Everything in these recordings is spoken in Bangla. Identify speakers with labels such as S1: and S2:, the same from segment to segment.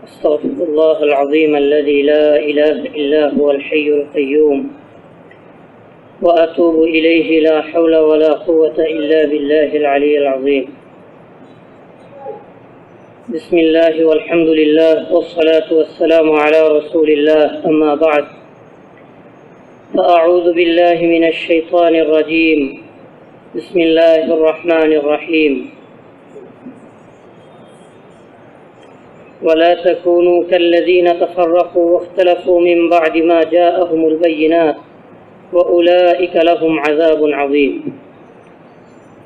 S1: أستغفر الله العظيم الذي لا إله إلا هو الحي القيوم وأتوب إليه لا حول ولا قوة إلا بالله العلي العظيم. بسم الله والحمد لله والصلاة والسلام على رسول الله، أما بعد، فأعوذ بالله من الشيطان الرجيم. بسم الله الرحمن الرحيم. ولا تكونوا كالذين تفرقوا واختلفوا من بعد ما جاءهم البينات وأولئك لهم عذاب عظيم.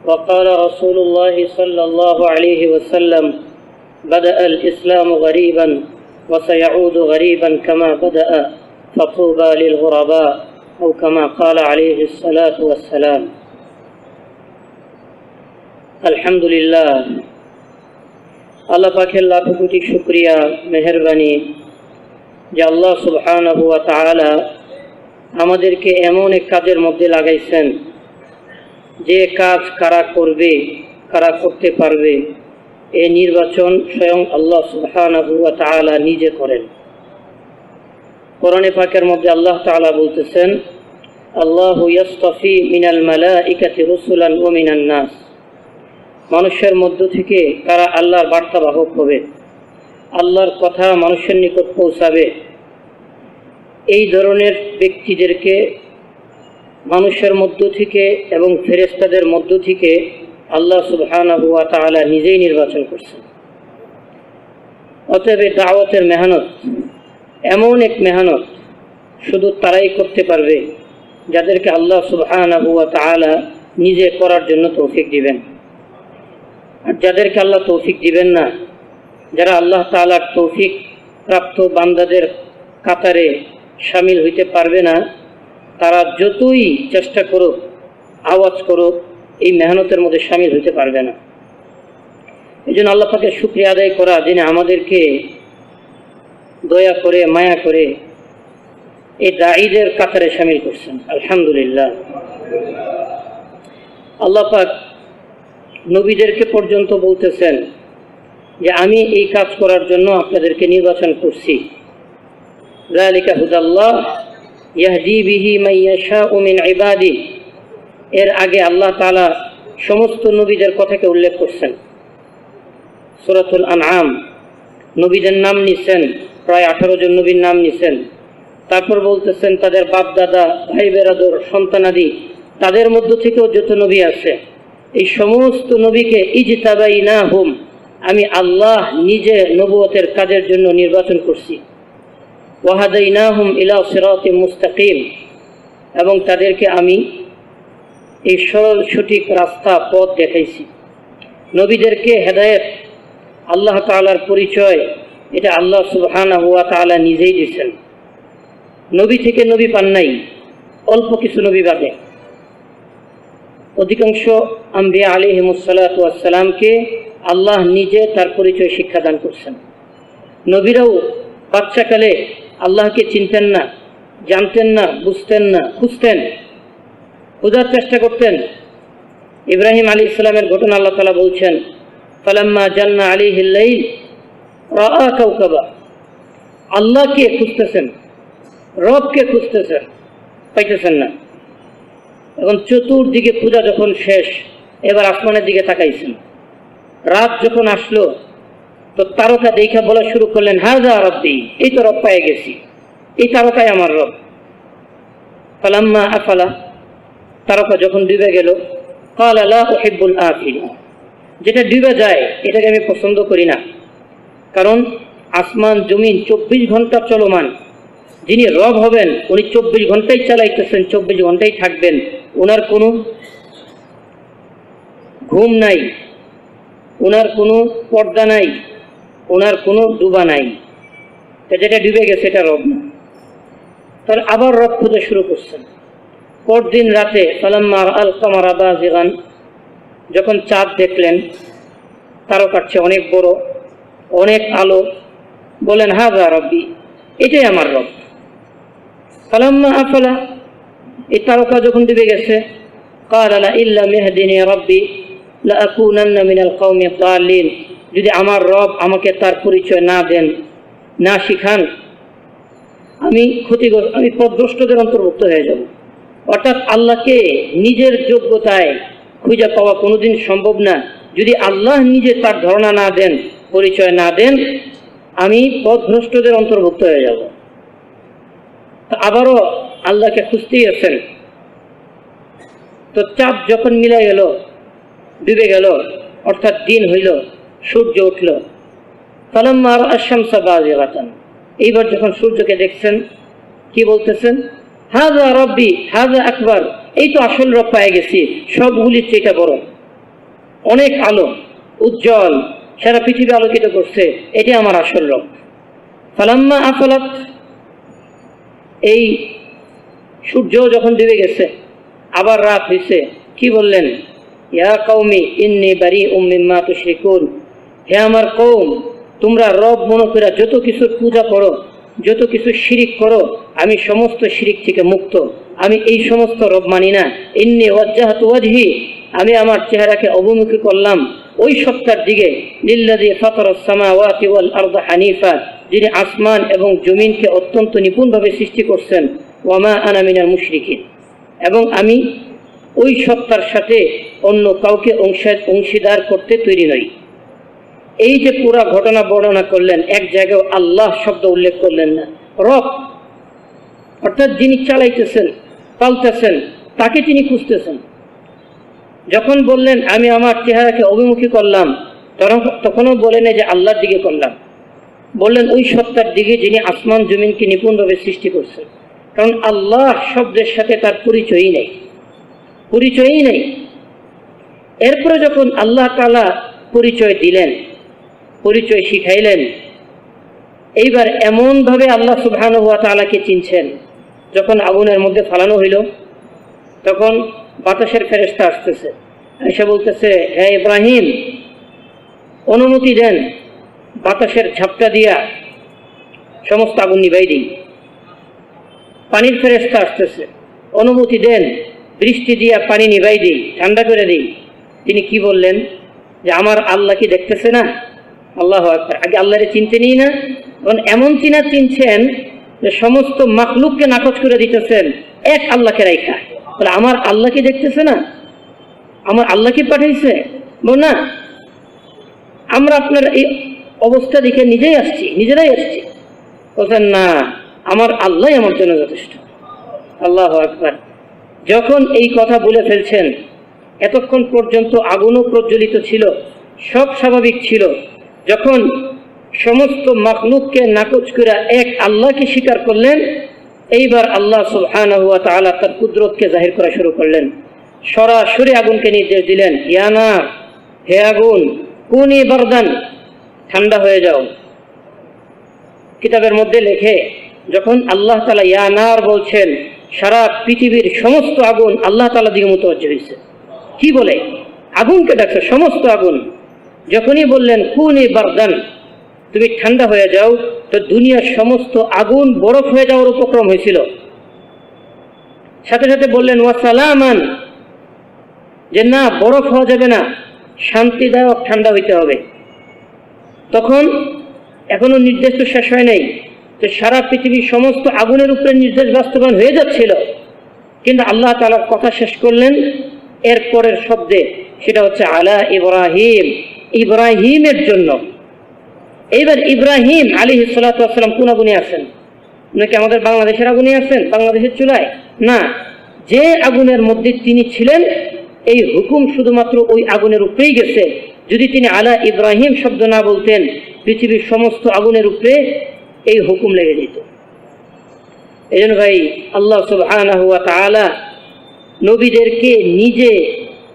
S1: وقال رسول الله صلى الله عليه وسلم: بدأ الإسلام غريبا وسيعود غريبا كما بدأ فطوبى للغرباء أو كما قال عليه الصلاة والسلام. الحمد لله. আল্লাহ পাকের লাখো কোটি শুকরিয়া, মেহেরবানি যে আল্লাহ সুবহানাহু ওয়া তাআলা আমাদেরকে এমন এক কাজের মধ্যে লাগাইছেন যে কাজ কারা করবে, কারা করতে পারবে, এই নির্বাচন স্বয়ং আল্লাহ সুবহানাহু ওয়া তাআলা নিজে করেন। কোরআনে পাকের মধ্যে আল্লাহ তাআলা বলতেছেন, আল্লাহু ইয়াসতাফি মিনাল মালাইকাতি রুসুলান ওয়া মিনান নাস। মানুষের মধ্য থেকে তারা আল্লাহর বার্তাবাহক হবে, আল্লাহর কথা মানুষের নিকট পৌঁছাবে। এই ধরনের ব্যক্তিদেরকে মানুষের মধ্য থেকে এবং ফেরেশতাদের মধ্য থেকে আল্লাহ সুবহানাহু ওয়া তাআলা নিজেই নির্বাচন করছেন। অতএব দাওয়াতের মেহনত এমন এক মেহনত শুধু তারাই করতে পারবে যাদেরকে আল্লাহ সুবহানাহু ওয়া তাআলা নিজে করার জন্য তৌফিক দিবেন। আর যাদেরকে আল্লাহ তৌফিক দিবেন না, যারা আল্লাহ তাআলার তৌফিক প্রাপ্ত বান্দাদের কাতারে শামিল হইতে পারবে না, তারা যতই চেষ্টা করুক, আওয়াজ করুক, এই মেহনতের মধ্যে শামিল হইতে পারবে না। এই জন্য আল্লাহ পাকের শুকরিয়া আদায় করা, যিনি আমাদেরকে দয়া করে, মায়া করে এই দাঈদের কাতারে শামিল করছেন। আলহামদুলিল্লাহ। আল্লাহ পাক নবীদেরকে পর্যন্ত বলতেছেন যে আমি এই কাজ করার জন্য আপনাদেরকে নির্বাচন করছি। যালিকা হুদাল্লাহ ইয়াহদি বিহি মান ইয়াশাউ মিন ইবাদি। এর আগে আল্লাহ তাআলা সমস্ত নবীদের কথাকে উল্লেখ করছেন। সূরাতুল আনআম নবীদের নাম নিছেন, প্রায় 18 জন নবীর নাম নিছেন। তারপর বলতেছেন তাদের বাপ দাদা, ভাই বেরাদর, সন্তানাদি, তাদের মধ্য থেকেও যত নবী আছে, এই সমস্ত নবীকে ইজতাবাইনাহুম, আমি আল্লাহ নিজে নবুয়তের কাজের জন্য নির্বাচন করছি। ওয়াহাদাইনাহুম ইলা সিরাতিম মুস্তাকিম, এবং তাদেরকে আমি এই সরল সঠিক রাস্তা, পথ দেখাইছি। নবীদেরকে হেদায়েত, আল্লাহ তাআলার পরিচয়, এটা আল্লাহ সুবহানাহু ওয়া তাআলা নিজেই দিয়েছেন। নবী থেকে নবী পান নাই, অল্প কিছু নবী বাদে। অধিকাংশ আম্বিয়া আলাইহিমুসসালাতু ওয়াসসালামকে আল্লাহ নিজে তার পরিচয় শিক্ষাদান করছেন। নবীরাও বাচ্চাকালে আল্লাহকে চিনতেন না, জানতেন না, বুঝতেন না, খুঁজতেন, খোঁজার চেষ্টা করতেন। ইব্রাহিম আলাইহিস সালামের ঘটনা আল্লাহ তাআলা বলছেন, ফালাম্মা জান্না আলাইহিল লাইল রাআ কাওকাবা। আল্লাহকে খুঁজতেছেন, রবকে খুঁজতেছেন, পাইতেছেন না। এখন চতুর্দিকে খোঁজা যখন শেষ, এবার আসমানের দিকে তাকাইছেন। রাত যখন আসলো তো তারকা দেখা বলা শুরু করলেন, হাযা রাব্বি, এই তো রব পেয়ে গেছি, এই তারকাই আমার রব। ফালাম্মা আফালা, তারকা যখন ডুবে গেল, ক্বালা লা উহিব্বুল আফিলিন, যেটা ডুবে যায় এটাকে আমি পছন্দ করি না। কারণ আসমান জমিন 24 ঘন্টা চলমান। যিনি রব হবেন উনি 24 ঘন্টাই চালাইতেছেন, 24 ঘন্টাই থাকবেন। ওনার কোনো ঘুম নাই, ওনার কোনো পর্দা নাই, ওনার কোনো ডুবা নাই। যেটা ডুবে গেছে এটা রব না। তাহলে আবার রব খোঁজা শুরু করছেন। পরদিন রাতে ফালাম্মা আল কামারা বাযিগান, যখন চাঁদ দেখলেন তারকার চেয়ে অনেক বড়, অনেক আলো, বলেন হাযা রাব্বি, এটাই আমার রব। ফালাম্মা আফালা, এই তারকা যখন ডুবে গেছে, ক্বালা লা ইল্লাম ইয়াহদিনি রাব্বি লাআকুনান্না মিনাল কওমি দ্দাল্লিন, যদি আমার রব আমাকে তার পরিচয় না দেন না শিখান, আমি পথভ্রষ্টদের অন্তর্ভুক্ত হয়ে যাব। অর্থাৎ আল্লাহকে নিজের যোগ্যতায় খুঁজে পাওয়া কোনোদিন সম্ভব না। যদি আল্লাহ নিজে তার ধারণা না দেন, পরিচয় না দেন, আমি পথভ্রষ্টদের অন্তর্ভুক্ত হয়ে যাব। আবারও আল্লাহকে খুঁজতেই আছেন। তো চাঁদ যখন মিলে গেল, ডুবে গেল, অর্থাৎ দিন হইল, সূর্য উঠল, ফালাম্মা রাআ আশ-শামসা বাযিগাতান, এইবার যখন সূর্যকে দেখছেন, কি বলতেছেন? হাযা রাব্বি হাযা আকবার, এই তো আসল রব পেয়ে গেছি, সবগুলির চেয়ে বড়, অনেক আলো, উজ্জ্বল, সারা পৃথিবী আলোকিত করছে, এটি আমার আসল রব। ফালাম্মা আফলাত, এই সূর্য যখন ডুবে গেছে, আবার রাত হয়েছে, কি বললেন? ইয়া কওমি ইন্নী বারিউম মিম্মা তুশরিকুন, হে আমার কওম, তোমরা রব মনে করে যত কিছু পূজা করো, যত কিছু শিরিক করো, আমি সমস্ত শিরিক থেকে মুক্ত, আমি এই সমস্ত রব মানি না। ইন্নী ওয়াজ্জাহতু ওয়াজহি, আমি আমার চেহারাকে অবমুখী করলাম ওই সত্তার দিকে, লিল্লাযী ফাতারাস সামাওয়াতি ওয়াল আরদা হানিফা, যিনি আসমান এবং জমিনকে অত্যন্ত নিপুণভাবে সৃষ্টি করছেন। ওয়ামা আনা মিনাল মুশরিকিন, এবং আমি ওই সত্তার সাথে অন্য কাউকে অংশীদার করতে তৈরি নই। এই যে পুরা ঘটনা বর্ণনা করলেন, এক জায়গায় আল্লাহ শব্দ উল্লেখ করলেন না, রব, অর্থাৎ যিনি চালাইতেছেন, পালতেছেন, তাকে তিনি খুঁজতেছেন। যখন বললেন আমি আমার চেহারাকে অভিমুখী করলাম, তখনও বলেন যে আল্লাহর দিকে করলাম, বললেন ওই সত্তার দিকে যিনি আসমান জমিনকে নিপুণভাবে সৃষ্টি করছেন। কারণ আল্লাহ শব্দের সাথে তার পরিচয়ই নেই। এরপরে যখন আল্লাহ তাআলা পরিচয় দিলেন, পরিচয় শিখাইলেন, এইবার এমনভাবে আল্লাহ সুবহানাহু ওয়া তাআলাকে চিনছেন। যখন আগুনের মধ্যে ফালানো হইল, তখন বাতাসের ফেরেশতা আসতেছে, এসে বলতেছে, হে ইব্রাহিম, অনুমতি দেন, বাতাসের ঝাপটা দিয়া সমস্ত আগুন নিভাই দিই। পানির ফেরেশতা আসতেছে, অনুমতি দেন, বৃষ্টি দিয়া পানি নিভাই দিই, ঠান্ডা করে দিই। তিনি কি বললেন? যে আমার আল্লাহ কি দেখতেছে না? আল্লাহু আকবার। আগে আল্লাহরে চিনতে নিই না, কারণ এমন চিনছেন যে সমস্ত মাখলুককে নাকচ করে দিতেছেন, এক আল্লাহকে রাইখা। বলে আমার আল্লাহ কি দেখতেছে না? আমার আল্লাহ কি পাঠাইছে? না, আমরা আপনার এই অবস্থা দেখে নিজেরাই আসছি। বলছেন না, আমার আল্লাহ আমার জন্য যথেষ্ট। আল্লাহু আকবার। যখন এই কথা বলে ফেলছেন, এতক্ষণ পর্যন্ত আগুনও প্রজ্বলিত ছিল, সব স্বাভাবিক ছিল। যখন সমস্ত মাখলুককে নাকচ করে এক আল্লাহকে স্বীকার করলেন, এইবার আল্লাহ সুবহানাহু ওয়া তাআলা তার কুদরতকে জাহির করা শুরু করলেন। সরাসরি আগুনকে নির্দেশ দিলেন, ইয়া নার, হে আগুন, কুনি বারদান, ঠান্ডা হয়ে যাও। কিতাবের মধ্যে লেখে, যখন আল্লাহ তাআলা ইয়া নার বলছেন, সারা পৃথিবীর সমস্ত আগুন আল্লাহ তাআলার দিকে মুতওয়াজ্জিহ হয়েছে। কি বলে? আগুনকে ডাকছে, সমস্ত আগুন। যখনই বললেন কুনি বারদান, তুমি ঠান্ডা হয়ে যাও, তো দুনিয়ার সমস্ত আগুন বরফ হয়ে যাওয়ার উপক্রম হয়েছিল। সাথে সাথে বললেন ওয়াসালামান, যে না, বরফ হওয়া যাবে না, শান্তিদায়ক ঠান্ডা হইতে হবে। তখন এখনো নির্দেশ তো শেষ হয় নাই, তো সারা পৃথিবীর সমস্ত আগুনের উপরে নির্দেশ বাস্তবায়ন হয়ে যাচ্ছিল, কিন্তু আল্লাহ তাআলা কথা শেষ করলেন এরপরের শব্দে, সেটা হচ্ছে আলা ইব্রাহিম, ইব্রাহিমের জন্য। এইবার ইব্রাহিম আলাইহিস সালাতু ওয়াস সালাম কোন আগুনে আছেন? নাকি আমাদের বাংলাদেশের আগুনে আছেন, বাংলাদেশের চুলায়? না, যে আগুনের মধ্যে তিনি ছিলেন, এই হুকুম শুধুমাত্র ওই আগুনের উপরেই গেছে। যদি তিনি আলা ইব্রাহিম শব্দ না বলতেন, পৃথিবীর সমস্ত আগুনের উপরে এই হুকুম লেগে যেত। এই জন্য ভাই, আল্লাহ সুবহানাহু ওয়া তাআলা নবীদেরকে নিজে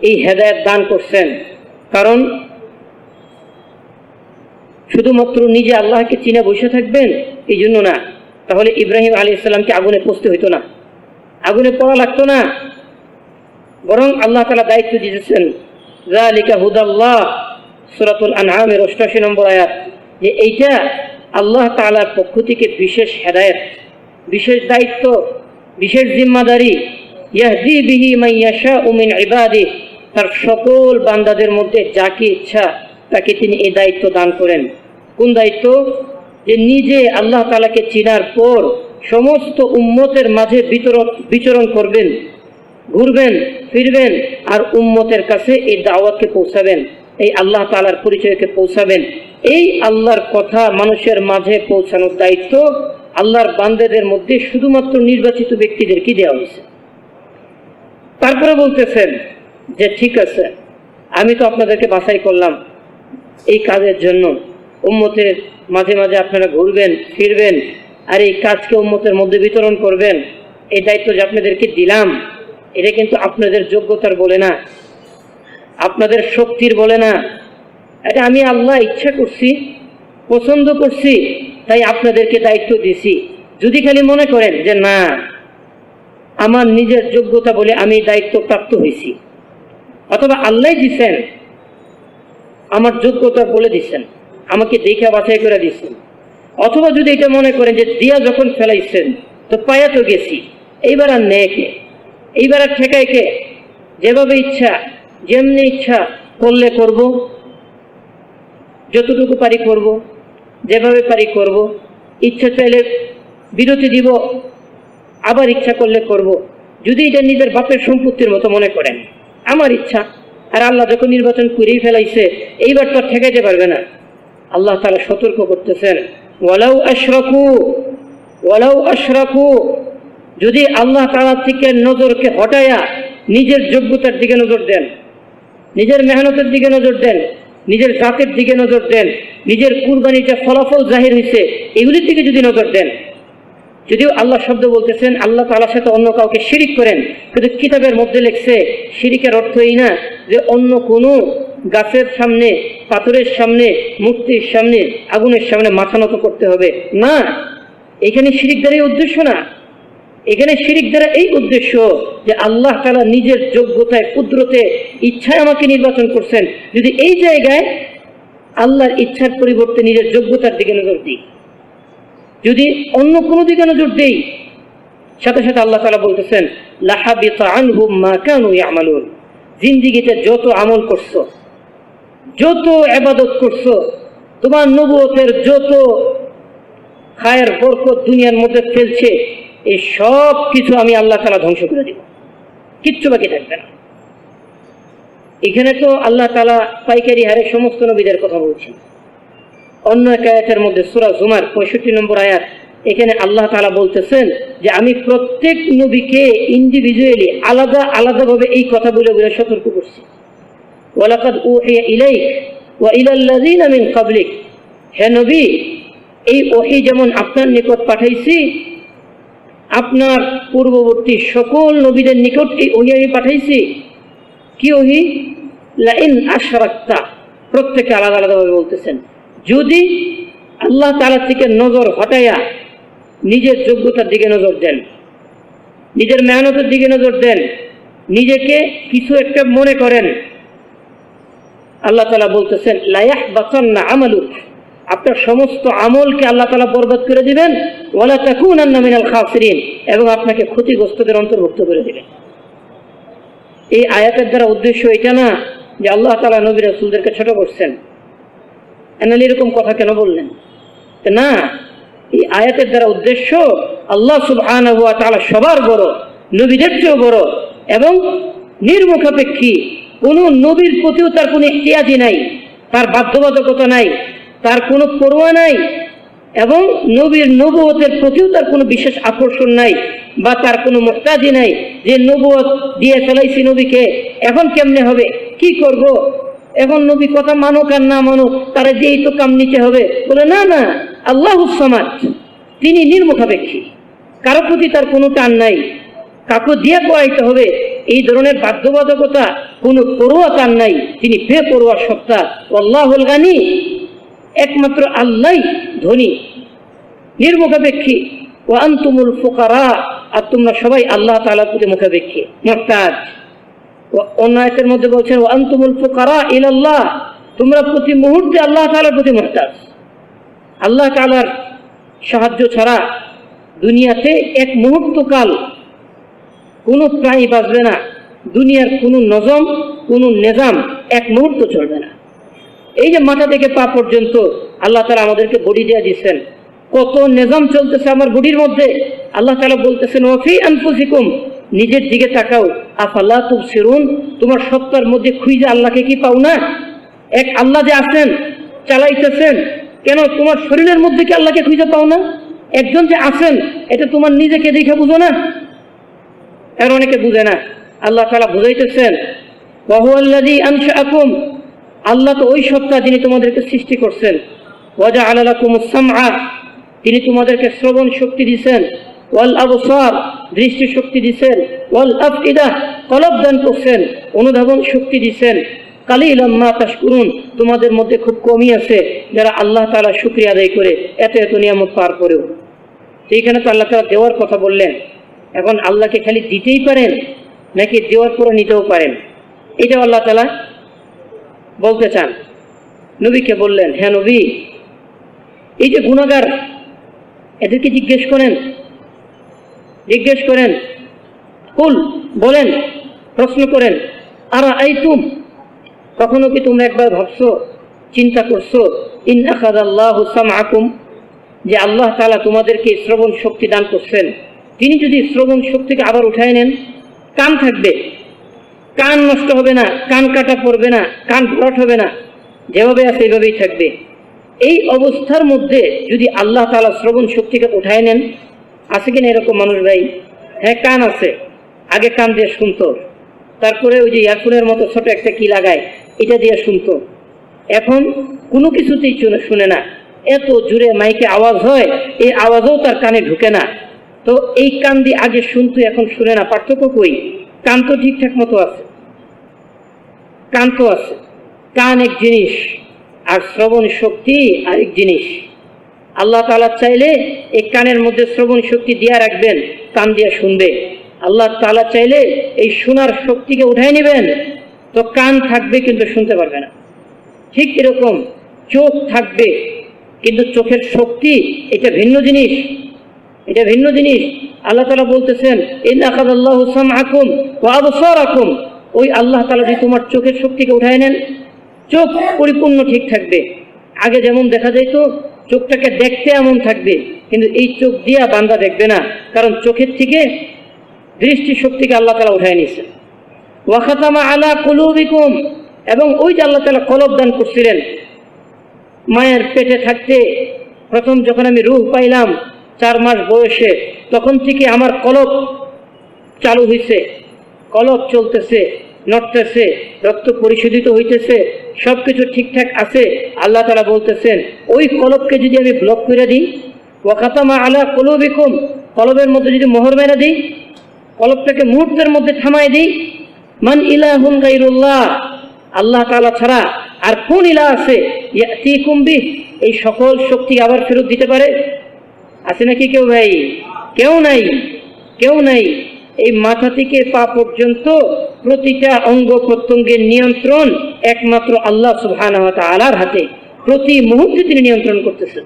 S1: এই হেদায়েত দান করছেন। কারণ শুধুমাত্র নিজে আল্লাহকে চিনে বসে থাকবেন এই জন্য না, তাহলে ইব্রাহিম আলাইহিস সালামকে আগুনে পড়তে হইতো না, আগুনে পড়া লাগতো না। বরং আল্লাহ তাআলা দায়িত্ব দিয়েছেন, যালিকা হুদাল্লাহ, সূরাতুল আনআমের ৮৮ নম্বর আয়াত, যে এইটা আল্লাহ তাআলার পক্ষ থেকে বিশেষ হেদায়েত, বিশেষ দায়িত্ব, বিশেষ জিম্মাদারি। ইয়াহদি বিহি মান ইয়াশাউ মিন ইবাদিহি, তার সকল বান্দাদের মধ্যে যাকে ইচ্ছা তাকে তিনি এই দায়িত্ব দান করেন। কোন দায়িত্ব? যে নিজে আল্লাহ তাআলাকে চিনার পর সমস্ত উম্মতের মাঝে বিচরণ করবেন, ঘুরবেন ফিরবেন, আর উম্মতের কাছে এই দাওয়াতকে পৌঁছাবেন, এই আল্লাহ তাআলার পরিচয়কে পৌঁছাবেন। এই আল্লাহর কথা মানুষের মাঝে পৌঁছানোর দায়িত্ব আল্লাহর বান্দাদের মধ্যে শুধুমাত্র নির্বাচিত ব্যক্তিদেরকে দেওয়া হয়েছে। তারপরে বলতেছেন যে ঠিক আছে, আমি তো আপনাদেরকে বাছাই করলাম এই কাজের জন্য, উম্মতের মাঝে মাঝে আপনারা ঘুরবেন ফিরবেন আর এই কাজকে উম্মতের মধ্যে বিতরণ করবেন, এই দায়িত্ব যে আপনাদেরকে দিলাম, এটা কিন্তু আপনাদের যোগ্যতার বলে না, আপনাদের শক্তির বলে না, এটা আমি আল্লাহ ইচ্ছা করছি, পছন্দ করছি, তাই আপনাদেরকে দায়িত্ব দিছি। যদি খালি মনে করেন যে না, আমার নিজের যোগ্যতা বলে আমি দায়িত্ব প্রাপ্ত হয়েছি, অথবা আল্লাহ দিচ্ছেন, আমার যোগ্যতা বলে দিচ্ছেন, আমাকে দেখা বাছাই করে দিচ্ছেন, অথবা যদি এটা মনে করেন যে দিয়া যখন ফেলাইছেন তো পায়া তো গেছি, এইবার আর নেয় কে, এইবার আর ঠেকায় কে, যেভাবে ইচ্ছা যেমনি ইচ্ছা করলে করব, যতটুকু পারি করব, যেভাবে পারি করব, ইচ্ছা চাইলে বিরতি দিব, আবার ইচ্ছা করলে করব। যদি এটা নিজের বাপের সম্পত্তির মতো মনে করেন, আমার ইচ্ছা, আর আল্লাহ যখন নির্বাচন করেই ফেলাইছে এইবার তো ঠেকাইতে পারবে না। আল্লাহ তাআলা সতর্ক করতেছেন, ওয়ালাউ আশরাকু, যদি আল্লাহ তাআলা থেকে নজরকে হটায়া নিজের যোগ্যতার দিকে নজর দেন, নিজের মেহনতের দিকে নজর দেন, নিজের জাতের দিকে নজর দেন, নিজের কুরবানির যে ফলাফল জাহির হয়েছে এগুলির দিকে যদি নজর দেন, যদিও আল্লাহ শব্দ বলতেছেন আল্লাহ তাআলার সাথে অন্য কাউকে শিরিক করেন, কিন্তু কিতাবের মধ্যে লিখছে শিরিকের অর্থ এই না যে অন্য কোনো গাছের সামনে, পাথরের সামনে, মূর্তির সামনে, আগুনের সামনে মাথা নত করতে হবে না। এখানে শিরিক দ্বারা এই উদ্দেশ্য না, এখানে শিরিক দ্বারা এই উদ্দেশ্য যে আল্লাহ তাআলা নিজের যোগ্যতায়, কুদরতে, ইচ্ছায় আমাকে নির্বাচন করছেন, যদি এই জায়গায় আল্লাহর ইচ্ছার পরিবর্তে নিজের যোগ্যতার দিকে নজর দিই, যদি অন্য কোনো দিকে নজর দেই, সাথে সাথে আল্লাহ তাআলা বলতেছেন লাহাবিতা আনহুম মা কানু ইয়ামালুন, জিন্দেগিতে যত আমল করছো, যত ইবাদত করছো, তোমার নবুয়তের যত খায়ের বরকত দুনিয়ার মধ্যে ফেলছে, এই সব কিছু আমি আল্লাহ তাআলা ধ্বংস করে দিব, কিচ্ছু বাকি থাকবে না। এখানে তো আল্লাহ তাআলা পাইকারি হারে সমস্ত নবীদের কথা বলছেন। অন্য এক আয়াতের মধ্যে সূরা জুমার 65 নম্বর আয়াত, এখানে আল্লাহ তাআলা বলতেছেন যে আমি প্রত্যেক নবীকে ইন্ডিভিজুয়ালি আলাদা আলাদাভাবে এই কথা বলে বলে সতর্ক করছি। ওয়ালাকাদ উহিয়া ইলাইক ওয়া ইলাল্লাযিনা মিন ক্বাবলিক, হে নবী, এই ওহী যেমন আপনার নিকট পাঠাইছি, আপনার পূর্ববর্তী সকল নবীদের নিকট এই ওহী আমি পাঠাইছি। কি ওহী? লাইন আশরাকতা, প্রত্যেকে আলাদা আলাদাভাবে বলতেছেন, যদি আল্লাহ তাআলা থেকে নজর হটাইয়া নিজের যোগ্যতার দিকে নজর দেন, নিজের মেহনতের দিকে নজর দেন, নিজেকে কিছু একটা মনে করেন, আল্লাহ তাআলা বলতেছেন লা ইয়াহবাতান্না আমালুক, আপনার সমস্ত আমলকে আল্লাহ তাআলা বরবাদ করে দিবেন, ওয়ালা তাকুনান্না মিনাল খাসিরিন, এবং আপনাকে ক্ষতিগ্রস্তদের অন্তর্ভুক্ত করে দিবেন। এই আয়াতের দ্বারা উদ্দেশ্য এটা না যে আল্লাহ তাআলা নবী রাসূলদেরকে ছোট করছেন, এনালি এরকম কথা কেন বললেন না। এই আয়াতের দ্বারা উদ্দেশ্য আল্লাহ সুবহানাহু ওয়া তাআলা সবার বড়, নবীদের চেয়েও বড়, এবং নির্মুখাপেক্ষী, কোনো নবীর প্রতিও তার কোনো ইহতিয়াজি নাই, তার বাধ্যবাধকতা নাই, তার কোনো পরোয়া নাই, এবং নবীর নবুয়তের প্রতিও তার কোনো বিশেষ আকর্ষণ নাই, বা তার কোনো মুহতাজি নাই যে নবুয়ত দিয়ে ফেলাইছি নবীকে, এখন কেমনে হবে, কি করব, এখন নবী কথা মানুক আর না মানুক তারা যেই তো কাম নিতে হবে, বলে না না, আল্লাহুস সামাদ, তিনি নির্মুখাপেক্ষী, কারো প্রতি তার কোনো টান নাই, কাকু দিয়ে কোয়াইতে হবে এই ধরনের বাধ্যবাধকতা, কোনো পরোয়া তার নাই, তিনি বেপরোয়া সত্তা। আল্লাহুল গানি, একমাত্র আল্লাহই ধনী, নির্মুখাপেক্ষী। ওয়া আনতুমুল ফুকারা, আর তোমরা সবাই আল্লাহ তাআলার প্রতি মুখাপেক্ষী, মুহতাজ। অন্য আয়াতের মধ্যে বলছেন ওয়া আনতুমুল ফুকারা ইলাল্লাহ, তোমরা প্রতি মুহূর্তে আল্লাহ তাআলার প্রতি মুহতাজ। আল্লাহ তাআলার সাহায্য ছাড়া দুনিয়াতে এক মুহূর্ত কাল কোনো প্রাণী বাঁচবে না, দুনিয়ার কোনো নজম, কোনো নিজাম এক মুহূর্ত চলবে না। এই যে মাথা থেকে পা পর্যন্ত আল্লাহ তাআলা আমাদেরকে বডি দিয়ে দিচ্ছেন, কত নিজাম চলতেছে আমার বডির মধ্যে। আল্লাহ তাআলা বলতেছেন ওয়াফি আনফুসিকুম, নিজের দিকে তাকাও, আফালা তুবসিরুন, তোমার সত্তার মধ্যে খুঁজে আল্লাহকে কি পাও না? এক আল্লাহ যে আছেন, চালাইতেছেন, কেন তোমার শরীরের মধ্যে কি আল্লাহকে খুঁজে পাও না? একজন যে আছেন, এটা তোমার নিজেকে দেখে বুঝো না? এর অনেকে বুঝে না। আল্লাহ তাআলা বুঝাইতেছেন ওয়া হুয়াল্লাযী আনশাআকুম, আল্লাহ তো ওই সত্তা যিনি তোমাদেরকে সৃষ্টি করছেন। ওয়া জাআলা লাকুমুস সামআ, তিনি তোমাদেরকে শ্রবণ শক্তি দিয়েছেন। ওয়াল আবসার, দৃষ্টি শক্তি দিয়েছেন। ওয়াল আফইদা, কলব দান করছেন, অনুধাবন শক্তি দিয়েছেন। কালিলাম মা তাশকুরুন, তোমাদের মধ্যে খুব কমই আছে যারা আল্লাহ তাআলা শুকরিয়া আদায় করে এত এত নিয়ামত পার করেও। এইখানে তো আল্লাহ তাআলা দেওয়ার কথা বললেন। এখন আল্লাহকে খালি দিতেই পারেন নাকি দেওয়ার পরে নিতেও পারেন, এটাও আল্লাহ তাআলা বলতে চান। নবীকে বললেন, হ্যাঁ নবী, এই যে গুনাহগার, এদেরকে জিজ্ঞেস করেন, কুল, বলেন, প্রশ্ন করেন, আরা আইতুম, কখনো কি তোমরা একবার ভাবছো, চিন্তা করছো, ইন আখাযাল্লাহু সামআকুম, যে আল্লাহ তাআলা তোমাদেরকে শ্রবণ শক্তি দান করছেন, তিনি যদি শ্রবণ শক্তিকে আবার উঠায় নেন, কান থাকবে, কান নষ্ট হবে না, কান কাটা পড়বে না, কান ভরাট হবে না, যেভাবে আছে এইভাবেই থাকবে। এই অবস্থার মধ্যে যদি আল্লাহ তাআলা শ্রবণ শক্তিকে উঠায় নেন, আছে কিনা এরকম মানুষ ভাই? হ্যাঁ, কান আছে, আগে কান দিয়ে শুনতো, তারপরে ওই যে ইয়ারফোনের মতো ছোট একটা কি লাগায়, এটা দিয়ে শুনতো। এখন কোনো কিছুতেই শুনে না, এত জোরে মাইকে আওয়াজ হয়, এই আওয়াজও তার কানে ঢুকে না। তো এই কান দিয়ে আগে শুনতো, এখন শুনে না, পার্থক্য কই? কান তো ঠিকঠাক মতো আছে, কান তো আছে। কান এক জিনিস আর শ্রবণ শক্তি আরেক জিনিস। আল্লাহ তাআলা চাইলে এই কানের মধ্যে শ্রবণ শক্তি দিয়া রাখবেন, কান দিয়ে শুনবে। আল্লাহ তাআলা চাইলে এই শোনার শক্তিকে উঠাই নেবেন, তো কান থাকবে কিন্তু শুনতে পারবে না। ঠিক এরকম চোখ থাকবে, কিন্তু চোখের শক্তি এটা ভিন্ন জিনিস, এটা ভিন্ন জিনিস। আল্লাহ তাআলা বলতেছেন ইন আখাযাল্লাহু সামআকুম ওয়া আবসারাকুম, ওই আল্লাহ তাআলা যদি তোমার চোখের শক্তিকে উঠায় নেন, চোখ পরিপূর্ণ ঠিক থাকবে। আগে যেমন দেখা যাইতো, চোখটাকে দেখতে এমন থাকবে, কিন্তু এই চোখ দিয়া বান্দা দেখবে না, কারণ চোখের থেকে দৃষ্টি শক্তিকে আল্লাহ তাআলা উঠায় নিয়েছেন। ওয়া খাতামা আলা কুলুবিকুম, এবং ওই যে আল্লাহ তাআলা কলব দান করছিলেন। মায়ের পেটে থাকতে প্রথম যখন আমি রূহ পাইলাম 4 মাস বয়সে, তখন থেকে আমার কলব চালু হয়েছে, কলব চলতেছে, নড়তেছে, রক্ত পরিশোধিত হইতেছে, সবকিছু ঠিকঠাক আছে। আল্লাহ তাআলা বলতেছেন ওই কলবকে যদি আমি ব্লক করে দিই, ওয়া খাতামা আলা কুলুবিকুম, কলবের মধ্যে যদি মোহর মেরে দিই, কলবটাকে মুহূর্তের মধ্যে থামায় দিই, মান ইলাহুন গায়রুল্লাহ, আল্লাহ তাআলা ছাড়া আর কোন ইলাহ আছে, ইয়াতিকুম বিহ, এই সকল শক্তি আবার ফেরত দিতে পারে? আছে নাকি কেউ ভাই? কেউ নাই, কেউ নাই। এই মাথা থেকে পা পর্যন্ত প্রতিটা অঙ্গ প্রত্যঙ্গের নিয়ন্ত্রণ একমাত্র আল্লাহ সুবহানাহু ওয়া তাআলার হাতে। প্রতি মুহূর্তে তিনি নিয়ন্ত্রণ করতেছেন।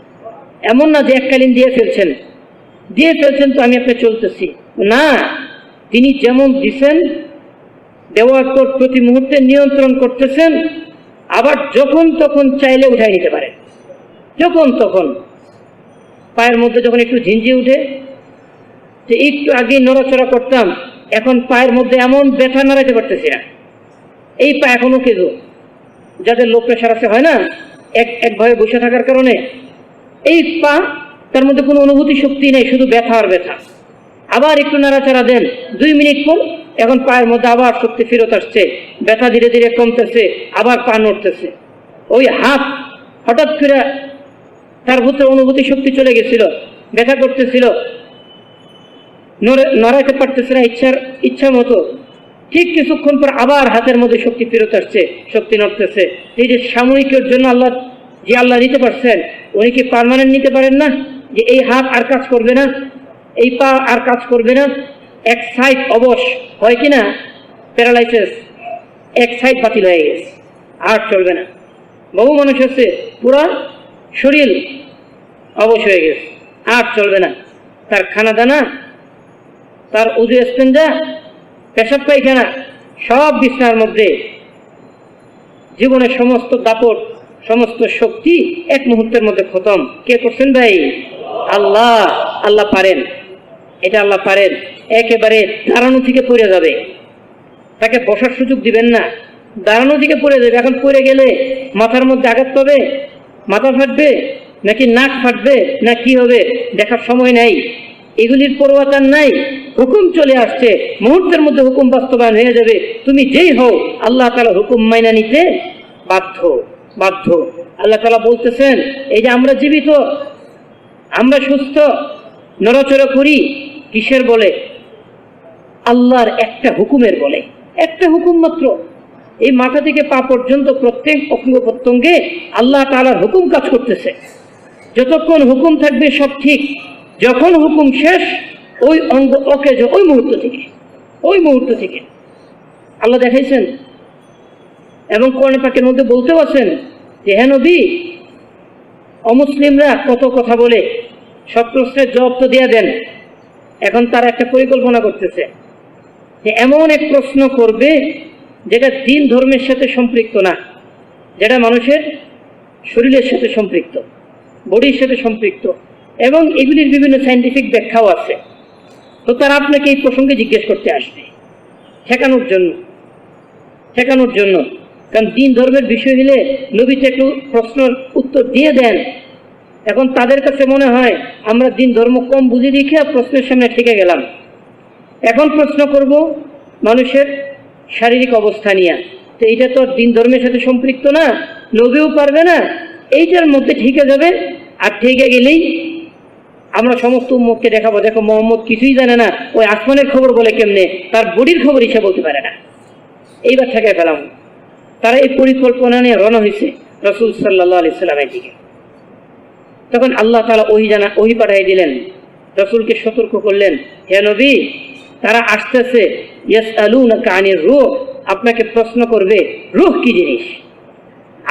S1: এমন না যে এককালীন দিয়ে ফেলছেন তো আমি একটা চলতেছি, না, তিনি যেমন দিছেন, দেওয়ার পর প্রতি মুহূর্তে নিয়ন্ত্রণ করতেছেন। আবার যখন তখন চাইলে উঠাই নিতে পারেন, যখন তখন। পায়ের মধ্যে যখন একটু ঝিঞ্জি উঠে, যে একটু আগে নড়াচড়া করতাম, এখন পায়ের মধ্যে এমন ব্যথা, নাড়াইতে পারতেছি না। এই পা এখনো কেঁদো, যাদের লো প্রেশার আছে, হয় না, একভাবে বসে থাকার কারণে এই পা, তার মধ্যে কোনো অনুভূতি শক্তি নেই, শুধু ব্যথা আর ব্যথা। আবার একটু নাড়াচাড়া দেন, 2 মিনিট পর এখন পায়ের মধ্যে আবার শক্তি ফেরত আসছে, ব্যথা ধীরে ধীরে কমতেছে, আবার পা নড়তেছে। ওই হাত হঠাৎ করে তার ভিতরে অনুভূতি শক্তি চলে গেছিল, ব্যথা করতেছিল, নড়াইতে পারতেছে না ইচ্ছা মতো। ঠিক কিছুক্ষণ পর আবার হাতের মধ্যে শক্তি ফেরত আসছে, শক্তি নড়তেছে। এই যে সাময়িকের জন্য আল্লাহ নিতে পারছেন, উনি কি পার্মানেন্ট নিতে পারেন না? যে এই হাত আর কাজ করবে না, এই পা আর কাজ করবে না, এক সাইড অবশ হয় কিনা, প্যারালাইসিস, এক সাইড বাতিল হয়ে গেছে, আর চলবে না। বহু মানুষ আছে পুরা শরীর অবশ হয়ে গেছে, আর চলবে না। তার খানা দানা, তার উযু ইস্তেঞ্জা, পেশাব পায়খানা সব বিছানার মধ্যে, জীবনের সমস্ত দাপট সমস্ত শক্তি এক মুহূর্তের মধ্যে খতম। কে করছেন ভাই? আল্লাহ। আল্লাহ পারেন, এটা আল্লাহ পারেন। একেবারে দাঁড়ানো থেকে পড়ে যাবে, তাকে বসার সুযোগ দিবেন না, দাঁড়ানো থেকে পড়ে যাবে। এখন পড়ে গেলে মাথার মধ্যে আঘাত পাবে, মাথা ফাটবে নাকি নাক ফাটবে না কি হবে দেখার সময় নাই, এগুলির পরোয়া নাই। হুকুম চলে আসছে, মুহূর্তের মধ্যে হুকুম বাস্তবায়ন হয়ে যাবে। তুমি যেই হও আল্লাহ তাআলা হুকুম মাইনা নিতে বাধ্য বাধ্য। আল্লাহ তাআলা বলতেছেন, এই যে আমরা জীবিত, আমরা সুস্থ, নড়াচড়া করি, কিসের বলে? আল্লাহর একটা হুকুমের বলে। একটা হুকুম মাত্র, এই মাথা থেকে পা পর্যন্ত প্রত্যেক অঙ্গ প্রত্যঙ্গে আল্লাহ তাআলার হুকুম কাজ করতেছে। যতক্ষণ হুকুম থাকবে সব ঠিক, যখন হুকুম শেষ ওই অঙ্গ অকেজ, ওই মুহূর্ত থেকে আল্লাহ দেখাইছেন। এবং কোরআন পাকের মধ্যে বলতেও আছেন যে হে নবী, অমুসলিমরা কত কথা বলে, সব প্রশ্নের জবাব তো দিয়ে দেন। এখন তারা একটা পরিকল্পনা করতেছে যে এমন এক প্রশ্ন করবে যেটা দিন ধর্মের সাথে সম্পৃক্ত না, যেটা মানুষের শরীরের সাথে সম্পৃক্ত, বডির সাথে সম্পৃক্ত, এবং এগুলির বিভিন্ন সায়েন্টিফিক ব্যাখ্যাও আছে। তো তারা আপনাকে এই প্রসঙ্গে জিজ্ঞেস করতে আসবে, ঠেকানোর জন্য। কারণ দিন ধর্মের বিষয় হলে নবীতে একটু প্রশ্নের উত্তর দিয়ে দেন। এখন তাদের কাছে মনে হয় আমরা দিন ধর্ম কম বুঝে দেখে প্রশ্নের সামনে ঠেকে গেলাম। এখন প্রশ্ন করব মানুষের শারীরিক অবস্থা নিয়ে, তো এইটা তো দিন ধর্মের সাথে সম্পৃক্ত না, নবীও পারবে না, এইটার মধ্যে ঠেকে যাবে। আর ঠেকে গেলেই আমরা সমস্ত উম্মতকে দেখাবো, দেখো মোহাম্মদ কিছুই জানে না, ওই আসমানের খবর বলে কেমনে, তার বডির খবর হিসেবে বলতে পারে না। এইবার ঠেকে পেলাম। তারা এই পরিকল্পনা নিয়ে রওনা হয়েছে রাসূল সাল্লাল্লাহু আলাইহি সাল্লামের দিকে। তখন আল্লাহ তাআলা ওহী পাঠিয়ে দিলেন, রাসূলকে সতর্ক করলেন, হে নবী, তারা আসতেছে, ইয়াসআলুনাকা আনির রূহ, আপনাকে প্রশ্ন করবে রূহ কি জিনিস,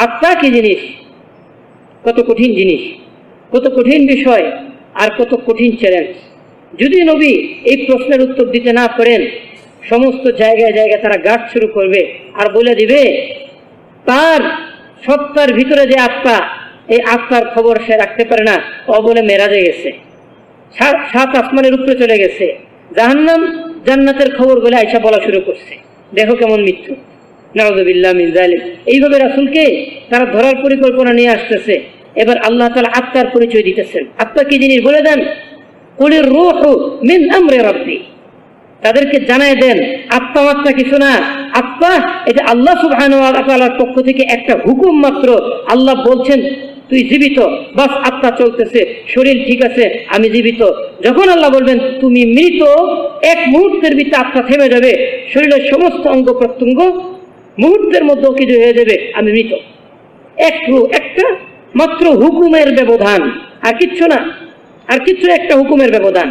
S1: আত্মা কি জিনিস। কত কঠিন জিনিস, কত কঠিন বিষয়, আর কত কঠিন চ্যালেঞ্জ। যদি নবী এই প্রশ্নের উত্তর দিতে না পারেন, সমস্ত জায়গায় জায়গায় তারা গাছ শুরু করবে আর বলে দিবে তার সত্তার ভিতরে যে আত্মা, এই আত্মার খবর সে রাখতে পারে না, ও বলে মেরাজে গেছে, সাত আসমানের উপরে চলে গেছে, জাহান্নাম জান্নাতের খবর বলে আয়েশা বলা শুরু করছে। দেখো কেমন মৃত্যু, নাউযুবিল্লাহ মিন যালিক। এইভাবে রাসূলকে তারা ধরার পরিকল্পনা নিয়ে আসতেছে। এবার আল্লাহ তাআলা আত্মার পরিচয় দিতেছেন, আত্মা কি জিনিস বলে দেন। কুলির রূহু মিন আমরি রাব্বি, তাদেরকে জানায় দেন আত্মা মাত্রা কিছু না, আত্মা এটা আল্লাহ সুবহানাহু ওয়া তাআলার পক্ষ থেকে একটা হুকুম মাত্র। আল্লাহ বলছেন তুই জীবিত, বাস আত্মা চলতেছে, শরীর ঠিক আছে, আমি জীবিত। যখন আল্লাহ বলবেন তুমি মৃত, এক মুহূর্তের ভিতরে আত্মা থেমে যাবে, শরীরের সমস্ত অঙ্গ প্রত্যঙ্গ মুহূর্তের মধ্যে কিছু হয়ে যাবে, আমি মৃত। একটা মাত্র হুকুমের ব্যবধান, আর কিচ্ছু না, আর কিচ্ছু, একটা হুকুমের ব্যবধান।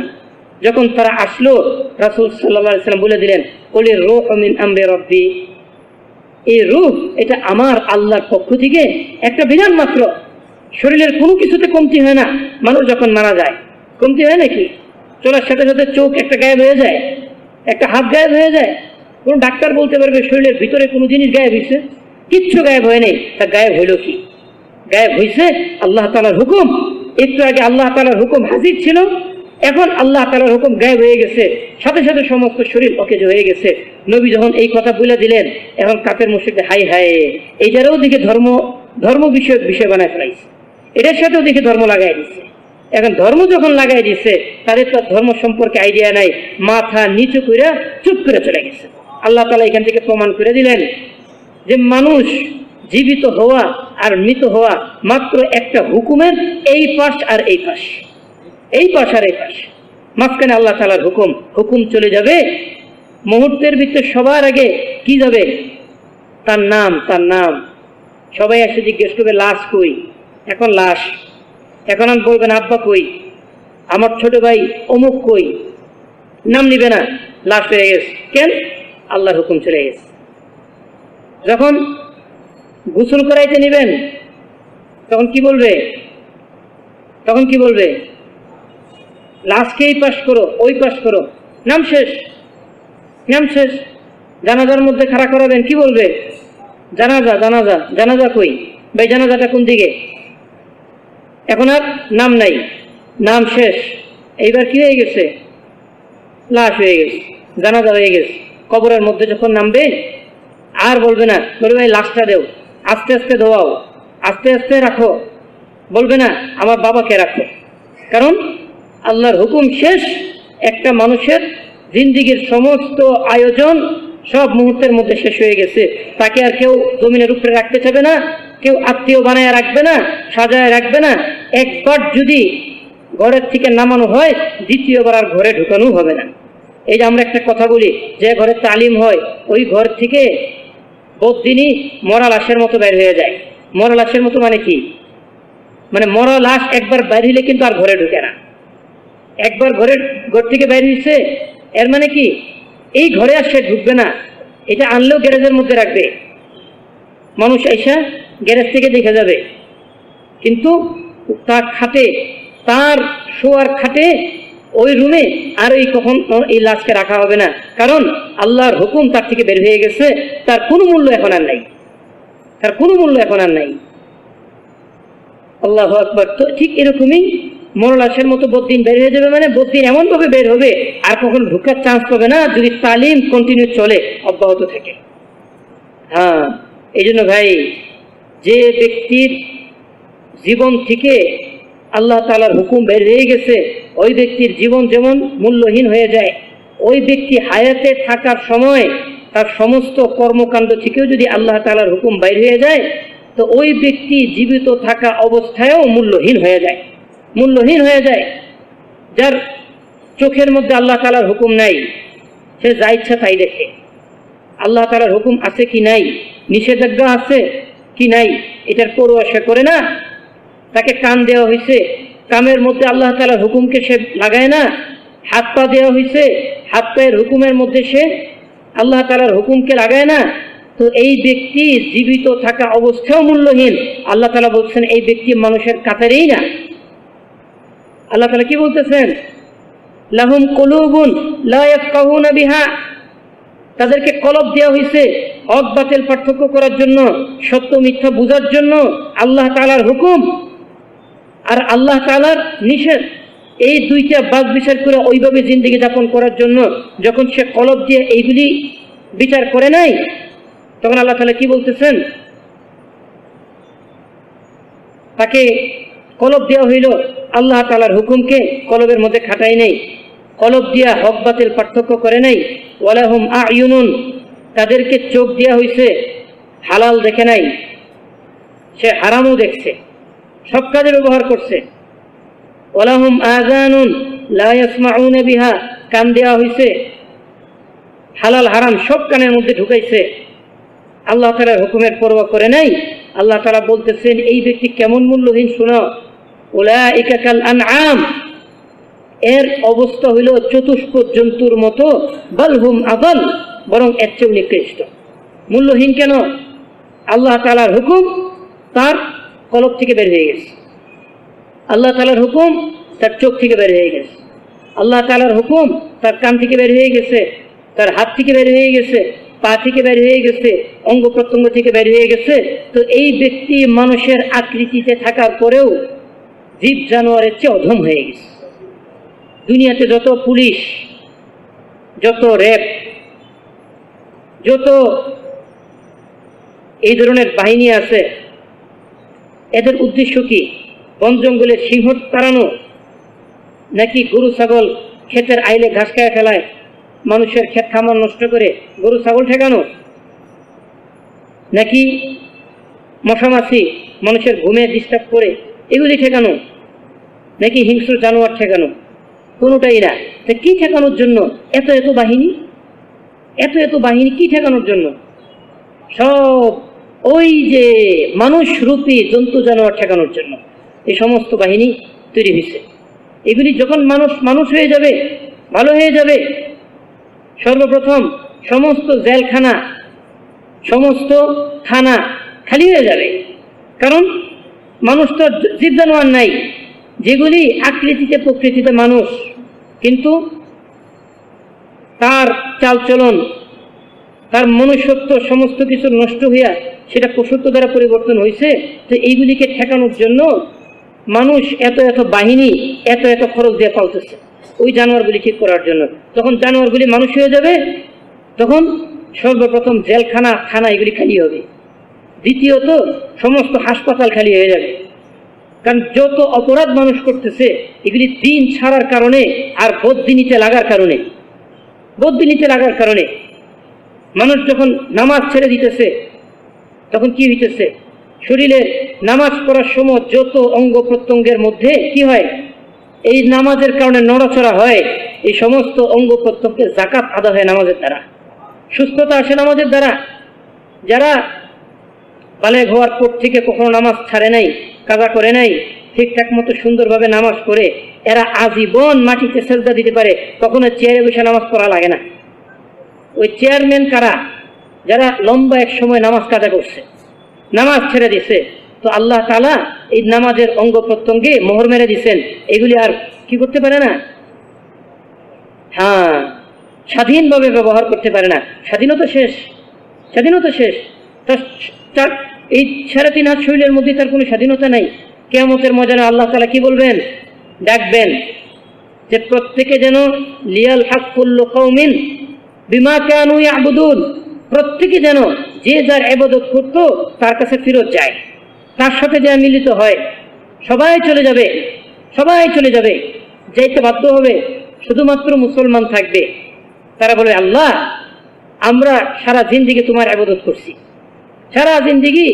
S1: যখন তারা আসলো, রাসূল সাল্লাল্লাহু আলাইহি সাল্লাম বলে দিলেন, কুলির রূহু মিন আমরি রাব্বি, এই রূহ এটা আমার আল্লাহর পক্ষ থেকে একটা বিধান মাত্র। শরীরের কোনো কিছুতে কমতি হয় না। মানুষ যখন মারা যায় কমতি হয় নাকি? চলার সাথে সাথে চোখ একটা গায়েব হয়ে যায়, একটা হাত গায়েব হয়ে যায়। কোন ডাক্তার বলতে পারবে শরীরের ভিতরে কোনো জিনিস গায়েব হয়েছে? কিচ্ছু গায়েব হয় নাই। তা গায়েব হইল কি? গায়েব হয়েছে আল্লাহ তাআলার হুকুম। একটু আগে আল্লাহ তাআলার হুকুম হাজির ছিল, এখন আল্লাহ তাআলার হুকুম গায়েব হয়ে গেছে, সাথে সাথে সমস্ত শরীর অকেজ হয়ে গেছে। নবী যখন এই কথা বলে দিলেন, এখন কাফের মুশরিকদের হাই হাই, এইটারও দিকে ধর্ম বিষয় বানায় ফেলাইছে, এটার সাথেও দেখে ধর্ম লাগাই দিচ্ছে। এখন ধর্ম যখন লাগাই দিচ্ছে, তাদের তো ধর্ম সম্পর্কে আইডিয়া নাই, মাথা নিচু করে চুপ করে চলে গেছে। আল্লাহ তাআলা এখান থেকে প্রমাণ করে দিলেন যে মানুষ জীবিত হওয়া আর মৃত হওয়া মাত্র একটা হুকুমের এই পাশ আর এই পাশ, এই পাশ আর এই পাশ, মাঝখানে আল্লাহ তাআলার হুকুম চলে যাবে। মুহূর্তের ভিতরে সবার আগে কি যাবে? তার নাম। সবাই এসে জিজ্ঞেস করবে লাশ কই? এখন লাশ, এখন আমি বলবেন আব্বা কই, আমার ছোট ভাই অমুক কই, নাম নিবে না, লাশ হয়ে গেছে। কেন? আল্লাহর হুকুম চলে গেছে। যখন গোসল করাইতে নিবেন তখন কি বলবে? লাশকে এই পাশ করো, ওই পাশ করো, নাম শেষ। জানাজার মধ্যে খাড়া করাবেন, কি বলবে? জানাজা কই? ভাই জানাজাটা কোন দিকে? এখন আর নাম নাই, নাম শেষ। এইবার কি হয়ে গেছে? লাশ হয়ে গেছে, জানাজা হয়ে গেছে। কবরের মধ্যে যখন নামবে আর বলবে না, বলবে ভাই লাশটা দেও, আস্তে আস্তে ধোয়াও, আস্তে আস্তে রাখো, বলবে না আমার বাবাকে রাখো। কারণ আল্লাহর হুকুম শেষ। একটা মানুষের জিন্দিগির সমস্ত আয়োজন সব মুহূর্তের মধ্যে শেষ হয়ে গেছে। তাকে আর কেউ জমিনের উপরে রাখতে চাবে না, কেউ আত্মীয় বানায় রাখবে না, সাজায় রাখবে না। একবার যদি ঘরের থেকে নামানো হয়, দ্বিতীয়বার আর ঘরে ঢুকানো হবে না। এই যে আমরা একটা কথা বলি, যে ঘরে তালিম হয় ওই ঘর থেকে প্রতিদিনই মরা লাশের মতো বের হয়ে যায়। মরা লাশের মতো মানে কি? মানে মরা লাশ একবার বের হইলে কিন্তু আর ঘরে ঢুকে না। একবার ঘর থেকে বের হয়েছে, এর মানে কি এই ঘরে আর সে ঢুকবে না। এটা আনলেও গ্যারেজের মধ্যে রাখবে, মানুষ এসে গ্যারেজ থেকে দেখে যাবে, কিন্তু তার খাটে, তার শোয়ার খাটে, ওই রুমে আর এই কখন এই লাশকে রাখা হবে না। কারণ আল্লাহর হুকুম তার থেকে বের হয়ে গেছে, তার কোনো মূল্য এখন আর নাই, তার কোনো মূল্য এখন আর নাই। আল্লাহু আকবার। তো ঠিক এরকমই মরা লাশের মতো বদ্দিন বের হয়ে যাবে, মানে বদ্দিন এমন ভাবে বের হবে আর কখন ঢুকার চান্স পাবে না, যদি তালিম কন্টিনিউ চলে, অব্যাহত থাকে। হ্যাঁ, এই জন্য ভাই, যে ব্যক্তির জীবন থেকে আল্লাহ তাআলার হুকুম বের হয়ে গেছে, ওই ব্যক্তির জীবন যেমন মূল্যহীন হয়ে যায়, ওই ব্যক্তি হায়াতে থাকার সময় তার সমস্ত কর্মকাণ্ড থেকেও যদি আল্লাহ তাআলার হুকুম বাইর হয়ে যায়, তো ওই ব্যক্তি জীবিত থাকা অবস্থায়ও মূল্যহীন হয়ে যায়, মূল্যহীন হয়ে যায়। যার চোখের মধ্যে আল্লাহ তাআলার হুকুম নাই, সে যা ইচ্ছা তাই দেখে। আল্লাহ তাআলার হুকুম আছে কি নাই, নিষেধাজ্ঞা আছে কি নাই, এটার পরোয়া সে করে না। তাকে কান দেওয়া হয়েছে, কানের মধ্যে আল্লাহ তাআলার হুকুমকে সে লাগায় না। হাত পা দেওয়া হয়েছে, হাত পায়ের হুকুমের মধ্যে সে আল্লাহ তাআলার হুকুমকে লাগায় না। তো এই ব্যক্তি জীবিত থাকা অবস্থাও মূল্যহীন। আল্লাহ তাআলা বলছেন এই ব্যক্তি মানুষের কাতারেই না। আল্লাহ তাআলা কি বলতেছেন? লাহুম কুলুবুন লা ইয়াফকাহুনা বিহা, তাদেরকে কলব দেওয়া হয়েছে হক বাতিল পার্থক্য করার জন্য, সত্য মিথ্যা বোঝার জন্য। আল্লাহ তাআলার হুকুম আর আল্লাহ তাআলার নিষেধ, এই দুইটা বাদ বিচার করে ওইভাবে জিন্দেগি যাপন করার জন্য যখন সে কলব দিয়ে এইগুলি বিচার করে নাই, তখন আল্লাহ তাআলা কি বলতেছেন? তাকে কলব দেওয়া হইল, আল্লাহ তাআলার হুকুমকে কলবের মধ্যে খাটাই নাই, কলব দিয়া হক বাতিল পার্থক্য করে নাই। ওয়ালাহুম আয়ুনুন, তাদেরকে চোখ দেওয়া হয়েছে, হালাল দেখে নাই, সে হারামও দেখছে, সব কাজে ব্যবহার করছে। ওয়ালাহুম আযানুন লা ইয়াসমাউনা বিহা, কান দেওয়া হয়েছে, হালাল হারাম সব কানের মধ্যে ঢুকাইছে, আল্লাহ তাআলার হুকুমের পরোয়া করে নাই। আল্লাহ তাআলা বলতেছেন এই ব্যক্তি কেমন মূল্যহীন শোনো। উলাইকা কাল আনআম, এর অবস্থা হইল চতুষ্পদ জন্তুর মতো, বাল হুম আদাল, বরং এর চেয়ে নিকৃষ্ট। মূল্যহীন কেন? আল্লাহ তাআলার হুকুম তার কলব থেকে বের হয়ে গেছে, আল্লাহ তাআলার হুকুম তার চোখ থেকে বের হয়ে গেছে, আল্লাহ তাআলার হুকুম তার কান থেকে বের হয়ে গেছে, তার হাত থেকে বের হয়ে গেছে, পা থেকে বের হয়ে গেছে, অঙ্গ প্রত্যঙ্গ থেকে বের হয়ে গেছে। তো এই ব্যক্তি মানুষের আকৃতিতে থাকার পরেও জীব জানোয়ারের চেয়ে অধম হয়ে গেছে। দুনিয়াতে যত পুলিশ, যত র্যাব, যত এই ধরনের বাহিনী আছে, এদের উদ্দেশ্য কি? বন জঙ্গলের সিংহ তাড়ানো, নাকি গরু ছাগল ক্ষেতের আইলে ঘাস খায় ফেলায়, মানুষের ক্ষেত খামার নষ্ট করে গরু ছাগল ঠেকানো, নাকি মশামাছি মানুষের ঘুমে ডিস্টার্ব করে এগুলি ঠেকানো, নাকি হিংস্র জানোয়ার ঠেকানো? কোনোটাই না। তা কি ঠেকানোর জন্য এত এত বাহিনী, এত এত বাহিনী কি ঠেকানোর জন্য? সব ওই যে মানুষ রূপী জন্তু জানোয়ার ঠেকানোর জন্য এই সমস্ত বাহিনী তৈরি হয়েছে। এগুলি যখন মানুষ হয়ে যাবে, ভালো হয়ে যাবে, সর্বপ্রথম সমস্ত জেলখানা, সমস্ত থানা খালি হয়ে যাবে। কারণ মানুষ তো জীব জানোয়ার নাই, যেগুলি আকৃতিতে প্রকৃতিতে মানুষ, কিন্তু তার চালচলন, তার মনুষ্যত্ব সমস্ত কিছু নষ্ট হইয়া সেটা পশুত্ব দ্বারা পরিবর্তন হয়েছে। তো এইগুলিকে ঠেকানোর জন্য মানুষ এত এত বাহিনী এত এত খরচ দিয়ে পালতেছে ওই জানোয়ারগুলি ঠিক করার জন্য। তখন জানোয়ারগুলি মানুষ হয়ে যাবে, তখন সর্বপ্রথম জেলখানা, থানা এগুলি খালি হবে। দ্বিতীয়ত সমস্ত হাসপাতাল খালি হয়ে যাবে, কারণ যত অপরাধ মানুষ করতেছে এগুলি দিন ছাড়ার কারণে আর বদ্দিনীতে লাগার কারণে মানুষ যখন নামাজ ছেড়ে দিতেছে তখন কি হইতেছে, শরীরে নামাজ পড়ার সময় যত অঙ্গ প্রত্যঙ্গের মধ্যে কি হয়, এই নামাজের কারণে নড়াচড়া হয়, এই সমস্ত অঙ্গ প্রত্যঙ্গের যাকাত আদা হয় নামাজের দ্বারা, সুস্থতা আসে নামাজের দ্বারা। যারা বালেগ হওয়ার পর থেকে কখনো নামাজ ছাড়ে নাই, কাজা করে নাই, ঠিকঠাক মতো সুন্দরভাবে নামাজ পড়ে এরা আজীবন মাটিতে সেজদা দিতে পারে, কখনো চেয়ারে বসে নামাজ পড়া লাগে না। ওই চেয়ারম্যান কারা, যারা লম্বা এক সময় নামাজ কাজা করছে, নামাজ ছেড়ে দিছে, তো আল্লাহ তাআলা এই নামাজের অঙ্গ প্রত্যঙ্গে মোহর মেরে দিছেন, এগুলি আর কি করতে পারে না, হ্যাঁ স্বাধীনভাবে ব্যবহার করতে পারে না। স্বাধীনতা শেষ। এই 3.5 হাত শরীরের মধ্যে তার কোনো স্বাধীনতা নাই। কিয়ামতের ময়দানে আল্লাহ তাআলা কি বলবেন, ডাকবেন যে প্রত্যেকে যেন লিয়াল হাক কুল্লু কওমিন বিমা কানু ইয়াবুদুন, প্রত্যেকে যেন যে যার ইবাদত করতো তার কাছে ফিরত যায়, তার সাথে যে মিলিত হয়। সবাই চলে যাবে, যাইতে বাধ্য হবে, শুধুমাত্র মুসলমান থাকবে। তারা বলে, আল্লাহ আমরা সারা জিন্দেগি তোমার ইবাদত করছি, সারা জিন্দেগি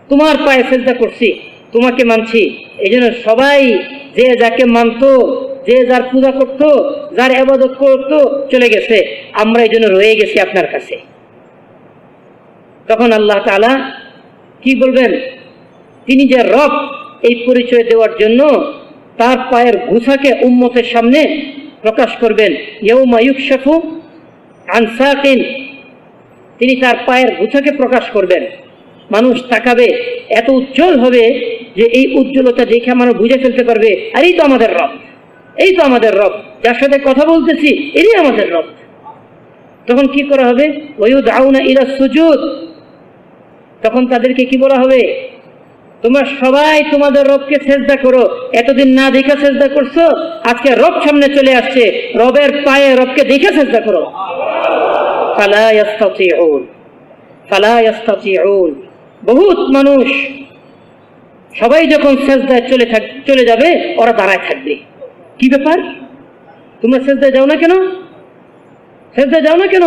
S1: তোমার পায়ে সেজদা করছি, তোমাকে মানছি, এই জন্য সবাই যে যাকে মানতো, যে যার পূজা করতো, যার ইবাদত করতো চলে গেছে, আমরা এই জন্য রয়ে গেছি আপনার কাছে। তখন আল্লাহ তাআলা কি বলবেন, তিনি যে রব এই পরিচয় দেওয়ার জন্য তার পায়ের গুছাকে উম্মতের সামনে প্রকাশ করবেন। ইয়াউমা ইউকশাফু আন সাকিন, তিনি তার পায়ের গুছাকে প্রকাশ করবেন। মানুষ তাকাবে, এত উজ্জ্বল হবে যে এই উজ্জ্বলতা দেখে মানুষ বুঝে ফেলতে পারবে, আর এই তো আমাদের রব, যার সাথে কথা বলতেছি এরই আমাদের রব। তখন কি করা হবে, ওয়ায়ুদআউনা ইলা সুজুদ, তখন তাদেরকে কি বলা হবে, তোমরা সবাই তোমাদের রবকে সেজদা করো, এতদিন না দেখে সেজদা করছো, আজকে রব সামনে চলে আসছে, রবের পায়ে রবকে দেখে সেজদা করো। ফালা ইয়াস্তাতিউন, বহুত মানুষ সবাই যখন সেজদায় চলে যাবে, ওরা দাঁড়ায় থাকবে। কি ব্যাপার, তোমরা সেজদায় যাও না কেন?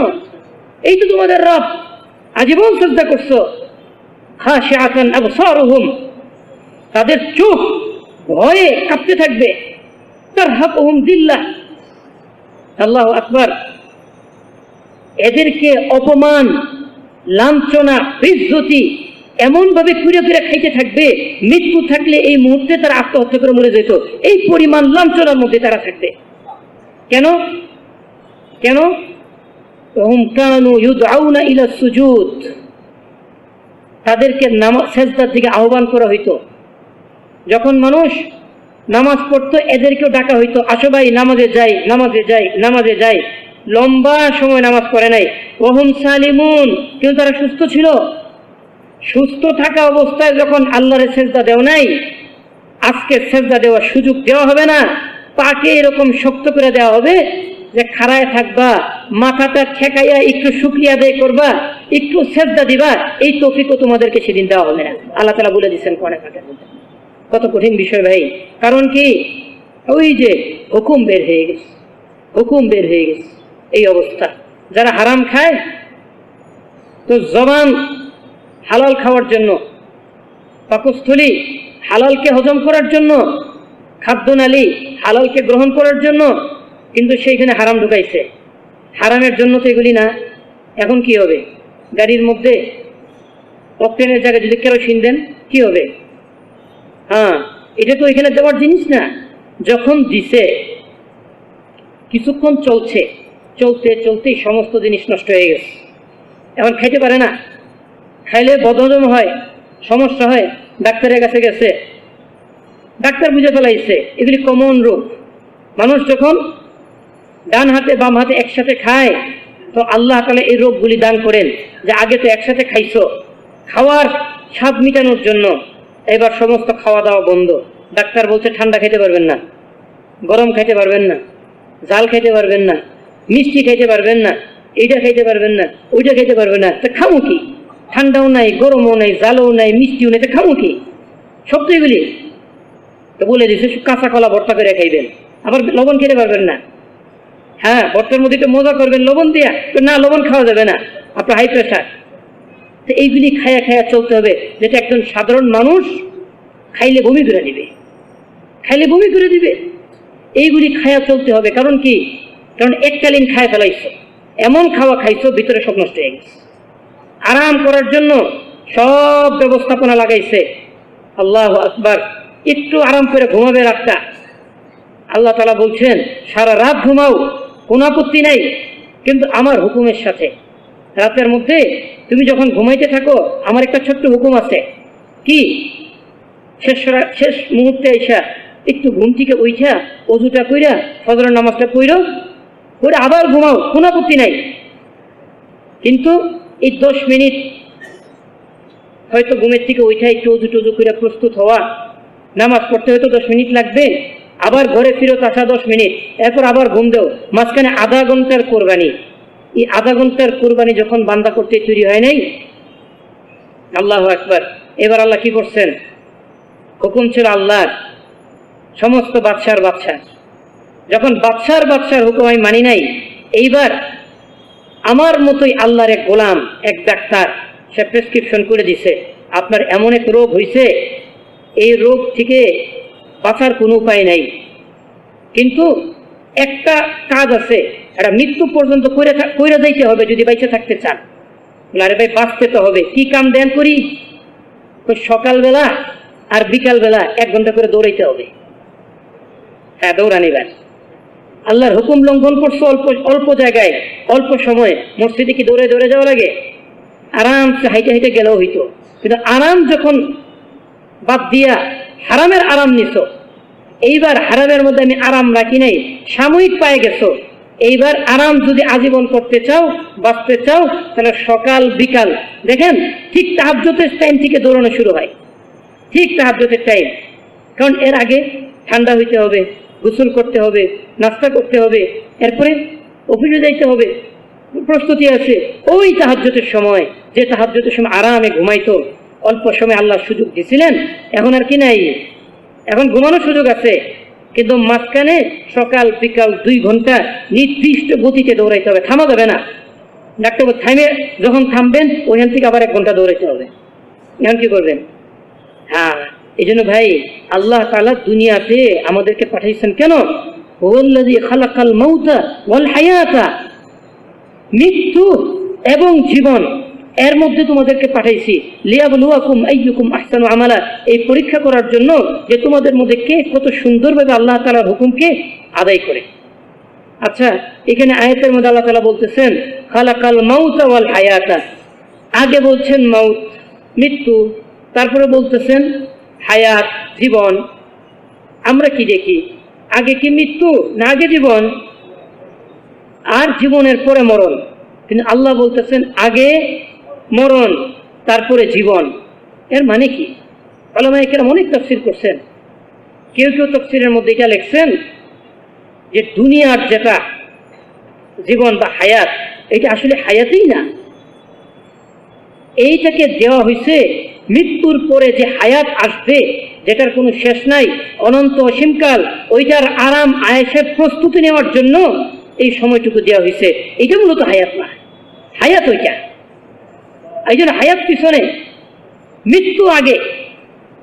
S1: এই তো তোমাদের রব, আজীবন সেজদা করছো। খাশিআতান আবসারুহুম, তাদের চোখ ভয়ে কাঁপতে থাকবে। তারহাকুহুম যিল্লাহ, আল্লাহু আকবার। এদেরকে অপমান, লাঞ্ছনা, বেইজ্জতি এমন ভাবে কুড়ে খাইতে থাকবে, মৃত্যু থাকলে এই মুহূর্তে তারা আত্মহত্যা করে মরে যেত, এই পরিমাণ লাঞ্ছনার মধ্যে তারা থাকবে। কেন? হুম কানু ইউদআউনা ইলা সুজুদ, তাদেরকে সেজদার দিকে আহ্বান করা হইতো। যখন মানুষ নামাজ পড়তো এদেরকেও ডাকা হইতো, আসো ভাই নামাজে যাই। লম্বা সময় নামাজ পড়ে নাই। ওহুম সালিমুন, কিন্তু তারা সুস্থ ছিল। সুস্থ থাকা অবস্থায় যখন আল্লাহরে সেজদা দেও নাই, আজকে সেজদা দেওয়ার সুযোগ দেওয়া হবে না। পাকে এরকম শক্ত করে দেওয়া হবে যে খাড়ায় থাকবা, মাথাটা ঠেকাইয়া একটু শুকরিয়া আদায় করবা, একটু সেজদা দিবা, এই তৌফিকও তোমাদেরকে সেদিন দেওয়া হবে না। আল্লাহ তাআলা বলে দিচ্ছেন কোরআনে পাকের মধ্যে। কত কঠিন বিষয় ভাই। কারণ কি, ওই যে হুকুম বের হয়ে গেছে, এই অবস্থা। যারা হারাম খায়, তো জবান হালাল খাওয়ার জন্য, পাকস্থলী হালালকে হজম করার জন্য, খাদ্যনালী হালালকে গ্রহণ করার জন্য, কিন্তু সেইখানে হারাম ঢুকাইছে। হারামের জন্য তো এগুলি না। এখন কি হবে, গাড়ির মধ্যে অক্টেনের জায়গায় যদি কেরোসিন দেন কি হবে? হ্যাঁ, এটা তো এখানে দেওয়ার জিনিস না। যখন দিছে, কিছুক্ষণ চলতেই সমস্ত জিনিস নষ্ট হয়ে গেছে। এখন খাইতে পারে না, খাইলে বদহজম হয়, সমস্যা হয়। ডাক্তারের কাছে গেছে, ডাক্তার বুঝে ফেলাইছে এগুলি কমন রোগ। মানুষ যখন ডান হাতে বাম হাতে একসাথে খায়, তো আল্লাহ তাআলা এই রোগগুলি দান করেন যে আগে তো একসাথে খাইছো, খাওয়ার স্বাদ মিটানোর জন্য এবার সমস্ত খাওয়া দাওয়া বন্ধ। ডাক্তার বলছে ঠান্ডা খেতে পারবেন না, গরম খাইতে পারবেন না, জাল খাইতে পারবেন না, মিষ্টি খাইতে পারবেন না, এইটা খাইতে পারবেন না, ওইটা খাইতে পারবেন না। তা খামো কি? ঠান্ডাও নাই, গরমও নাই, জালও নাই, মিষ্টিও নাই, তা খামো কি? সব তো এগুলি তো বলে দিচ্ছে কাঁচা কলা ভর্তা করে খাইবেন, আবার লবণ খেতে পারবেন না। হ্যাঁ, ভর্তার মধ্যে একটু মজা করবেন লবণ দিয়া, তো না লবণ খাওয়া যাবে না, আপনার হাই প্রেশার। তো এইগুলি খায়া খায়া চলতে হবে, যেটা একজন সাধারণ মানুষ খাইলে বমি করে দিবে, খাইলে বমি করে দিবে। এইগুলি খায়া চলতে হবে। কারণ কি? কারণ এককালীন খায় ফেলাইছো, এমন খাওয়া খাইছো ভিতরে সব নষ্ট হয়ে গেছে। আরাম করার জন্য সব ব্যবস্থাপনা লাগাইছে। আল্লাহু আকবার। একটু আরাম করে ঘুমাবে রাতটা, আল্লাহ তাআলা বলছেন সারা রাত ঘুমাও, কোনো আপত্তি নাই, কিন্তু আমার হুকুমের সাথে। রাতের মধ্যে তুমি যখন ঘুমাইতে থাকো আমার একটা ছোট্ট হুকুম আছে। কি? শেষ মুহূর্তে আইসা একটু ঘুম থেকে উঠা অজুটা কইরা ফজরের নামাজটা পড়ো, পড়ে আবার ঘুমাও, কোনো আপত্তি নাই। কিন্তু এই 10 মিনিট হয়তো ঘুমের থেকে উঠা একটু অজু টজু করে প্রস্তুত হওয়া, নামাজ পড়তে হয়তো 10 মিনিট লাগবে, আবার ঘরে ফিরত আসা 10 মিনিট, এরপর আবার ঘুম দেও, মাঝখানে আধা ঘন্টার কোরবানি। এই আধা ঘন্টার কোরবানি যখন বান্দা করতে তৈরি হয় নাই, আল্লাহু আকবার। এবার আল্লাহ কি করছেন? হুকুম ছিল আল্লাহর, সমস্ত বাদশার বাদশা। যখন বাদশার হুকুম আমি মানি নাই, এইবার আমার মতোই আল্লাহর এক গোলাম, এক ডাক্তার, সে প্রেসক্রিপশন করে দিছে আপনার এমন এক রোগ হয়েছে, এই রোগ থেকে বাঁচার কোনো উপায় নাই, কিন্তু একটা কাজ আছে, এটা মৃত্যু পর্যন্ত কইরা যাইতে হবে যদি বাইচে থাকতে চান। আরে ভাই বাঁচতে তো হবে, কি কাম দেন করি? সকালবেলা আর বিকালবেলা 1 ঘন্টা করে দৌড়াইতে হবে। হ্যাঁ, দৌড়ানিবার। আল্লাহর হুকুম লঙ্ঘন করছো অল্প জায়গায়, অল্প সময়ে। মসজিদে কি দৌড়ে দৌড়ে যাওয়া লাগে? আরামসে হাইটে হাইটে গেলেও হইতো। কিন্তু আরাম যখন বাদ দিয়া হারামের আরাম নিছো, এইবার হারামের মধ্যে আমি আরাম রাখি নাই, সাময়িক পায়ে গেছো। এইবার আরাম যদি আজীবন করতে চাও, বাঁচতে চাও, তাহলে সকাল বিকাল দেখেন ঠিক তাহাজ্জুদের টাইম থেকে দৌড়ানো শুরু হয়, ঠিক তাহাজ্জুদের টাইম। কারণ এর আগে ঠান্ডা হইতে হবে, গোসল করতে হবে, নাস্তা করতে হবে, এরপরে অফিসে যাইতে হবে, প্রস্তুতি আছে। ওই তাহাজ্জুদের সময়, যে তাহাজ্জুদের সময় আরামে ঘুমাইতো, অল্প সময় আল্লাহ সুযোগ দিয়েছিলেন, এখন আর কি নাই, এখন ঘুমানোর সুযোগ আছে, কিন্তু মাঝখানে সকাল বিকাল 2 ঘন্টা নির্দিষ্ট গতিতে দৌড়াইতে হবে, থামা যাবে না। ডাক্তার থামে যখন থামবেন ওইখান থেকে আবার 1 ঘন্টা দৌড়াইতে হবে। এখন কি করবেন? হ্যাঁ, এই জন্য ভাই আল্লাহ তাআলা দুনিয়াতে আমাদেরকে পাঠাইছেন কেন? হুয়াল্লাযী খালাকাল মাউতা ওয়াল হায়াতা, মৃত্যু এবং জীবন এর মধ্যে তোমাদেরকে পাঠাইছি। লিয়াবলুয়াকুম আইয়ুকুম আহসানু আমালা, এই পরীক্ষা করার জন্য যে তোমাদের মধ্যে কে কত সুন্দরভাবে আল্লাহ তাআলার হুকুমকে আদায় করে। আচ্ছা, এখানে আয়াতের মধ্যে আল্লাহ তাআলা বলতেছেন খালাকাল মাউতা ওয়াল হায়াতা। আগে বলছেন মাউত, মৃত্যু, তারপরে বলতেছেন হায়াত, জীবন। আমরা কি দেখি? আগে কি মৃত্যু না আগে জীবন? আর জীবনের পরে মরণ। কিন্তু আল্লাহ বলতেছেন আগে মরণ তারপরে জীবন। এর মানে কি? উলামায়ে কেরাম অনেক তাফসীর করছেন। কেউ কেউ তাফসীরের মধ্যে এটা লিখছেন যে দুনিয়ার যেটা জীবন বা হায়াত, এটা আসলে হায়াতই না, এইটাকে দেওয়া হয়েছে মৃত্যুর পরে যে হায়াত আসবে, যেটার কোনো শেষ নাই, অনন্ত অসীমকাল, ওইটার আরাম আয়েশের প্রস্তুতি নেওয়ার জন্য এই সময়টুকু দেওয়া হয়েছে। এটা মূলত হায়াত না, হায়াত ওইটা। এই জন্য হায়াত পিছনে, মৃত্যু আগে।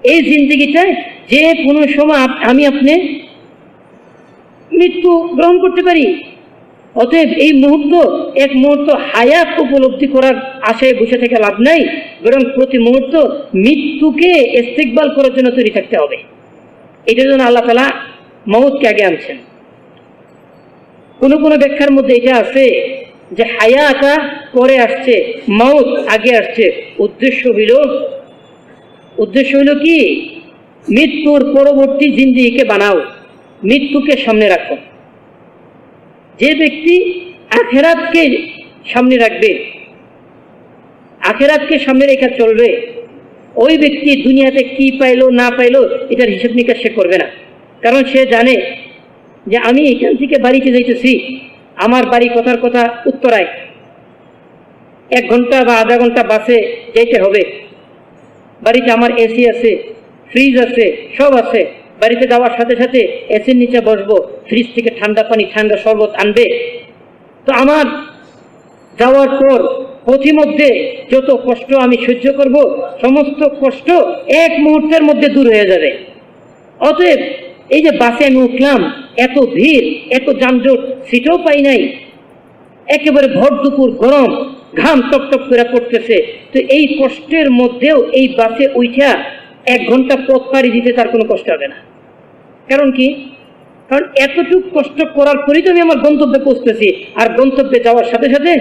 S1: এই জিন্দেগিটায় যে কোনো সময় আমি আপনি মৃত্যু গ্রহণ করতে পারি। অতএব এই মুহূর্ত, এক মুহূর্ত হায়াত উপলব্ধি করার আশায় বসে থেকে লাভ নাই, বরং প্রতি মুহূর্ত মৃত্যুকে ইস্তেকবাল করার জন্য তৈরি থাকতে হবে। এটার জন্য আল্লাহ তাআলা মউতকে আগে আনছেন। কোনো কোনো ব্যাখ্যার মধ্যে এটা আছে যে হায়াতা পরে আসছে, মউত আগে আসছে। উদ্দেশ্য হইল কি? মৃত্যুর পরবর্তী জিন্দেগিকে বানাও, মৃত্যুকে সামনে রাখো। যে ব্যক্তি আখিরাতকে সামনে রাখবে, আখিরাতকে সামনে রেখে চলবে, ওই ব্যক্তি দুনিয়াতে কি পাইলো না পাইলো এটার হিসেব নিকাশ সে করবে না। কারণ সে জানে যে আমি এখান থেকে বাড়িতে যাইতেছি, আমার বাড়ি কথার কথা উত্তরায়, 1 ঘন্টা বা আধা ঘন্টা বাসে যেতে হবে। বাড়িতে আমার এসি আছে, ফ্রিজ আছে, সব আছে। বাড়িতে যাওয়ার সাথে সাথে এসির নিচে বসবো, ফ্রিজ থেকে ঠান্ডা পানি ঠান্ডা শরবত আনবে। তো আমার যাওয়ার পর পথিমধ্যে যত কষ্ট আমি সহ্য করব, সমস্ত কষ্ট 1 মুহূর্তের মধ্যে দূর হয়ে যাবে। অতএব এই যে বাসে আমি উঠলাম, এত ভিড়, এত যানজট, সিটও পাই নাই, একেবারে ভর দুপুর গরম, ঘাম টপটপ করে পড়তেছে, তো এই কষ্টের মধ্যেও এই বাসে উঠা 1 ঘন্টা পথ পাড়ি দিতে তার কোনো কষ্ট হবে না। কারণ কি? কারণ এতটুকু কষ্ট করার পরই তো আমি আমার গন্তব্যে পৌঁছতেছি। আর গন্তব্যে যাওয়ার সাথে সাথে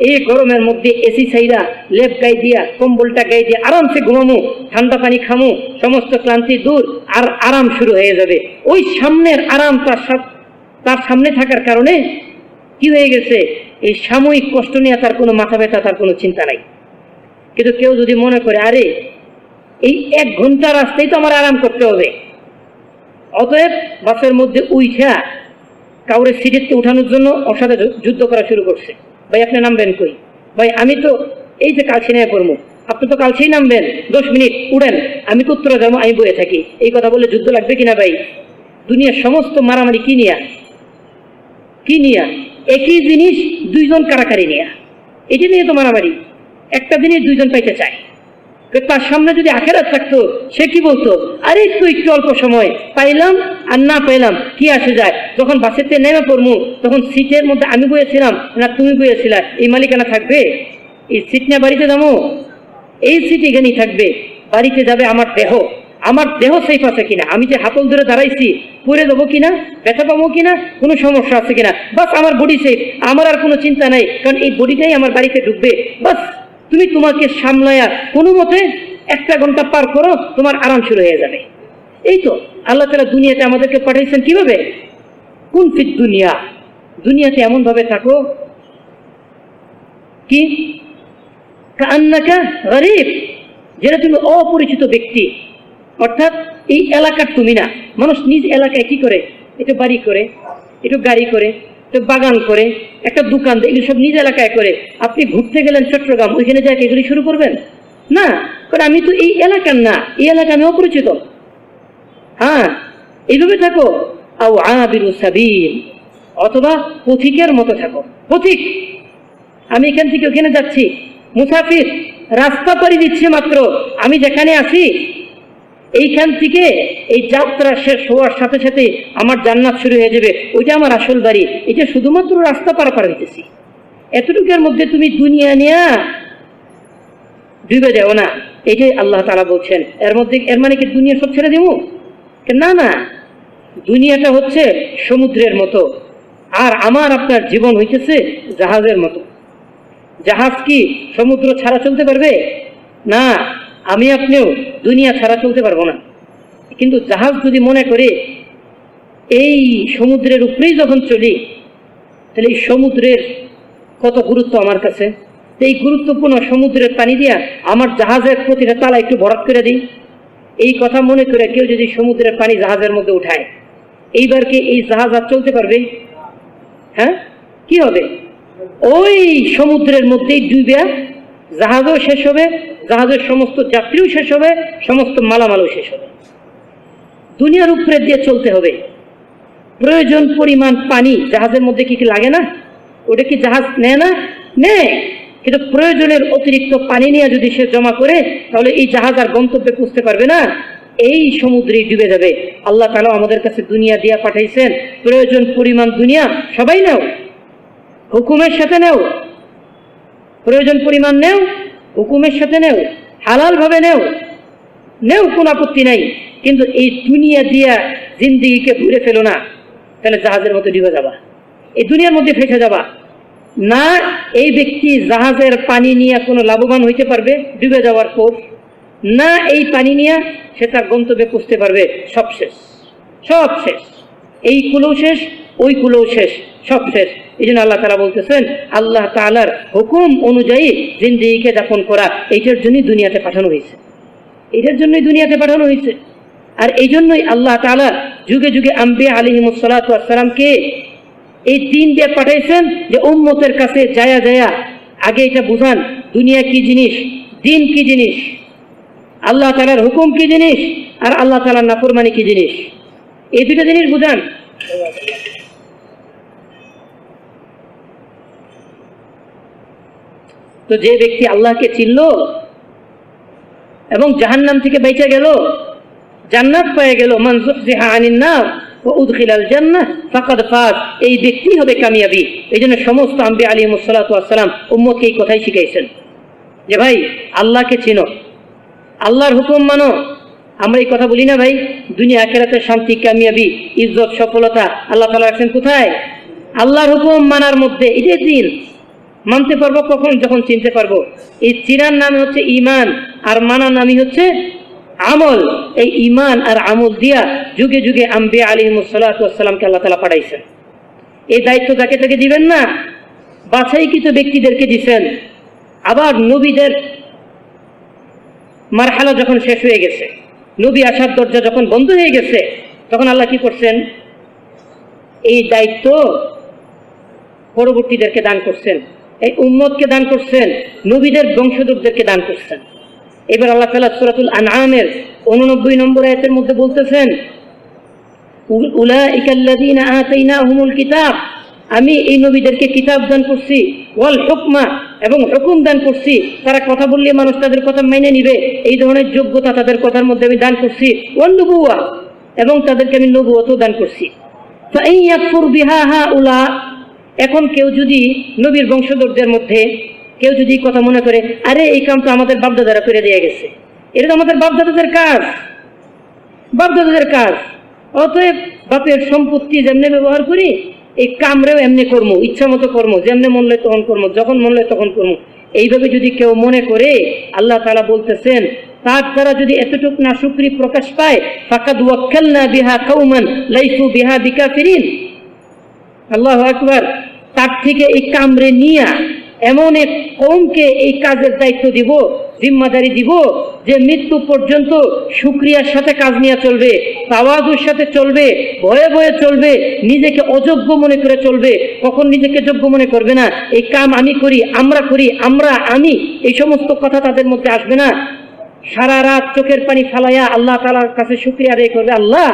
S1: এই গরমের মধ্যে এসি ছাইরা লেপ গায়ে দিয়া, কম্বলটা গায়ে দিয়ে আরামসে ঘুমামো, ঠান্ডা পানি খামো, সমস্ত ক্লান্তি দূর, আর আরাম শুরু হয়ে যাবে। ওই সামনের আরাম তার সামনে থাকার কারণে কি হয়ে গেছে, এই সাময়িক কষ্ট নিয়ে তার কোনো মাথা ব্যথা, তার কোনো চিন্তা নাই। কিন্তু কেউ যদি মনে করে আরে এই 1 ঘন্টা রাস্তায় তো আমার আরাম করতে হবে, অতএব বাসের মধ্যে উঠা কাউরে সিটেতে উঠানোর জন্য ওর সাথে যুদ্ধ করা শুরু করছে। ভাই আপনি নামবেন কই? ভাই আমি তো এই যে কালকে নিয়ে পড়বো, আপনি তো কালকেই নামবেন, 10 মিনিট উঠেন, আমি তো উত্তরে যাবো, আমি বয়ে থাকি। এই কথা বলে যুদ্ধ লাগবে কিনা ভাই? দুনিয়ার সমস্ত মারামারি কি নিয়া? একই জিনিস 2 জন কারাকারি নিয়া, এটা নিয়ে তো মারামারি। একটা জিনিস 2 জন পাইতে চায়। তার সামনে যদি আখিরাত থাকতো, সে কি বলতো, আরে একটু অল্প সময় পাইলাম আর না পাইলাম কি আসে যায়, যখন বাসেতে নেমে পড়বো তখন সিটের মধ্যে আমি বসেছিলাম না তুমি বসেছিলা, এই মালিকানা থাকবে? এই সিট নিয়ে বাড়িতে যাবো, এই সিট এখানেই থাকবে। বাড়িতে যাবে আমার দেহ সেফ আছে কিনা, আমি যে হাতল ধরে দাঁড়াইছি পড়ে যাবো কিনা, ব্যথা পাবো কিনা, কোনো সমস্যা আছে কিনা, বাস আমার বডি সেফ, আমার আর কোনো চিন্তা নাই, কারণ এই বডিটাই আমার বাড়িতে ঢুকবে। বাস তুমি তোমাকে সামলায়া কোনো মতে 1 ঘন্টা পার করো, তোমার আরাম শুরু হয়ে যাবে। এই তো আল্লাহ তাআলা দুনিয়াতে আমাদেরকে পাঠাইছেন কিভাবে? কুন ফিদ দুনিয়া, দুনিয়াতে এমন ভাবে থাকো কি কান্নাকা গরীব, যেটা তুমি অপরিচিত ব্যক্তি, অর্থাৎ এই এলাকার তুমি না। মানুষ নিজ এলাকায় কি করে, একটু বাড়ি করে, একটু গাড়ি করে, একটু বাগান করে, একটা দোকান, এগুলি সব নিজ এলাকায় করে। আপনি ঘুরতে গেলেন চট্টগ্রাম, ওইখানে যাক এগুলি শুরু করবেন না, কারণ আমি তো এই এলাকার না, এই এলাকা আমি অপরিচিত। হ্যাঁ, এইভাবে থাকো। আও আবিরু সাবিল, অথবা পথিকের মতো থাকো। পথিক, আমি এখান থেকে ওখানে যাচ্ছি, মুসাফির, রাস্তা পাড়ি দিচ্ছি মাত্র, আমি যেখানে আছি এইখান থেকে এই যাত্রা শেষ হওয়ার সাথে সাথে আমার জান্নাত শুরু হয়ে যাবে, ওইটা আমার আসল বাড়ি। এটা শুধুমাত্র রাস্তা পারাপার হইতেছি, এতটুকুর মধ্যে তুমি দুনিয়া নিয়ে ডুবে যাও না। এটাই আল্লাহ তাআলা বলছেন। এর মানে কি দুনিয়া সব ছেড়ে দেবো? না না, দুনিয়াটা হচ্ছে সমুদ্রের মতো, আর আমার আপনার জীবন হইতেছে জাহাজের মতো। জাহাজ কি সমুদ্র ছাড়া চলতে পারবে? না, আমি আপনিও দুনিয়া ছাড়া চলতে পারবো না। কিন্তু জাহাজ যদি মনে করে এই সমুদ্রের উপরেই যখন চলি, তাহলে এই সমুদ্রের কত গুরুত্ব আমার কাছে, এই গুরুত্বপূর্ণ সমুদ্রের পানি দিয়া আমার জাহাজের প্রতিটা তালা একটু ভরাট করে দিই, এই কথা মনে করে কেউ যদি সমুদ্রের পানি জাহাজের মধ্যে উঠায়, এইবার কি এই জাহাজ আর চলতে পারবে? হ্যাঁ, কি হবে? ওই সমুদ্রের মধ্যেই ডুবে জাহাজও শেষ হবে, জাহাজের সমস্ত যাত্রীও শেষ হবে, সমস্ত মালামালও শেষ হবে। দুনিয়ার উপরে দিয়ে চলতে হবে। প্রয়োজন পরিমাণ পানি জাহাজের মধ্যে কি লাগে না? ওটা কি জাহাজ নেয় না? নেয়, কিন্তু প্রয়োজনের অতিরিক্ত পানি নিয়ে যদি সে জমা করে, তাহলে এই জাহাজ আর গন্তব্যে পৌঁছতে পারবে না, এই সমুদ্রেই ডুবে যাবে। আল্লাহ তাআলা আমাদের কাছে দুনিয়া দিয়া পাঠাইছেন, প্রয়োজন পরিমাণ দুনিয়া সবাই নাও, হুকুমের সাথে নেও, প্রয়োজন পরিমাণ নেও, হুকুমের সাথে নেও, হালাল ভাবে নেও, কোনো আপত্তি নাই। কিন্তু এই দুনিয়া দিয়া জিন্দিগিকে ঘুরে ফেলো না, তাহলে জাহাজের মতো ডুবে যাবা, এই দুনিয়ার মধ্যে ফেসে যাবা। না এই ব্যক্তি জাহাজের পানি নিয়ে কোনো লাভবান হইতে পারবে ডুবে যাওয়ার পর, না এই পানি নিয়ে সে তার গন্তব্যে পৌঁছতে পারবে। সব শেষ, সব শেষ, এই কুলও শেষ, ওইগুলোও শেষ, সব শেষ। এই জন্য আল্লাহ তাআলা বলতেছেন, আল্লাহ তাআলার হুকুম অনুযায়ী জিন্দেগিকে যাপন করা, এইটার জন্যই দুনিয়াতে পাঠানো হয়েছে, এটার জন্যই দুনিয়াতে পাঠানো হয়েছে। আর এই জন্যই আল্লাহ তাআলা যুগে যুগে আম্বিয়া আলাইহিমুস সালাতু ওয়াস সালামকে এই দিন দিয়ে পাঠাইছেন, যে উম্মতের কাছে যায়া যায়া আগে এটা বুঝান দুনিয়া কি জিনিস, দিন কি জিনিস, আল্লাহ তাআলার হুকুম কি জিনিস, আর আল্লাহ তাআলার নাফরমানি কি জিনিস, এই দুটো জিনিস বুঝান। তো যে ব্যক্তি আল্লাহকে চিনল এবং জাহান্নাম থেকে বেঁচে গেল, জান্নাত পেয়ে গেল, মান যুহজিহা আনিন নার ওয়া উদখিলাল জান্নাহ ফাকাদ ফাজ, এই ব্যক্তি হবে কামিয়াবি। এই জন্য সমস্ত আম্বিয়া আলাইহিমুস সালাতু ওয়াস সালাম উম্মতকে এই কথাই শিখাইছেন যে ভাই আল্লাহকে চিনো, আল্লাহর হুকুম মানো। আমরা এই কথা বলি না ভাই, দুনিয়া আখিরাতের শান্তি, কামিয়াবি, ইজ্জত, সফলতা আল্লাহ তাআলা রাখছেন কোথায়? আল্লাহর হুকুম মানার মধ্যে। এটাই দিন। মানতে পারবো কখন? যখন চিনতে পারবো। এই চিনার নাম হচ্ছে ঈমান, আর মানার নামই হচ্ছে আমল। এই ঈমান আর আমল দিয়া যুগে যুগে আম্বিয়া আলাইহিমুস সালাতু ওয়াস সালামকে আল্লাহ তাআলা পাঠাইছেন। এই দায়িত্ব যাকে তাকে দিবেন না, বাছাইকৃত ব্যক্তিদেরকে দিবেন। আবার নবীদের মারহালা যখন শেষ হয়ে গেছে, নবী আসার দরজা যখন বন্ধ হয়ে গেছে, তখন আল্লাহ কি করছেন? এই দায়িত্ব পরবর্তীদেরকে দান করছেন, এই উম্মতকে দান করছেন, নবীদের বংশধরদেরকে দান করছেন। এবার আল্লাহ তাআলা সূরাতুল আনআমের 89 নম্বর আয়াতের মধ্যে বলতেছেন, উলাইকাল্লাযীনা আতাইনাহুমুল কিতাব, আমি এই নবীদেরকে কিতাব দান করছি, ওয়াল হুকমা, এবং হুকুম দান করছি। তারা কথা বললে মানুষ তাদের কথা মেনে নিবে, এই ধরনের যোগ্যতা তাদের কথার মধ্যে আমি দান করছি। ওয়ান নবুওয়া, এবং তাদেরকে আমি নবুয়তও দান করছি। ফাইন ইয়াকফুর বিহা হাউলা, এখন কেউ যদি নবীর বংশধরদের মধ্যে কেউ যদি কথা মনে করে, আরে এই কাম তো আমাদের বাপদাদারা করে দিয়ে গেছে, এটা তো আমাদের বাপদাদাদের কাজ, বাপদাদাদের কাজ, অতএব বাপের সম্পত্তি যেমনি ব্যবহার করি, এই কামরেও এমনি কর্ম, ইচ্ছা মতো কর্ম, যেমনি মন লয় তখন কর্ম, যখন মন লয় তখন কর্ম, এইভাবে যদি কেউ মনে করে, আল্লাহ তাআলা বলতেছেন তার দ্বারা যদি এতটুক না শুকরি প্রকাশ পায়, ফাকাদ ওয়াক্কালনা বিহা কওমান লাইসু বিহা বিকাফিরিন। আল্লাহু আকবার। তার থেকে এই কামরে নিয়া এমন এক কওমকে এই কাজের দায়িত্ব দিব, জিম্মাদারি দিব, যে মৃত্যু পর্যন্ত শুকরিয়ার সাথে কাজ নিয়ে চলবে, তাওয়াজুর সাথে চলবে, ভয়ে ভয়ে চলবে, নিজেকে অযোগ্য মনে করে চলবে। কখন নিজেকে যোগ্য মনে করবে না, এই কাম আমি করি, আমরা করি, আমরা, আমি, এই সমস্ত কথা তাদের মধ্যে আসবে না। সারা রাত চোখের পানি ফালাইয়া আল্লাহ তাআলার কাছে শুকরিয়া আদায় করবে, আল্লাহ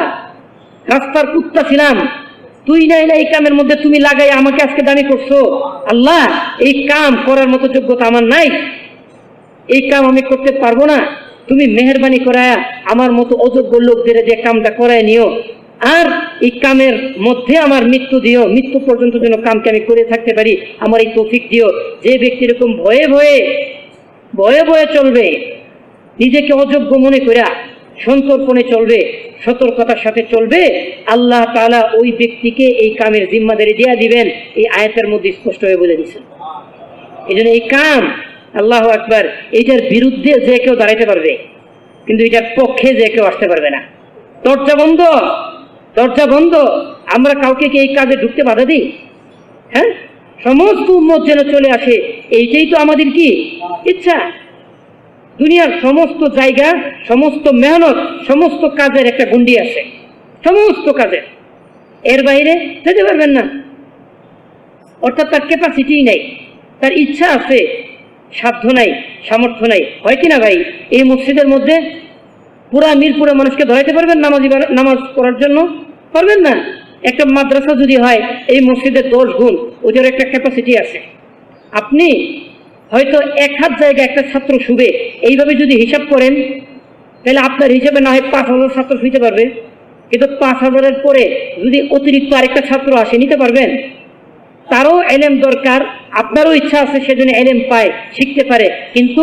S1: রাস্তার কুত্তা ছিলাম, তুই নাই না এই কামের মধ্যে তুমি লাগাই আমাকে আজকে দামি করছো, আল্লাহ এই কাম করার মতো যোগ্যতা আমার নাই, এই কাম আমি করতে পারবো না, তুমি মেহেরবানি করায়া আমার মতো অযোগ্য লোকদের যে কামটা করায় নিও, আর এই কামের মধ্যে আমার মৃত্যু দিও, মৃত্যু পর্যন্ত যেন কামকে আমি করে থাকতে পারি, আমার এই তৌফিক দিও। যে ব্যক্তি এরকম ভয়ে ভয়ে ভয়ে ভয়ে চলবে, নিজেকে অযোগ্য মনে করা সন্তর্পণে চলবে, সতর্কতার সাথে চলবে, আল্লাহ তাআলা ওই ব্যক্তিকে এই কামের জিম্মাদারি দেয়া দিবেন। এই আয়াতের মধ্যে স্পষ্ট হয়ে বলে দিয়েছেন। এই জন্য এই কাম, আল্লাহু আকবার, এইটার বিরুদ্ধে যে কেউ দাঁড়াইতে পারবে, কিন্তু এটার পক্ষে যে কেউ আসতে পারবে না। দরজা বন্ধ, দরজা বন্ধ। আমরা কাউকে কি এই কাজে ঢুকতে বাধা দিই? হ্যাঁ, সমস্ত উম্মত যেন চলে আসে, এইটাই তো আমাদের কি ইচ্ছা। দুনিয়ার সমস্ত জায়গা, সমস্ত মেহনত, সমস্ত কাজের একটা গণ্ডি আছে, সমস্ত কাজের, এর বাইরে যেতে পারবেন না। অর্থাৎ তার ক্যাপাসিটি নাই, তার ইচ্ছা আছে, সাধ্য নাই, সামর্থ্য নাই। হয় কিনা ভাই? এই মসজিদের মধ্যে পুরা মিরপুরে মানুষকে ধরাইতে পারবেন নামাজ পড়ার জন্য? পারবেন না। একটা মাদ্রাসা যদি হয় এই মসজিদের 10 গুণ, ওদের একটা ক্যাপাসিটি আছে। আপনি হয়তো 1000 জায়গায় একটা ছাত্র শুবে, এইভাবে যদি হিসাব করেন, তাহলে আপনার হিসাবে না হয় 5000 ছাত্র শুইতে পারবে, কিন্তু 5000-এর পরে যদি অতিরিক্ত আরেকটা ছাত্র আসে, নিতে পারবেন? তারও এলেম দরকার, আপনারও ইচ্ছা আছে সেজন্য এলেম পায়, শিখতে পারে, কিন্তু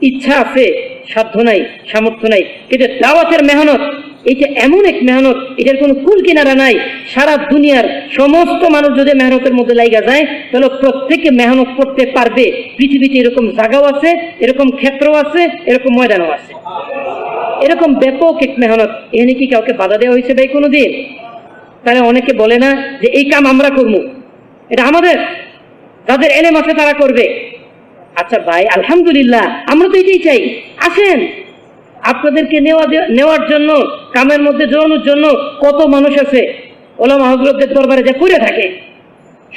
S1: ইচ্ছা আছে, সাধ্য নাই, সামর্থ্য নাই। কিন্তু দাওয়াতের মেহনত, এইটা এমন এক মেহনত, এটার কোনো কুল কিনারা নাই। সারা দুনিয়ার সমস্ত মানুষ যদি মেহনতের মধ্যে লাগা যায়, তাহলে প্রত্যেকে মেহনত করতে পারবে। পৃথিবীতে এরকম জায়গাও আছে, এরকম ক্ষেত্রও আছে, এরকম ময়দানও আছে, এরকম ব্যাপক এক মেহনত। এখানে কি কাউকে বাধা দেওয়া হয়েছে ভাই কোনোদিন? তাহলে অনেকে বলে না যে এই কাম আমরা করবো, এটা আমাদের, যাদের এলেম আছে তারা করবে। আচ্ছা ভাই, আলহামদুলিল্লাহ, আমরা তো এটাই চাই। আসেন, আপনাদেরকে নেওয়ার জন্য, কামের মধ্যে জড়ানোর জন্য কত মানুষ আছে ওলামা হযরতদের দরবারে যে পড়ে থাকে,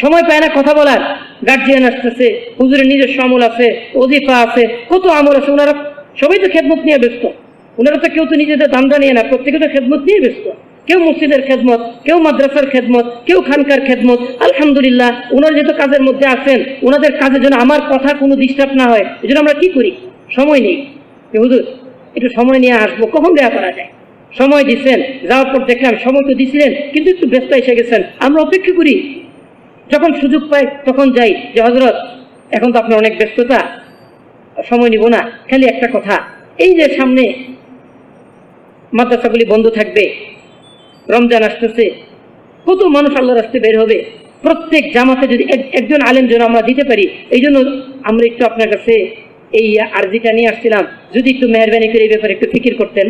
S1: সময় পায় না কথা বলার। গার্জিয়ান আসতেছে, হুজুরের নিজস্ব আমল আছে, ওজিফা আছে, কত আমল আছে। ওনারা সবাই তো খেদমত নিয়ে ব্যস্ত। ওনারা তো কেউ তো নিজেদের দান্দা নিয়ে না, প্রত্যেকে তো খেদমত নিয়ে ব্যস্ত। কেউ মসজিদের খেদমত, কেউ মাদ্রাসার খেদমত, কেউ খানকার খেদমত। আলহামদুলিল্লাহ, ওনারা যেহেতু কাজের মধ্যে আছেন, ওনাদের কাজের জন্য আমার কথা কোনো ডিস্টার্ব না হয়, এই জন্য আমরা কি করি, সময় নেই। হুজুর একটু সময় নিয়ে আসবো, কখন দেয়া করা যায়? সময় দিচ্ছেন, যাওয়ার পর দেখলাম সময় তো দিছিলেন কিন্তু একটু ব্যস্ত এসে গেছেন, আমরা অপেক্ষা করি, যখন সুযোগ পাই তখন যাই যে হযরত এখন তো আপনার অনেক ব্যস্ততা, সময় নিব না। খালি একটা কথা, এই যে সামনে মাদ্রাসাগুলি বন্ধ থাকবে, রমজান আসতেছে, কত মানুষ আল্লাহর রাস্তায় বের হবে, প্রত্যেক জামাতে যদি একজন আলেম যেন আমরা দিতে পারি, এই জন্য আমরা একটু আপনার কাছে এই আরজিটা নিয়ে আসছিলাম, যদি একটু মেহরবানি করে এই ব্যাপারে একটু ফিকির করতেন।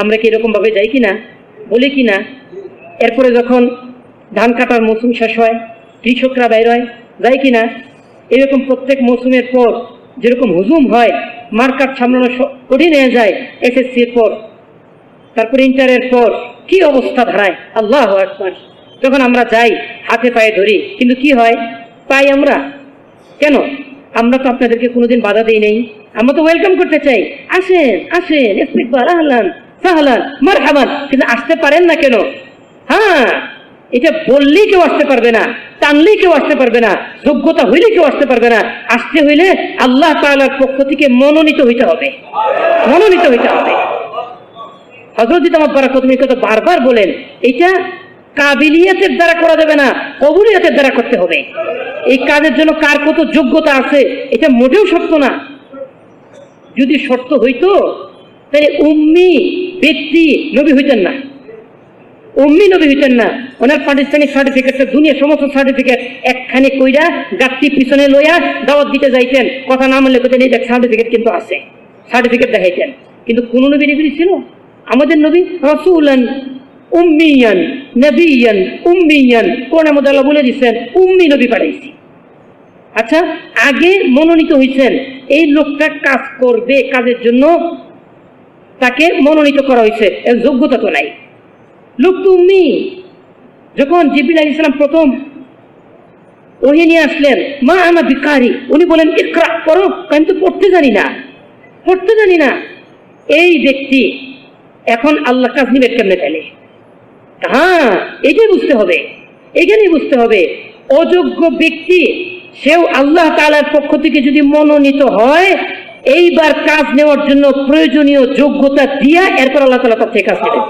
S1: আমরা কি এরকম ভাবে যাই কিনা, বলি কিনা? এরপরে যখন ধান কাটার মৌসুম শেষ হয়, কৃষকরা বের হয়, যায় কিনা? এরকম প্রত্যেক মৌসুমের পর যেরকম হুজুম হয়, মার্কেট সামলানো কঠিন হয়ে যায়, এসএসসির পর, তারপরে ইন্টারের পর কি অবস্থা দাঁড়ায়, আল্লাহু আকবার। যখন আমরা যাই হাতে পায়ে ধরি, কিন্তু কি হয়, পাই আমরা কেন? আমরা তো আপনাদেরকে কোনোদিন বাধা দিই নাই, আমরা তো ওয়েলকাম করতে চাই, আসেন আসেন, ইস্তিকবাল, আহলান সাহলান মারহাবান, কিন্তু আসতে পারেন না কেন? হ্যাঁ, এটা বললেই কেউ আসতে পারবে না, টানলেই কেউ আসতে পারবে না, যোগ্যতা হইলে কেউ আসতে পারবে না। আসতে হইলে আল্লাহ তাআলার পক্ষ থেকে মনোনীত হইতে হবে, মনোনীত হইতে হবে। হযরত ইমাম বারাকাতুল্লাহ কথা বারবার বলেন, এটা কাবিলিয়াতের দ্বারা করা যাবে না, কবুলিয়াতের দ্বারা করতে হবে। এই কাজের জন্য কার কত যোগ্যতা আছে এটা মোটেও শর্ত না। যদি শর্ত হইতো তাহলে উম্মি ব্যক্তি নবী হইতেন না, উম্মি নবী হইতেন না। ওনার পাকিস্তানি সার্টিফিকেটটা, দুনিয়ার সমস্ত সার্টিফিকেট একখানে কইরা গাত্তি পিছনে লইয়া দাওয়াত দিতে যাইতেন, কথা না মানলে কোথায় নেই, সার্টিফিকেট কিন্তু আছে, সার্টিফিকেট দেখাইতেন। কিন্তু কোন নবী নবী ছিল? আমাদের নবী রাসূলান উম্মিয়ান নবিয়ান উম্মিয়ান, কোরআনের মধ্যে আল্লাহ বলে দিচ্ছেন উম্মি নবী পাঠাইছি। আচ্ছা, আগে মনোনীত হয়েছেন, এই লোকটা কাজ করবে, কাজের জন্য তাকে মনোনীত করা হয়েছে, এর যোগ্যতা তো নাই, লোক তো উম্মি। যখন জিবরিল আলাইহিস সালাম প্রথম ওহী নিয়ে আসলেন, মা আনা বিকারি, উনি বলেন ইকরা, পড়ো। আমি তো পড়তে জানি না, পড়তে জানি না। এই ব্যক্তি এখন আল্লাহ কাজ নিবে কেমনে পেলে? হ্যাঁ, এটাই বুঝতে হবে, এখানেই বুঝতে হবে। অযোগ্য ব্যক্তি সেও আল্লাহ তাআলার পক্ষ থেকে যদি মনোনীত হয়, এইবার কাজ নেওয়ার জন্য প্রয়োজনীয় যোগ্যতা দিয়া এরপর আল্লাহ তাআলা তার থেকে কাজ নেবেন।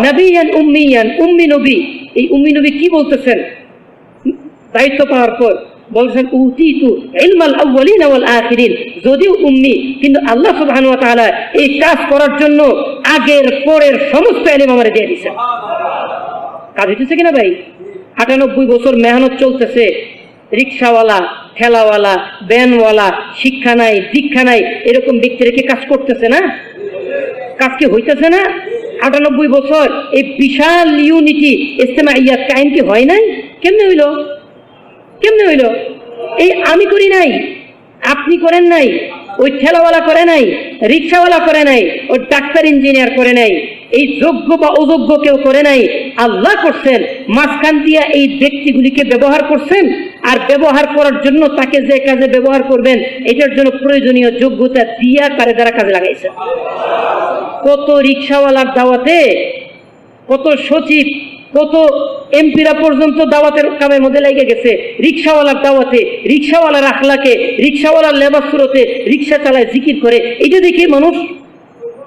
S1: নবিয়ান উম্মিয়ান, উম্মি নবী। এই উম্মি নবী কি বলতেছেন দায়িত্ব পাওয়ার পর? বলছেন উতিতু ইলমাল আউয়ালিন ওয়াল আখিরিন। যদিও উম্মি, কিন্তু আল্লাহ সুবহানাহু ওয়া তাআলা এই কাজ করার জন্য আগের পরের সমস্ত ইলম আমারে দিয়ে দিয়েছেন। কাজ হইতেছে কিনা ভাই? ৯৮ বছর মেহনত চলতেছে, রিক্সাওয়ালা, ঠেলাওয়ালা, ভ্যানওয়ালা, শিক্ষা নাই, দীক্ষা নাই, এরকম ব্যক্তি রেখে কাজ করতেছে না? কাজ কি হইতেছে না? ৯৮ বছর এই বিশাল ইউনিটি ইজতিমাইয়াত কায়েম কি হয় নাই? কেমনে হইল? কেমনে হইল? এই আমি করি নাই, আপনি করেন নাই, ওই ঠেলাওয়ালা করে নাই, রিক্সাওয়ালা করে নাই, ওই ডাক্তার ইঞ্জিনিয়ার করে নাই, এই যোগ্য বা অযোগ্য কেউ করে নাই, আল্লাহ করছেন। মাঝখান দিয়া এই ব্যক্তিগুলিকে ব্যবহার করছেন, আর ব্যবহার করার জন্য তাকে যে কাজে ব্যবহার করবেন এটার জন্য প্রয়োজনীয় যোগ্যতা দিয়া তারে দ্বারা কাজে লাগাইছেন। কত রিক্সাওয়ালার দাওয়াতে, কত সচিব, কত এমপিরা পর্যন্ত দাওয়াতের কামের মধ্যে লেগে গেছে, রিক্সাওয়ালার দাওয়াতে, রিক্সাওয়ালার আখলাকে, রিক্সাওয়ালার লেবাস সুরতে, রিক্সা চালায়, জিকির করে, এটা দেখে মানুষ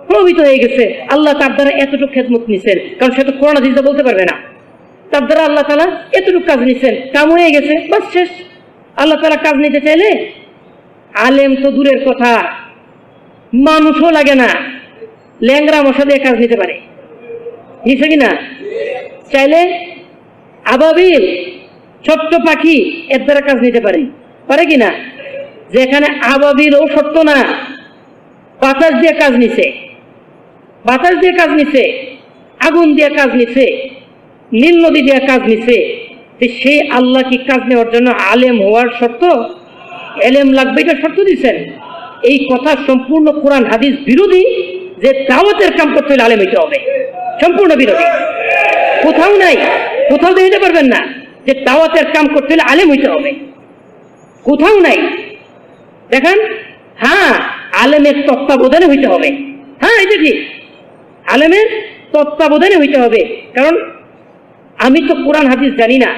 S1: প্রভাবিত হয়ে গেছে। আল্লাহ তার দ্বারা এতটুকু খেদমত নিছেন, কারণ সে তো করোনা দিতে বলতে পারবে না। তার দ্বারা আল্লাহ তাআলা এতটুকু কাজ নিছেন, কাম হয়ে গেছে, বাস শেষ। আল্লাহ তাআলা কাজ নিতে চাইলে আলেম তো দূরের কথা, মানুষও লাগে না, ল্যাংরা মশা দিয়ে কাজ নিতে পারে, নিছে কিনা? চাইলে আবাবিল, ছোট্ট পাখি, এর দ্বারা কাজ নিতে পারে, পারে কিনা? যেখানে আবাবিলও সত্য না, বাতাস দিয়ে কাজ নিছে, বাতাস দিয়ে কাজ নিছে, আগুন দিয়ে কাজ নিছে, নীল নদী দিয়ে কাজ নিছে, সেই আল্লাহ কি কাজ নেওয়ার জন্য আলেম হওয়ার শর্ত, এলেম লাগবে এটা শর্ত দিচ্ছেন? এই কথা সম্পূর্ণ কোরআন হাদিস বিরোধী। যে দাওয়াতের কাম করতে হলে আলেম হইতে হবে, সম্পূর্ণ বিরোধী। কোথাও নাই, কোথাও দেখতে পারবেন না যে দাওয়াতের কাম করতে হলে আলেম হইতে হবে, কোথাও নাই। দেখেন, হ্যাঁ আলেমের তত্ত্বাবধানে হইতে হবে, হ্যাঁ এটা ঠিক, আলেমের তত্ত্বাবধানে হইতে হবে। কারণ আমি তো কোরআন হাদিস জানি না,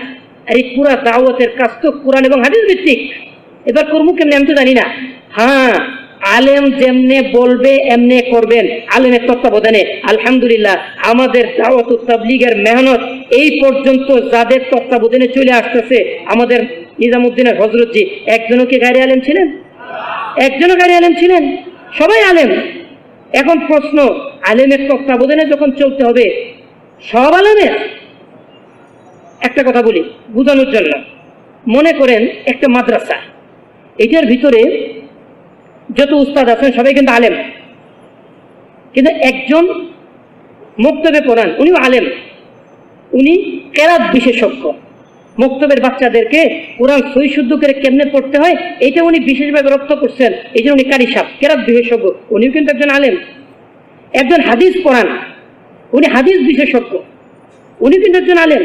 S1: আর এই পুরা দাওয়াতের কাজ তো কোরআন এবং হাদিস ভিত্তিক। এবার করবো কেমনে আমি তো জানি না। হ্যাঁ, আলেম যেমনে বলবে এমনে করবেন, আলেমের তত্ত্বাবধানে। আলহামদুলিল্লাহ আমাদের দাওয়াত ও তাবলীগের মেহনত এই পর্যন্ত যাদের তত্ত্বাবধানে চলে আসতেছে, আমাদের নিজামুদ্দিনের হযরতজি একজনও কি গায়রে আলেম ছিলেন? একজনও গায়রে আলেম ছিলেন? সবাই আলেম। এখন প্রশ্ন, আলেমের তত্ত্বাবধানে যখন চলতে হবে, সব আলেমের? একটা কথা বলি বোঝানোর জন্য, মনে করেন একটা মাদ্রাসা, এটার ভিতরে যত উস্তাদ আছেন সবাই কিন্তু আলেম, কিন্তু একজন মক্তবে পড়ান, উনিও আলেম, উনি কেরাত বিশেষজ্ঞ। মক্তবের বাচ্চাদেরকে কোরআন সহি শুদ্ধ করে কেমনে পড়তে হয় এটা উনি বিশেষভাবে রপ্ত করছেন, এই জন্য উনি কারি সাহেব, কেরাত বিশেষজ্ঞ, উনিও কিন্তু একজন আলেম। একজন হাদিস পড়ান, উনি হাদিস বিশেষজ্ঞ, উনি কিন্তু একজন আলেম,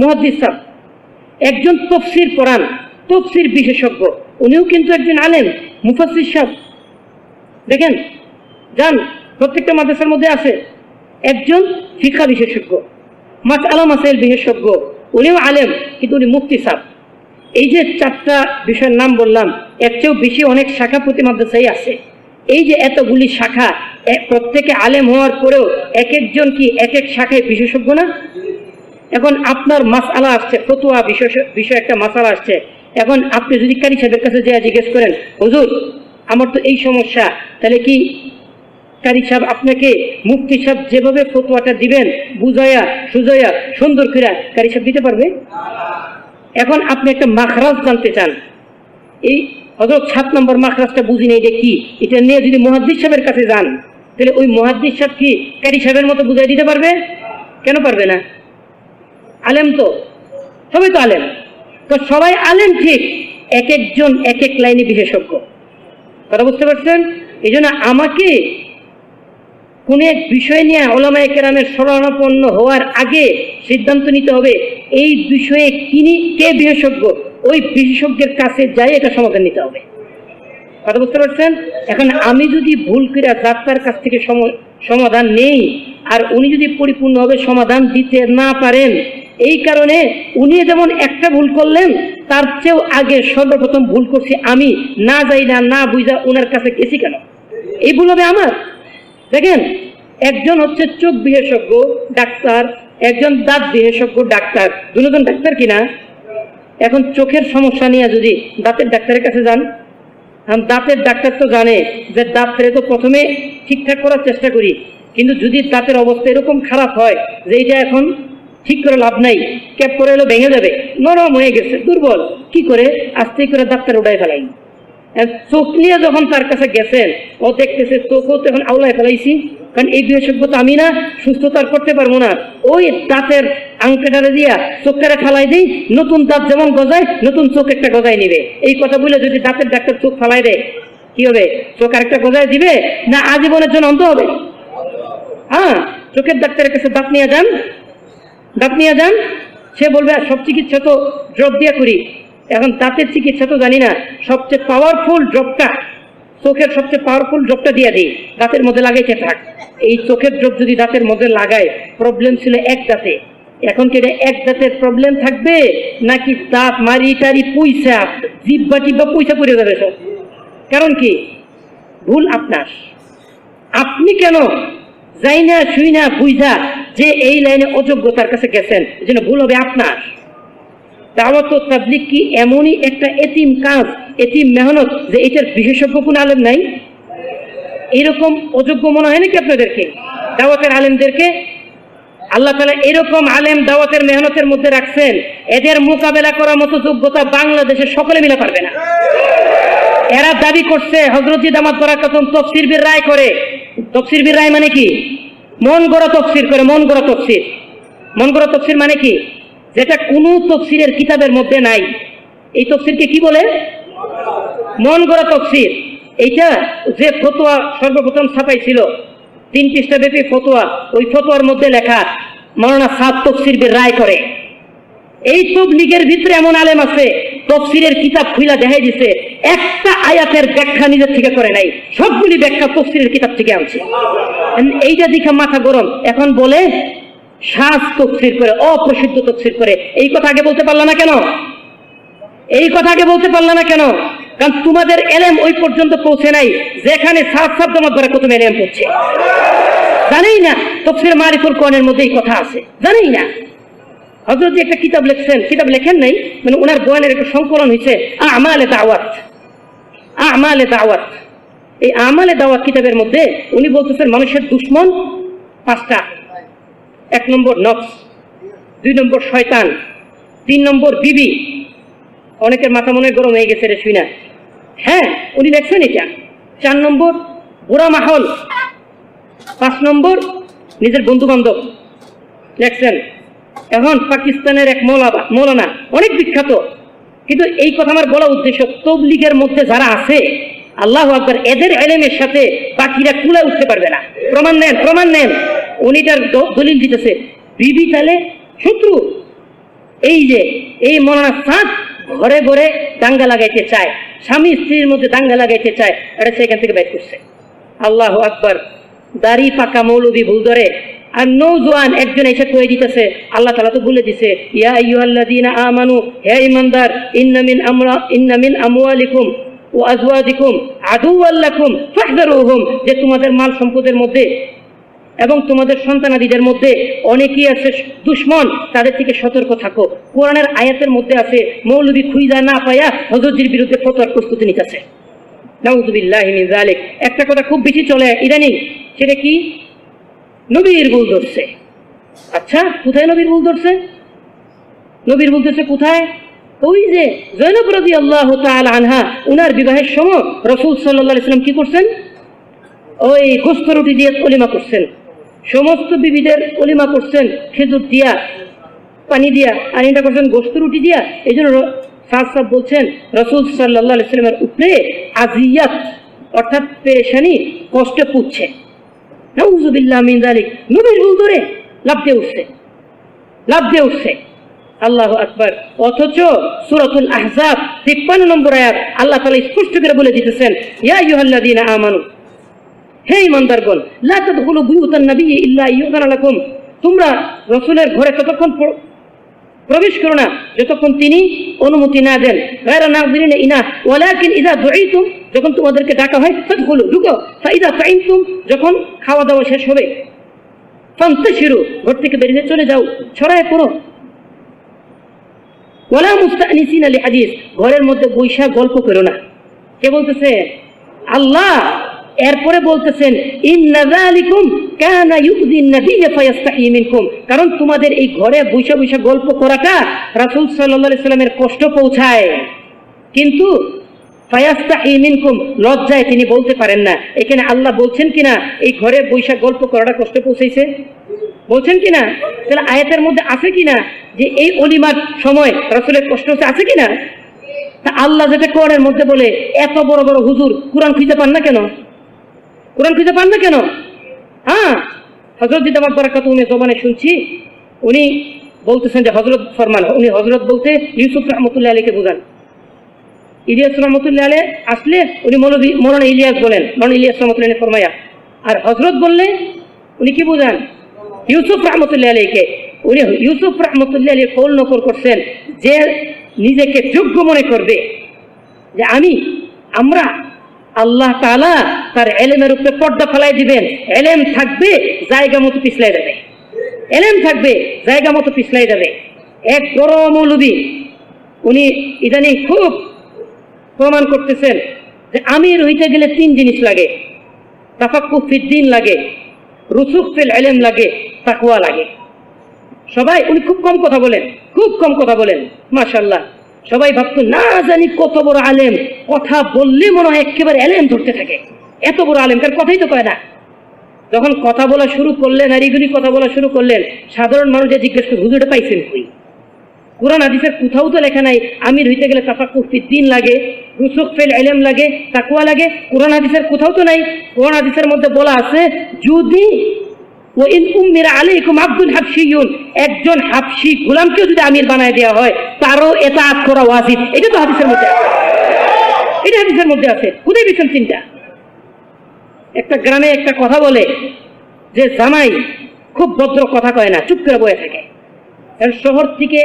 S1: মুহাদ্দিস সাহেব। একজন তাফসীর পড়ান, তাফসীর বিশেষজ্ঞ, উনিও কিন্তু একজন আলেম, মুফাসসির সাহেব। দেখেন, যান প্রত্যেকটা মাদ্রাসার মধ্যে আছে একজন ফিকহ বিশেষজ্ঞ, মাসআলা মাসাইল বিশেষজ্ঞ, উনিও আলেম, কিন্তু উনি মুফতি সাহেব। এই যে চারটা বিষয়ের নাম বললাম, এর চেয়েও বেশি অনেক শাখা প্রতি মাদ্রাসায় আছে। এই যে এতগুলি শাখা, প্রত্যেকে আলেম হওয়ার পরেও এক একজন কি এক এক শাখায় বিশেষজ্ঞ না? এখন আপনার মাসআলা আসছে, ফতোয়া বিষয় একটা মাসআলা আসছে, এখন আপনি যদি কারি সাহেবের কাছে যেয়ে জিজ্ঞেস করেন, হুজুর আমার তো এই সমস্যা, তাহলে কি কারি সাহেব আপনাকে মুফতি সাহেব যেভাবে ফতোয়াটা দিবেন বুঝাইয়া সুজাইয়া সুন্দর করে কারি সাহেব দিতে পারবে? এখন আপনি একটা মাখরাজ জানতে চান, এই হযরত 7 নম্বর মাখরাজটা বুঝি নেই এটা কি, এটা নিয়ে যদি মুহাদ্দিস সাহেবের কাছে যান, তাহলে ওই মুহাদ্দিস সাহেব কি কারি সাহেবের মতো বুঝাই দিতে পারবে? কেন পারবে না? আলেম তো, সবাই তো আলেম, তো সবাই আলেম ঠিক, এক একজন এক এক লাইনে বিশেষজ্ঞ। কথা বুঝতে পারছেন? এই জন্য আমাকে কোন এক বিষয় নিয়ে উলামায়ে কেরামের শরণাপন্ন হওয়ার আগে সিদ্ধান্ত নিতে হবে এই বিষয়ে কে বিশেষজ্ঞ, ওই বিশেষজ্ঞের কাছে যাই এটা সমাধান নিতে হবে। কথা বুঝতে পারছেন? এখন আমি যদি ভুল করে ডাক্তার কাছ থেকে সমাধান নেই, আর উনি যদি পরিপূর্ণভাবে সমাধান দিতে না পারেন, এই কারণে উনি যেমন একটা ভুল করলেন, তার চেয়েও আগে সর্বপ্রথম ভুল করছি আমি, না যাই না বুঝা ওনার কাছে গেছি কেন, এই ভুল হবে আমার। দেখেন, একজন হচ্ছে চোখ বিশেষজ্ঞ ডাক্তার, একজন দাঁত বিশেষজ্ঞ ডাক্তার, দুজন ডাক্তার কিনা? এখন চোখের সমস্যা নিয়ে যদি দাঁতের ডাক্তারের কাছে যান, দাঁতের ডাক্তার তো জানে যে দাঁত ফেলে তো প্রথমে ঠিকঠাক করার চেষ্টা করি, কিন্তু যদি দাঁতের অবস্থা এরকম খারাপ হয় যে এইটা এখন ঠিক করে লাভ নাই, ক্যাপ করে এলো ভেঙে যাবে, নরম হয়ে গেছে, দুর্বল, কি করে আস্তে করে ডাক্তার উঠাই ফেলাই। চোখ নিয়ে যখন তার কাছে গেছেন, ও দেখতেছে চোখও তো এখন আউলায় ফেলাইছি, কারণ এই বিশেষজ্ঞ তো আমি না, সুস্থ তার করতে পারবো না, ওই দাঁতের আংটারে দিয়া চোখটা ফালাই দিই, নতুন দাঁত যেমন গজায় নতুন চোখ একটা গজায় নিবে। এই কথা বলে যদি দাঁতের ডাক্তার চোখ ফালাই দেয়, কি হবে? চোখ আরেকটা গজায় দিবে না আজীবনের জন্য অন্ধ হবে? হ্যাঁ, চোখের ডাক্তারের কাছে দাঁত নিয়ে যান, সে বলবে সব চিকিৎসা তো ড্রপ দিয়া করি। এখন দাঁতের চিকিৎসা তো জানি না, সবচেয়ে পাওয়ারফুল ড্রপটা, চোখের সবচেয়ে পাওয়ারফুল ড্রপটা দিয়ে দিই, দাঁতের মধ্যে লাগাইতে থাক। এই চোখের ড্রপ যদি দাঁতের মধ্যে লাগায়, প্রবলেম ছিল এক দাঁতে, এখন কি এক দাঁতের প্রবলেম থাকবে, নাকি দাঁত মারি টারি পয়সা জিব্বা টিব্বা পয়সা পড়ে যাবে সব? কারণ কি? ভুল আপনার। আপনি কেন যাই না শুই না বুঝা যে এই লাইনে অযোগ্যতার কাছে গেছেন, এই জন্য ভুল হবে আপনার। দাওয়াত ও তাবলীগ কি এমনই একটা এতিম কাজ, এতিম মেহনত, যে এটার বিশেষজ্ঞ কোন আলেম নাই? এরকম অযোগ্য মনে হয় নাকি আপনাদেরকে? দাওয়াতের আলেমদেরকে আল্লাহ তাআলা এরকম আলেম দাওয়াতের মেহনতের মধ্যে রাখছেন, এদের মোকাবেলা করার মতো যোগ্যতা বাংলাদেশের সকলে মিলে পারবে না। এরা দাবি করছে হযরত দামাত বরাকাতুহু তাফসীর বির রায় করে। তাফসীর বির রায় মানে কি? মন গড়া তাফসীর করে, মন গড়া তাফসীর। মন গড়া তফসির মানে কি? যেটা কোনো তফসিরের কিতাবের মধ্যে নাই, এই তফসিরকে কি বলে? মন গড়া তফসির। এইটা যে ফতোয়া সর্বপ্রথম ছাপাইছিল 3 পৃষ্ঠা ব্যাপী ফতোয়া, ওই ফতোয়ার মধ্যে লেখা মাওলানা সাদ তফসির রায় করে। এই তাবলীগের ভিতরে এমন আলেম আছে তফসিরের কিতাব খুইলা দেখাই দিছে, একটা আয়াতের ব্যাখ্যা নিজের থেকে করে নাই, সবগুলি ব্যাখ্যা তফসিরের কিতাব থেকে আনছে। এইটা দেখে মাথা গরম। এখন বলে শাজ তফসির করে, অপ্রসিদ্ধ তফসির করে। এই কথা আগে বলতে পারলা না কেন? এই কথা আগে বলতে পারলা না কেন? কারণ তোমাদের এলেম ওই পর্যন্ত পৌঁছে নাই যেখানে সাত সাত জমাত ধরে প্রথমে এলেম পড়ছে। জানেই না তফসির মারিফুল কোরআনের মধ্যে এই কথা আছে, জানেই না। হযরত একটা কিতাব লিখছেন, কিতাব লেখেন নাই, মানে ওনার বয়ানের একটা সংকলন হয়েছে আমালে দাওয়াত। আমালে দাওয়াত, এই আমালে দাওয়াত কিতাবের মধ্যে উনি বলতেছেন মানুষের দুশ্মন 5টা। 1 নম্বর নফস, 2 নম্বর শয়তান, 3 নম্বর বিবি। অনেকের মাথা মনে গরম হয়ে গেছে রে শুই না। হ্যাঁ, উনি লেখছেন এটা। 4 নম্বর বুড়া মাহল, 5 নম্বর নিজের বন্ধু বান্ধব লেখছেন। এখন পাকিস্তানের এক মৌলানা, অনেক বিখ্যাত, কিন্তু এই কথা আমার বলা উদ্দেশ্য তাবলীগের মধ্যে যারা আছে, আল্লাহু আকবার, এদের ইলমের সাথে বাকিরা কুলে উঠতে পারবে না। প্রমাণ নেন, প্রমাণ নেন। উনি তার দলিল দিতেছে বিবি তাহলে শত্রু। এই যে এই মৌলানা সাদ ঘরে ঘরে দাঙ্গা লাগাইতে চায়, স্বামী স্ত্রীর মধ্যে দাঙ্গা লাগাইতে চায়, এটা সেখান থেকে বের করছে। আল্লাহু আকবার। দাড়ি পাকা মৌলবী ভুল ধরে, আর নওজোয়ান একজন এসে কয়ে দিতেছে আল্লাহ তাআলা তো বলে দিছে ইয়া আইয়ুহাল্লাযীনা আমানু, হে ঈমানদার, ইন্না মিন আমওয়ালিকুম ওয়া আজওয়াজিকুম আদুওয়াল লাকুম ফাহযারুহুম, যে তোমাদের মাল সম্পদের মধ্যে এবং তোমাদের সন্তানাদিদের মধ্যে অনেকেই আছে দুশ্মন, তাদের থেকে সতর্ক থাকো। কোরআনের আয়াতের মধ্যে আছে মৌলবী খুঁজা না পায়া হযরতজির বিরুদ্ধে ফতোয়ার প্রস্তুতি নিতেছে। নাউযুবিল্লাহি মিন যালিক। একটা কথা খুব বেশি চলে ইদানিং, সেটা কি? নবীর ভুল ধরছে। আচ্ছা, কোথায় নবীর ভুল ধরছে? নবীর ভুল ধরছে কোথায়? ওই যে জয়নব রাদিয়াল্লাহু তাআলা আনহা, উনার বিবাহের সময় রাসূল সাল্লাল্লাহু আলাইহি ওয়াসাল্লাম কি করছেন? ওই গোশত রুটি দিয়ে ওলিমা করছেন। সমস্ত বিবিদের ওলিমা করছেন খেজুর দিয়া, পানি দিয়া, আর এটা করছেন গোশত রুটি দিয়া। এই জন্য সাহেব বলছেন রাসূল সাল্লাল্লাহু আলাইহি ওয়াসাল্লামের উপরে আজিয়াত অর্থাৎ পেরেশানি, কষ্ট পুচ্ছে। নাউযুবিল্লাহ মিন যালিক। নবীর ভুল ধরে লাফ দিয়ে উঠছে, লাফ দিয়ে উঠছে। আল্লাহু আকবার। অথচ সূরাতুল আহজাব 53 নম্বর আয়াত আল্লাহ তাআলা স্পষ্ট করে বলে দিতেছেন ইয়া আইয়ুহাল্লাযীনা আমানু, হে ঈমানদারগণ, লা তাদখুলু বুয়ুতান নাবিয়্যি ইল্লা ইউযানা লাকুম, তোমরা রাসূলের ঘরে ততক্ষণ প্রবেশ করো না যতক্ষণ তিনি অনুমতি না দেন। গায়রা নাযিরিনা ইনা ওয়ালাকিন ইযা দুঈতুম, যখন তোমাদেরকে ডাকা হয় ফাদখুলু, ঢুকো। ফাইযা তাইমতুম, যখন খাওয়া দাওয়া শেষ হবে ফান্তাশিরু, ঘর থেকে বেরিয়ে চলে যাও, ছড়ায় পড়ো। ওয়ালা মুস্তানিসিনা লিহাদিস, ঘরের মধ্যে বৈশা গল্প করো না। কে বলতেছে? আল্লাহ। এরপরে বলতেছেন ইন্না যালিকুম কানা ইউযিন নাবিয়্যা ফায়াস্তাহি মিনকুম, কারণ তোমাদের এই ঘরে বৈশা বৈশা গল্প করাটা রাসূল সাল্লাল্লাহু আলাইহি সাল্লামের কষ্ট পৌঁছায়, কিন্তু ফায়াস্তাহি মিনকুম, লজ্জায় তিনি বলতে পারেন না। এখানে আল্লাহ বলছেন কিনা এই ঘরে বৈশা গল্প করাটা কষ্ট পৌঁছাইছে? বলছেন কিনা? তাহলে আয়াতের মধ্যে আছে কিনা যে এই অলিমার সময় রাসূলের কষ্ট হচ্ছে? আছে কিনা? তা আল্লাহ যেটা কোরআনের মধ্যে বলে, এত বড় বড় হুজুর কোরআন খুঁজে পান না কেন? কোরআন খুঁজে পান না কেন? হ্যাঁ, হযরত জিদাবাদ বারাকাতুহুমের জবানে শুনছি উনি বলতেছেন যে হযরত ফরমান, উনি হযরত বলতে ইউসুফ রাহমাতুল্লাহ আলাইহিকে বোঝান। ইলিয়াস রাহমাতুল্লাহ আলাইহি আসলে উনি মৌলানা ইলিয়াস বলেন, মৌলানা ইলিয়াস রাহমাতুল্লাহ আলাইহি ফরমায়া। আর হযরত বললে উনি কি বোঝান? ইউসুফ রাহমাতুল্লাহ আলাইহিকে। উনি ইউসুফ রাহমাতুল্লাহ আলাইহি কৌল নকল করছেন যে নিজেকে যোগ্য মনে করবে যে আমরা আল্লাহ তাআলা তার ইলমের উপরে পর্দা ফেলাই দিবেন, ইলম থাকবে জায়গা মতো পিছলাই যাবে, ইলম থাকবে জায়গা মতো পিছলাই যাবে। এক বড় মৌলবী উনি ইদানিং খুব প্রমাণ করতেছেন যে আমির হইতে গেলে 3 জিনিস লাগে, তাফাক্কুহ ফিদ্দিন লাগে, রুসুখ ফিল ইলম লাগে, তাকওয়া লাগে। সবাই, উনি খুব কম কথা বলেন, খুব কম কথা বলেন, মাশাআল্লাহ। সবাই ভাবতো না জানি কত বড় আলেম, কথা বললে মনে হয় একেবারে এলেম ধরতে থাকে, এত বড় আলেম, কার কথাই তো কয় না। যখন কথা বলা শুরু করলেন, নারীগুলি কথা বলা শুরু করলেন, সাধারণ মানুষ যে জিজ্ঞেস করে হুজুরটা পাইছেন কই? কোরআন হাদিসের কোথাও তো লেখা নাই আমির হইতে গেলে তাফাক্কুহ ফিদ্দীন লাগে, রুসুখ ফিল ইলম লাগে, তাকওয়া লাগে। কোরআন হাদিসের কোথাও তো নাই। কোরআন হাদিসের মধ্যে বলা আছে যদি ওয়া ইন উমিরা আলাইকুম আব্দুল হাবশিয়ুন, একজন হাবশি গোলামকেও যদি আমির বানায় দেওয়া হয় তারও ইতাআত করা ওয়াজিব। এটা তো হাদিসের মধ্যে আছে, এটা হাদিসের মধ্যে আছে। কোথায় পেয়েছেন চিন্তা? একটা গ্রামে একটা কথা বলে যে জামাই খুব ভদ্র, কথা কয় না, চুপ করে বয়ে থাকে। শহর থেকে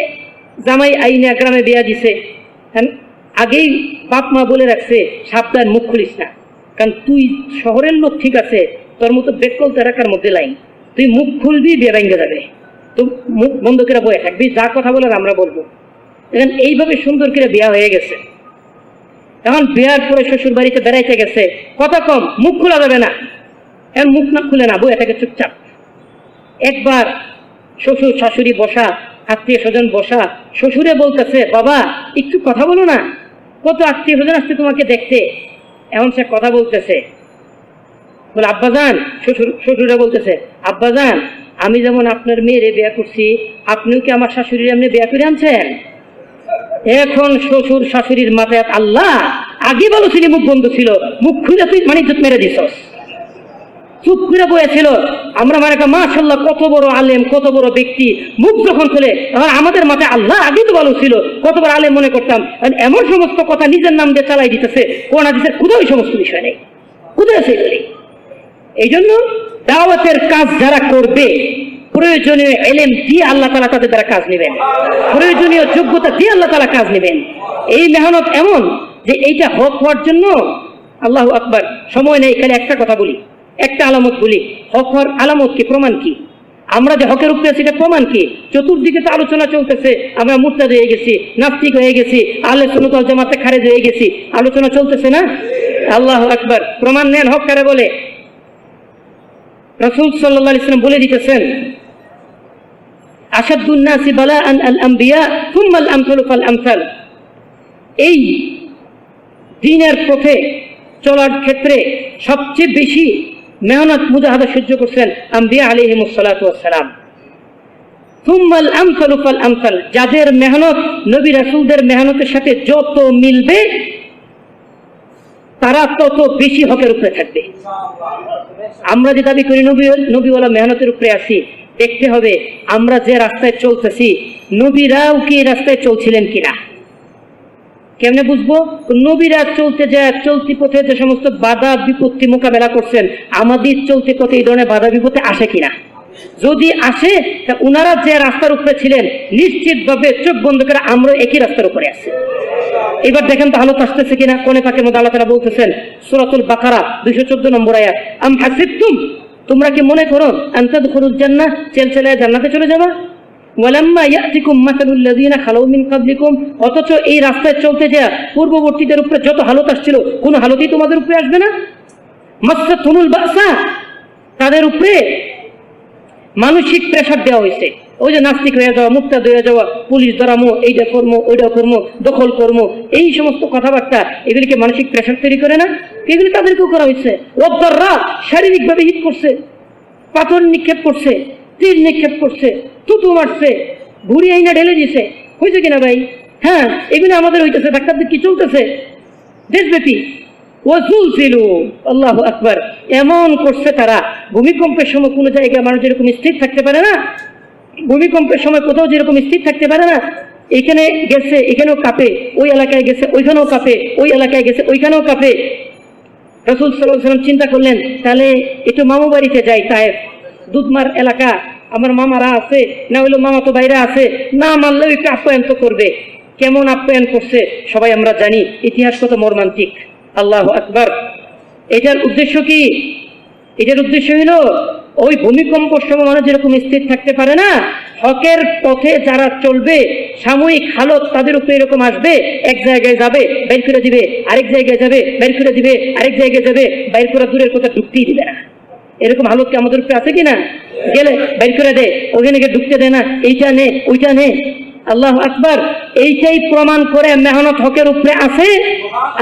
S1: জামাই আইনা গ্রামে বিয়া দিছে, আগেই বাপ মা বলে রাখছে সাবধান, মুখ খুলিস না, কারণ তুই শহরের লোক ঠিক আছে, তোর মতো বেকল এলাকার মধ্যে লাইন, তুই মুখ খুলবি বিয়ে ভেঙে যাবে, তো মুখ বন্ধ করে বয়ে থাকবি, যা কথা বলার আমরা বলবো। এখন এইভাবে সুন্দর করে বিয়া হয়ে গেছে। এখন বিয়ার পরে শ্বশুর বাড়িতে বেড়াইতে গেছে, কথা কম, মুখ খোলা যাবে না, এখন মুখ না খুলে না, বয়ে থাকে চুপচাপ। একবার শ্বশুর শাশুড়ি বসা, আত্মীয় স্বজন বসা, শ্বশুরে বলতেছে বাবা একটু কথা বলো না, কত আত্মীয় স্বজন আসছে তোমাকে দেখতে। এখন সে কথা বলতেছে, বলে আব্বাজান, শ্বশুরে বলতেছে আব্বাজান আমি যেমন আপনার মেয়েরে বিয়ে করছি, আপনিও কি আমার শাশুড়ির এমনি বিয়ে করে আনছেন? এখন শ্বশুর শাশুড়ির মাথায় আল্লাহ, আগে বলো ছিল মুখ বন্ধ ছিল, মুখ খুলে তুই মানে মেরে দিছস। চুপ করে বয়েছিল। আমরা মানে মাশাআল্লাহ কত বড় আলেম, কত বড় ব্যক্তি, মুখ যখন খুলে তখন আমাদের মাথায় আল্লাহ আগে তো ভালো ছিল, কত বড় আলেম মনে করতাম। এমন সমস্ত কথা নিজের নাম দিয়ে চালাই দিতেছে, কোন হাদিসের কোথাও এই সমস্ত বিষয় নেই, কোথায় আছে এগুলি? এই জন্য দাওয়াতের কাজ যারা করবে প্রয়োজনীয় ইলম দিয়ে আল্লাহ তাআলা তাদের দ্বারা কাজ নেবেন, প্রয়োজনীয় যোগ্যতা দিয়ে আল্লাহ তাআলা কাজ নেবেন। এই মেহনত এমন যে এইটা হক হওয়ার জন্য আল্লাহু আকবার, সময় নেই, খালি একটা কথা বলি, একটা আলামত বলি। হক হওয়ার আলামত কি, প্রমাণ কি? আমরা যে হকের উপরে আছি এটা প্রমাণ কি? চতুর্দিকে তো আলোচনা চলতেছে, আমরা মুরতাদ হয়ে গেছি, নাস্তিক হয়ে গেছি, আহলে সুন্নাত ওয়াল জামাতে খারেজ হয়ে গেছি, আলোচনা চলতেছে না? আল্লাহু আকবার। প্রমাণ নেন, হক কারে বলে? রাসূল সাল্লাল্লাহু আলাইহি ওয়াসাল্লাম বলে দিতেছেন আশাদ্দুন নাসি বালাআন আল আমবিয়া সুম্মা আল আমসালু ফাল আমসাল। এই দ্বীনের পথে চলার ক্ষেত্রে সবচেয়ে বেশি মেহনত মুজাহাদা সহ্য করছেন আম্বিয়া আলাইহিমুস সালাতু ওয়াস সালাম। সুম্মা আল আমসালু ফাল আমসাল, যাদের মেহনত নবী রাসূলদের মেহনতের সাথে যত মিলবে তারা তত বেশি হকের উপরে থাকবে। আমরা যে দাবি করি নবীওয়ালা মেহনতের উপরে আসি, দেখতে হবে আমরা যে রাস্তায় চলতেছি নবীরাও কি রাস্তায় চলছিলেন কিনা। কেমনে বুঝবো? নবীরা চলতে যায় চলতি পথে যে সমস্ত বাধা বিপত্তি মোকাবেলা করছেন, আমাদের চলতি পথে এই ধরনের বাধা বিপত্তি আসে কিনা। যদি আসে তা উনারা যে রাস্তার উপরে ছিলেন নিশ্চিতভাবে চোখ বন্ধ করে আমরা একই রাস্তার উপরে আছি। এবার দেখেন তো হালত আসতেছে কিনা। কোনে পাকের মধ্যে আল্লাহ তাআলা বলতেছেন সূরাতুল বাকারা 214 নম্বর আয়াত, আম হাসিবতুম, তোমরা কি মনে করো আন তাদখুলুল জান্নাহ, চেলচেলায় জান্নাতে চলে যাবা, ওয়ালাম্মা ইয়াতিকুম মাসালুল লাযিনা খালাউ মিন ক্বাবলিকুম, অথচ এই রাস্তায় চলতে যায় পূর্ববর্তীদের উপরে যত হালত আসছিল কোন হালতই তোমাদের উপরে আসবে না। মাসসাতুমুল বাসা, তাদের উপরে মানসিক প্রেসার দেওয়া হয়েছে, ওই যে নাস্তিক হয়ে যাওয়া, মুক্তাদ হয়ে যাওয়া, পুলিশ ধরামো, এইটা করবো ওইটা করবো, দখল করবো, এই সমস্ত কথাবার্তা এগুলিকে মানসিক প্রেসার তৈরি করে না? এগুলি তাদেরকেও করা হয়েছে। ওয়াদরারা, শারীরিকভাবে হিট করছে, পাথর নিক্ষেপ করছে, তীর নিক্ষেপ করছে, থুতু মারছে, ঘুরি আইনা ঢেলে দিছে, হয়েছে কিনা ভাই? হ্যাঁ, এগুলি আমাদের হইতেছে, ডাক্তার কি চলতেছে দেশব্যাপী। ওয়াজুলজিলু, আল্লাহু আকবার, এমন করছে তারা, ভূমিকম্পের সময় কোনো জায়গায় মানুষ যেরকম স্থির থাকতে পারে না, ভূমিকম্পের সময় কোথাও যেরকম স্থির থাকতে পারে না, এখানে গেছে এখানেও কাঁপে, ওই এলাকায় গেছে ওইখানেও কাঁপে, ওই এলাকায় গেছে ওইখানেও কাঁপে। রাসূল সাল্লাল্লাহু আলাইহি ওয়াসাল্লাম চিন্তা করলেন তাহলে একটু মামু বাড়িতে যাই, তায়েফ দুধমার এলাকা, আমার মামারা আছে, না হইলো মামা তো বাইরে আছে, না মানলেও একটু আপ্যায়ন তো করবে। কেমন আপ্যায়ন করছে সবাই আমরা জানি, ইতিহাস কত মর্মান্তিক। আল্লাহু আকবার। এটার উদ্দেশ্য কি? এটার উদ্দেশ্য হইল ওই ভূমিকম্পর সময় মানুষ যেরকম স্থির থাকতে পারে না, হকের পথে যারা চলবে সাময়িক হালত তাদের উপরে এরকম আসবে, এক জায়গায় যাবে বাইর করে দিবে, আরেক জায়গায় যাবে বাইর করে দিবে, আরেক জায়গায় যাবে বাইর করে দূরের কথা ঢুকতেই দিবে না। এরকম হালত কি আমাদের উপরে আছে কিনা? গেলে বাইর করে দে, ওখানে গিয়ে ঢুকতে দেয় না, এইটা নে ওইটা নে। আল্লাহু আকবার। এইটাই প্রমাণ করে মেহনত হকের উপরে আছে।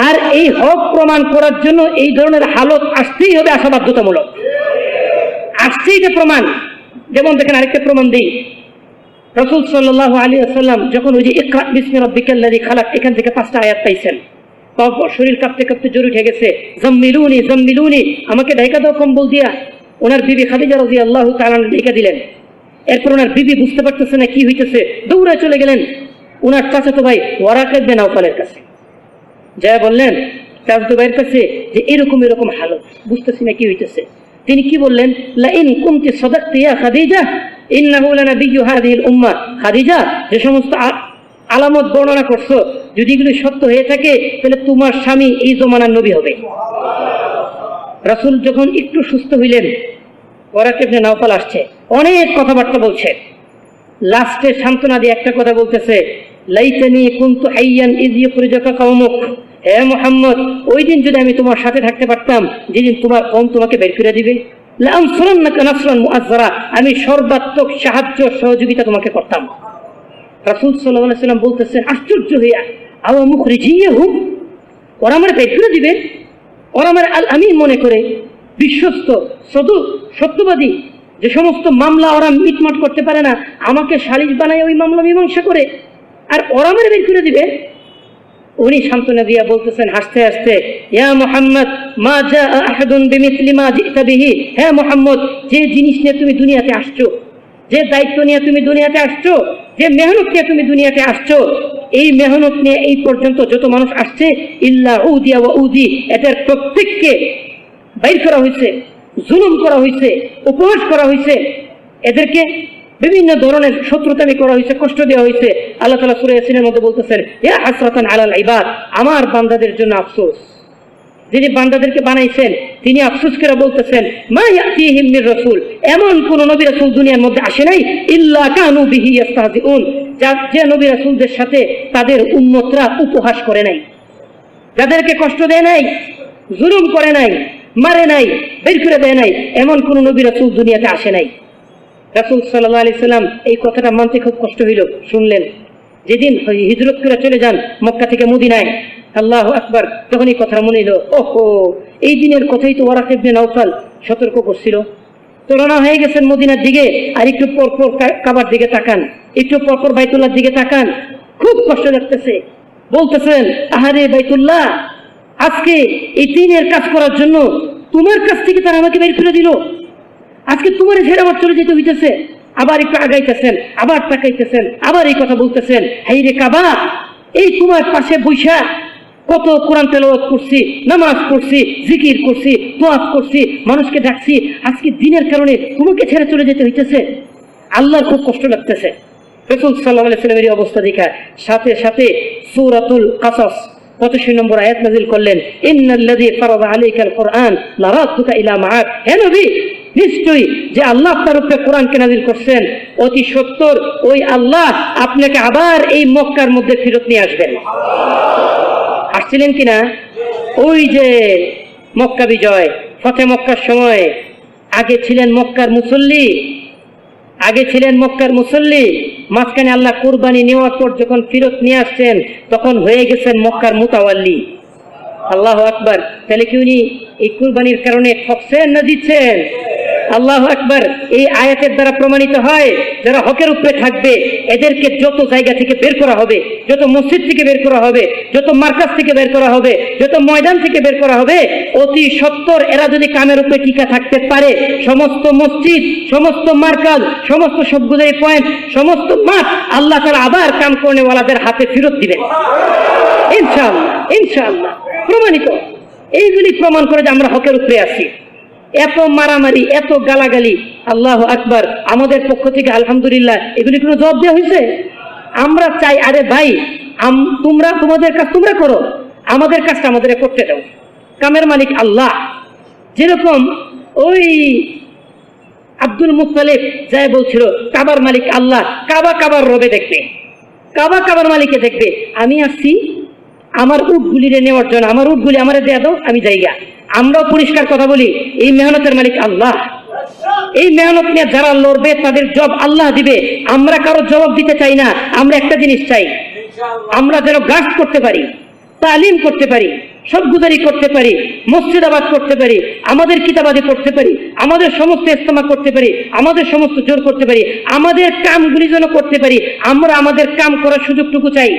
S1: আর এই হক প্রমাণ করার জন্য এই ধরনের হালত আসতেই হবে, আসা বাধ্যতামূলক। আসছে এটা প্রমাণ। যেমন দেখেন আরেকটা প্রমাণ দিই, রাসূল সাল্লাল্লাহু আলাইহি ওয়াসাল্লাম যখন ওই যে ইকরা বিসমি রাব্বিকাল্লাযী খালাক এখান থেকে 5টা আয়াত পাইছেন, তারপর শরীর কাঁপতে কাঁপতে জ্বর উঠে গেছে, জাম্মিলুনি জাম্মিলুনি, আমাকে ঢাকা দাও কম্বল দিয়া। ওনার বিবি খাদিজা রাদিয়াল্লাহু তাআলা ঢাকা দিলেন। এরপর ওনার বিবি বুঝতে পারতেছে না কি হইতেছে, দৌড়ে চলে গেলেন ওনার চাচাতো ভাই ওয়ারাকা ইবনে নাওফালের কাছে। যা বললেন চাচাতো ভাইয়ের কাছে যে এরকম এরকম হালত, বুঝতেছি না কি হইতেছে। তিনি কি বললেন, লা ইন কুনতি সাদাকতি ইয়া খাদিজা ইন্নাহু লানাবিয়্যু হাযিহিল উম্মাহ। খাদিজা, যে সমস্ত আলামত বর্ণনা করছো যদি এগুলো সত্য হয়ে থাকে তাহলে তোমার স্বামী এই জমানার নবী হবে। রাসূল যখন একটু সুস্থ হইলেন, ওয়ারাকা ইবনে নাওফাল আসছে, অনেক কথাবার্তা বলছে, লাস্টে সান্ত্বনা দিয়ে একটা কথা বলতেছে, লাইতানি কুনতু হাইয়ান ইয ইখরিজুকা কওমুক। হে মুহাম্মদ, ওই দিন যদি আমি তোমার সাথে থাকতে পারতাম যেদিন তোমার কওম তোমাকে বের করে দিবে, লা আনসুরান্নাকা নাসরান মুআজ্জারা, আমি সর্বাত্মক সাহায্য সহযোগিতা তোমাকে করতাম। রাসূল সাল্লাল্লাহু আলাইহি ওয়াসাল্লাম বলতেছেন আশ্চর্য হইয়া, আও মুখরিজিয়াহুম, ওরা আমার বের করে দিবে, ওরা আমার আল আমিন মনে করে, বিশ্বস্ত সত্যবাদী, যে সমস্ত মামলা ওরা মিটমাট করতে পারে না আমাকে সালিশ বানায় ওই মামলা মীমাংসা করে, আর ওরা আমার বের করে দিবে। উনি সান্ত্বনা দিয়া বলতেছেন হাসতে হাসতে, ইয়া মুহাম্মদ মা জাআ আহাদুন বিমিসলি মা জিতা বিহি। হে মুহাম্মদ, যে জিনিস নিয়ে তুমি দুনিয়াতে আসছো, যে দায়িত্ব নিয়ে তুমি দুনিয়াতে আসছো, যে মেহনত নিয়ে তুমি দুনিয়াতে আসছো, এই মেহনত নিয়ে এই পর্যন্ত যত মানুষ আসছে ইল্লা উদিয়া ওয়া উদি, এটার প্রত্যেককে বাইর করা হয়েছে, জুলুম করা হয়েছে, উপহাস করা হয়েছে, এদেরকে বিভিন্ন ধরনের শত্রুতামি করা হয়েছে, কষ্ট দেওয়া হয়েছে। আল্লাহ তাআলা সূরা ইয়াসিনের মধ্যে বলতেছেন, ইয়া হাসরাতান আলাল ইবাদ, আমার বান্দাদের জন্য আফসোস। যিনি বান্দাদেরকে বানাইছেন তিনি আফসোস করে বলতেছেন, মা ইয়াতিহিম মির রাসূল, এমন কোন নবী রাসূল দুনিয়ার মধ্যে আসে নাই ইল্লা কানু বিহি ইস্তাহজিউন, যে নবী রাসূলদের সাথে তাদের উম্মতরা উপহাস করে নাই, যাদেরকে কষ্ট দেয় নাই, জুলুম করে নাই, মারে নাই, বের করে দেয় নাই, এমন কোন নবী রাসূল দুনিয়াতে আসে নাই। রাসূল সাল্লাল্লাহু আলাইহি সাল্লাম এই কথাটা মানতে খুব কষ্ট হইল, শুনলেন। যেদিন হিজরত করে চলে যান মক্কা থেকে মদিনায়, আল্লাহু আকবার, তখন এই কথা মনে হলো, ওহো, এই দিনের কথাই তো ওয়ারাকা ইবনে নাওফাল সতর্ক করছিল। তো রওনা হয়ে গেছেন মদিনার দিকে, আর একটু পর পর কাবার দিকে তাকান, একটু পর পর বাইতুল্লাহর দিকে তাকান, খুব কষ্ট লাগতেছে। বলতেছেন, আহারে বাইতুল্লাহ, আজকে এই দিনের কাজ করার জন্য তোমার কাছ থেকে তারা আমাকে বের করে দিল, আজকে তোমার ছেড়ে আবার চলে যেতে হইতেছে। আবার একটু আগাইতেছেন, আবার তাকাইতেছেন, আবার এই কথা বলতেছেন, হাই রে কাবা, এই তোমার পাশে বৈশা কত কোরআন তেলাওয়াত করছি, নামাজ পড়ছি, জিকির করছি, তোয়াফ করছি, মানুষকে ডাকছি, আজকে দিনের কারণে তোমাকে ছেড়ে চলে যেতে হইতেছে। আল্লাহর খুব কষ্ট লাগতেছে। রাসূল সাল্লাল্লাহু আলাইহি ওয়াসাল্লামের এই অবস্থা দেখা সাথে সাথে সূরাতুল কাসাস 85 নম্বর আয়াত নাযিল করলেন, ইন্নাল্লাযী ফারাদা আলাইকাল কুরআন লারাদুকা ইলা মাআদ। হে নবী, নিশ্চয়ই যে আল্লাহ আপনার উপরে কোরআনকে নাযিল করছেন, অতি সত্তর ওই আল্লাহ আপনাকে আবার এই মক্কার মধ্যে ফেরত নিয়ে আসবেন। আসছিলেন কিনা? ওই যে মক্কা বিজয়, ফতে মক্কার সময় আগে ছিলেন মক্কার মুসল্লি, মাঝখানে আল্লাহ কুরবানি নেওয়ার পর যখন ফেরত নিয়ে আসছেন তখন হয়ে গেছেন মক্কার মুতাওয়াল্লি। আল্লাহু আকবার। তাহলে কি উনি এই কুরবানির কারণে ঠকছেন না দিচ্ছেন? আল্লাহু আকবার। এই আয়াতের দ্বারা প্রমাণিত হয় যারা হকের উপরে থাকবে এদেরকে যত জায়গা থেকে বের করা হবে, যত মসজিদ থেকে বের করা হবে, যত মার্কাজ থেকে বের করা হবে, যত ময়দান থেকে বের করা হবে, অতি সত্তর এরা যদি কামের উপরে টিকা থাকতে পারে, সমস্ত মসজিদ, সমস্ত মার্কাজ, সমস্ত সবগুলোই পয়েন্ট, সমস্ত মাঠ আল্লাহ তাআলা আবার কাম করেওয়ালাদের হাতে ফেরত দিবেন ইনশাআল্লাহ। ইনশাআল্লাহ প্রমাণিত। এইগুলি প্রমাণ করে যে আমরা হকের উপরে আছি। এত মারামারি, এত গালাগালি, আল্লাহু আকবার, আমাদের পক্ষ থেকে আলহামদুলিল্লাহ এগুলি কোনো জবাব দেওয়া হয়েছে? আমরা চাই, আরে ভাই, তোমরা তোমাদের কাজ তোমরা করো, আমাদের কাজটা আমাদের করতে দাও। কামের মালিক আল্লাহ। যেরকম ওই আব্দুল মুত্তালিব যাই বলছিল কাবার মালিক আল্লাহ, কাবার রবে দেখবে, কাবার মালিকে দেখবে। আমি আসছি আমার উটগুলি নেওয়ার জন্য, আমার উটগুলি আমার দেয়া দাও, আমি জায়গা। আমরাও পরিষ্কার কথা বলি, এই মেহনতের মালিক আল্লাহ। এই মেহনত নিয়ে যারা লড়বে তাদের জব আল্লাহ দিবে। আমরা কারো জবাব দিতে চাই না, আমরা একটা জিনিস চাই, আমরা যেন গাছ করতে পারি, তালিম করতে পারি, সব গুজারি করতে পারি, মসজিদাবাদ করতে পারি, আমাদের কিতাবাদি পড়তে পারি, আমাদের সমস্ত ইস্তেমা করতে পারি, আমাদের সমস্ত জোর করতে পারি, আমাদের কামগুলি যেন করতে পারি। আমরা আমাদের কাম করার সুযোগটুকু চাই,